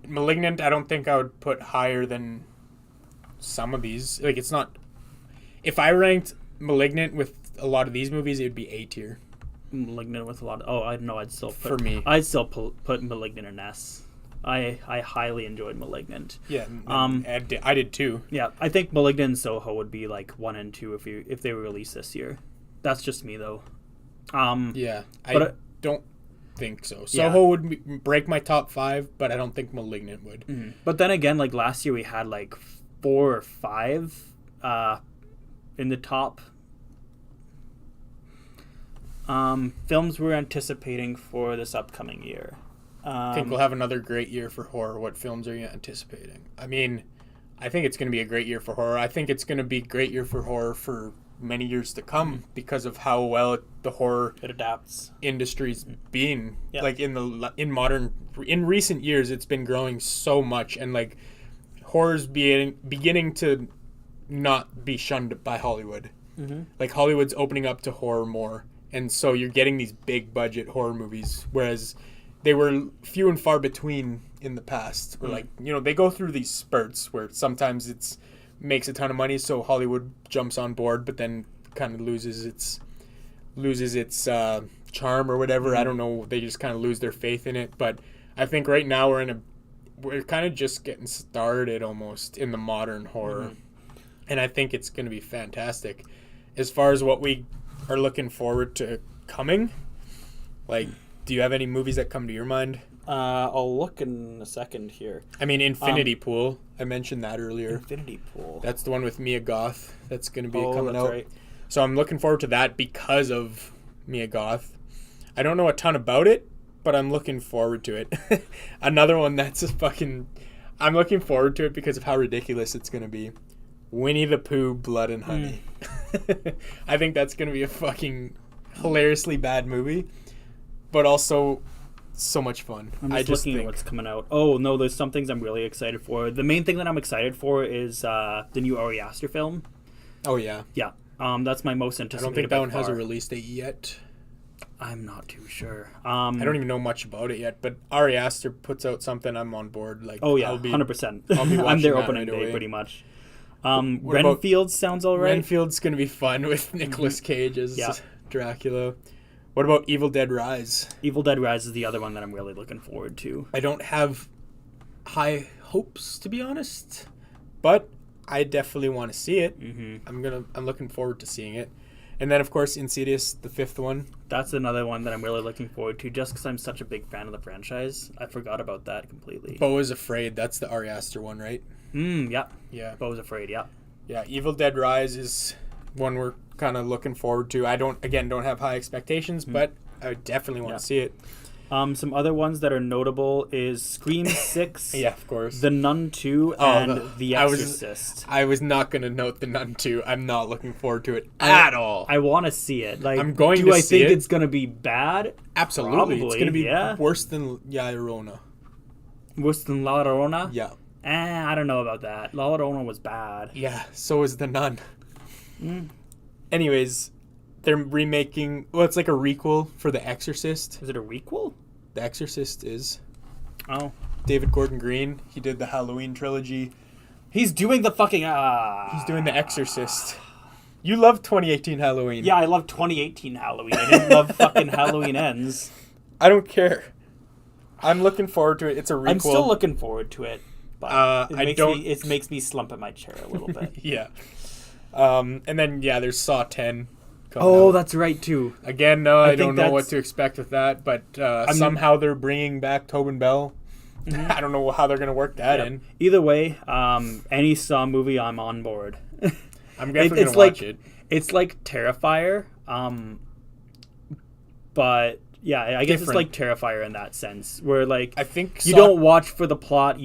Malignant, I don't think I would put higher than some of these. Like, it's not... If I ranked Malignant with a lot of these movies, it would be A tier. Malignant with a lot of... Oh, I know. I'd still put... For me. I'd still put Malignant in S. I highly enjoyed Malignant. Yeah, I did too. Yeah, I think Malignant and Soho would be like 1 and 2 if they were released this year. That's just me though. Yeah, I don't think so. Soho would break my top 5, but I don't think Malignant would. Mm-hmm. But then again, like last year we had like 4 or 5 in the top films we're anticipating for this upcoming year. I think we'll have another great year for horror. What films are you anticipating? I mean, I think it's going to be a great year for horror. I think it's going to be a great year for horror for many years to come because of how well the horror adapts industry's been. Yeah. Like in recent years, it's been growing so much, and like horror's beginning to not be shunned by Hollywood. Like Hollywood's opening up to horror more, and so you're getting these big budget horror movies, whereas they were few and far between in the past. Or like, you know, they go through these spurts where sometimes it's makes a ton of money, so Hollywood jumps on board, but then kind of loses its charm or whatever. I don't know. They just kind of lose their faith in it. But I think right now we're kind of just getting started almost in the modern horror, and I think it's going to be fantastic. As far as what we are looking forward to coming, like, do you have any movies that come to your mind? I'll look in a second here. I mean, Infinity Pool. I mentioned that earlier. Infinity Pool. That's the one with Mia Goth that's going to be coming that's out. Right. So I'm looking forward to that because of Mia Goth. I don't know a ton about it, but I'm looking forward to it. Another one that's I'm looking forward to it because of how ridiculous it's going to be. Winnie the Pooh, Blood and Honey. I think that's going to be a fucking hilariously bad movie, but also so much fun. I'm just looking at what's coming out. Oh, no, there's some things I'm really excited for. The main thing that I'm excited for is the new Ari Aster film. Oh, yeah. Yeah. That's my most anticipated. I don't think that one has a release date yet. I'm not too sure. I don't even know much about it yet, but Ari Aster puts out something, I'm on board. Like, oh, yeah, 100%. I'll be I'm their that opening right day, away. pretty much. Renfield sounds all right. Renfield's going to be fun with Nicolas Cage as Dracula. What about Evil Dead Rise? Evil Dead Rise is the other one that I'm really looking forward to. I don't have high hopes, to be honest, but I definitely want to see it. I'm looking forward to seeing it. And then, of course, Insidious, the fifth one. That's another one that I'm really looking forward to, just because I'm such a big fan of the franchise. I forgot about that completely. Beau is Afraid. That's the Ari Aster one, right? Yeah. Yeah. Beau is Afraid, yeah. Yeah, Evil Dead Rise is one we're kind of looking forward to. I don't have high expectations, but I definitely want to see it. Some other ones that are notable is Scream 6. Yeah, of course. The Nun 2 and The Exorcist. I was not going to note The Nun 2. I'm not looking forward to it at all. I want to see it. Like, I'm going to see it. Do I think it's going to be bad? Absolutely. Probably, it's going to be worse than La Llorona. Worse than La Llorona? Yeah. I don't know about that. La Llorona was bad. Yeah, so is The Nun. Anyways, they're remaking... Well, it's like a requel for The Exorcist. Is it a requel? The Exorcist is. Oh. David Gordon Green. He did the Halloween trilogy. He's doing the fucking... He's doing The Exorcist. You love 2018 Halloween. Yeah, I love 2018 Halloween. I didn't love fucking Halloween Ends. I don't care. I'm looking forward to it. It's a requel. I'm still looking forward to it. But it makes me slump in my chair a little bit. Yeah. And then, there's Saw 10 coming out. That's right, too. Again, no, I don't know what to expect with that, but somehow they're bringing back Tobin Bell. I don't know how they're going to work that in. Either way, any Saw movie, I'm on board. I'm definitely going to watch it. It's like Terrifier, but... Yeah, I guess it's like Terrifier in that sense, where like I think you don't watch for the plot.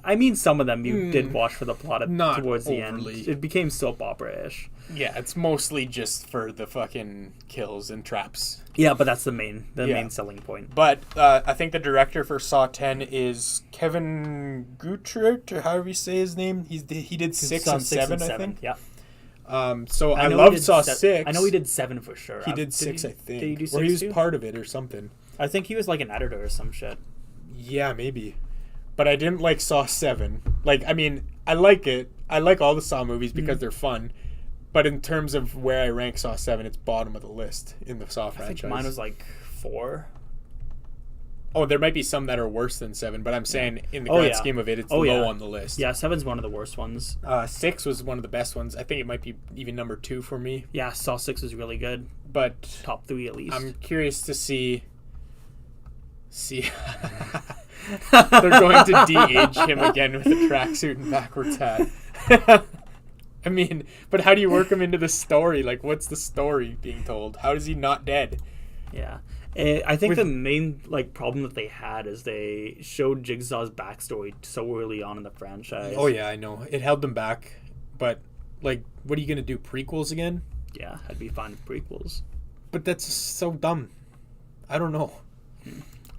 I mean, some of them you did watch for the plot towards the end. It became soap opera-ish. Yeah, it's mostly just for the fucking kills and traps. Yeah, but that's the main selling point. But I think the director for Saw 10 is Kevin Guttert, or however you say his name. He did 6 and 7, I think. Yeah. So I love Saw 6. I know he did 7 for sure. He did 6, I think. Did he do 6 or he was too? part of it or something. I think he was like an editor or some shit. Yeah, maybe. But I didn't like Saw 7. Like, I mean, I like it. I like all the Saw movies because they're fun. But in terms of where I rank Saw 7, it's bottom of the list in the Saw franchise. I think mine was like 4. Oh, there might be some that are worse than 7, but I'm saying in the grand scheme of it, it's low on the list. Yeah, 7's one of the worst ones. 6 was one of the best ones. I think it might be even number 2 for me. Yeah, Saw 6 is really good. But top 3 at least. I'm curious to see they're going to de-age him again with a tracksuit and backwards hat. I mean, but how do you work him into the story? Like, what's the story being told? How is he not dead? Yeah. I think the main problem that they had is they showed Jigsaw's backstory so early on in the franchise. Oh yeah, I know. It held them back. But what are you gonna do? Prequels again? Yeah, I'd be fine with prequels. But that's so dumb. I don't know.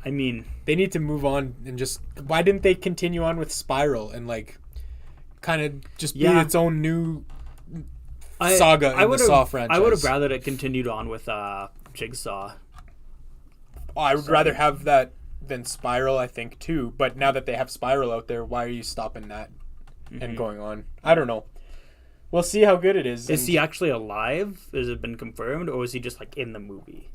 I mean, they need to move on and just. Why didn't they continue on with Spiral and kind of just be its own new saga in the would've- Saw franchise. I would have rather it continued on with Jigsaw. I would rather have that than Spiral, I think, too. But now that they have Spiral out there, why are you stopping that and going on? I don't know. We'll see how good it is. Is he actually alive? Has it been confirmed, or is he just like in the movie?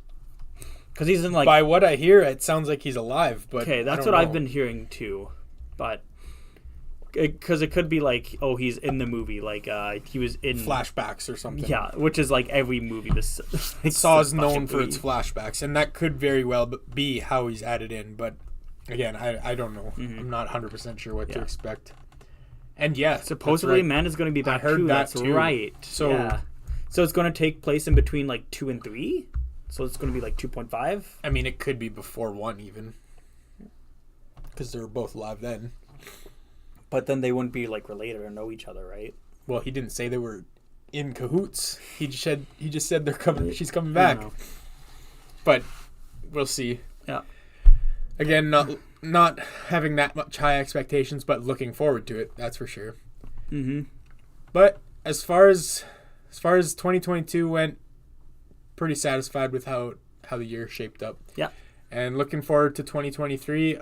Because he's in like. By what I hear, it sounds like he's alive. But okay, that's what I've been hearing too, but because it could be like, oh, he's in the movie, like he was in flashbacks or something. Yeah, which is like every movie. This Saw is known for its flashbacks, and that could very well be how he's added in. But again, I don't know. I'm not 100% sure what to expect. And supposedly Amanda's going to be back. I heard too. that That's too. right. So it's going to take place in between like 2 and 3. So it's going to be like 2.5. I mean, it could be before 1 even, because they were both live then. But then they wouldn't be like related or know each other, right? Well, he didn't say they were in cahoots. He just said they're coming. She's coming back. But we'll see. Yeah. Again, not having that much high expectations, but looking forward to it. That's for sure. But as far as 2022 went, pretty satisfied with how the year shaped up. Yeah. And looking forward to 2023.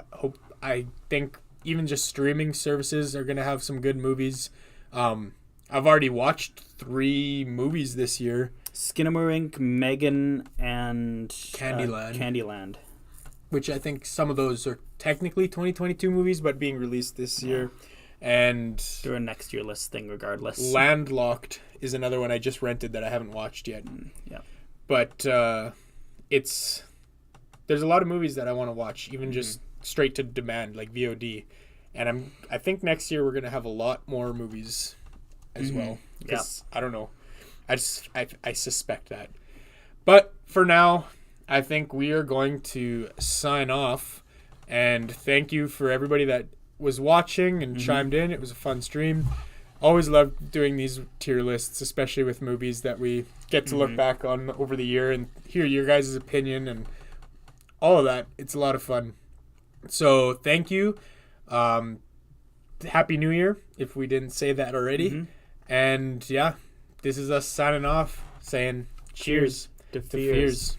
I think even just streaming services are going to have some good movies. I've already watched 3 movies this year. Skinamarink, Megan, and Candyland. Which I think some of those are technically 2022 movies, but being released this year. And they're a next year list thing regardless. Landlocked is another one I just rented that I haven't watched yet. Yeah. But there's a lot of movies that I want to watch, even just straight to demand, like VOD. And I think next year we're gonna have a lot more movies as well. Because I don't know. I suspect that. But for now, I think we are going to sign off. And thank you for everybody that was watching and chimed in. It was a fun stream. Always love doing these tier lists, especially with movies that we get to look back on over the year and hear your guys' opinion and all of that. It's a lot of fun. So thank you. Happy New Year, if we didn't say that already. And this is us signing off, saying cheers to fears.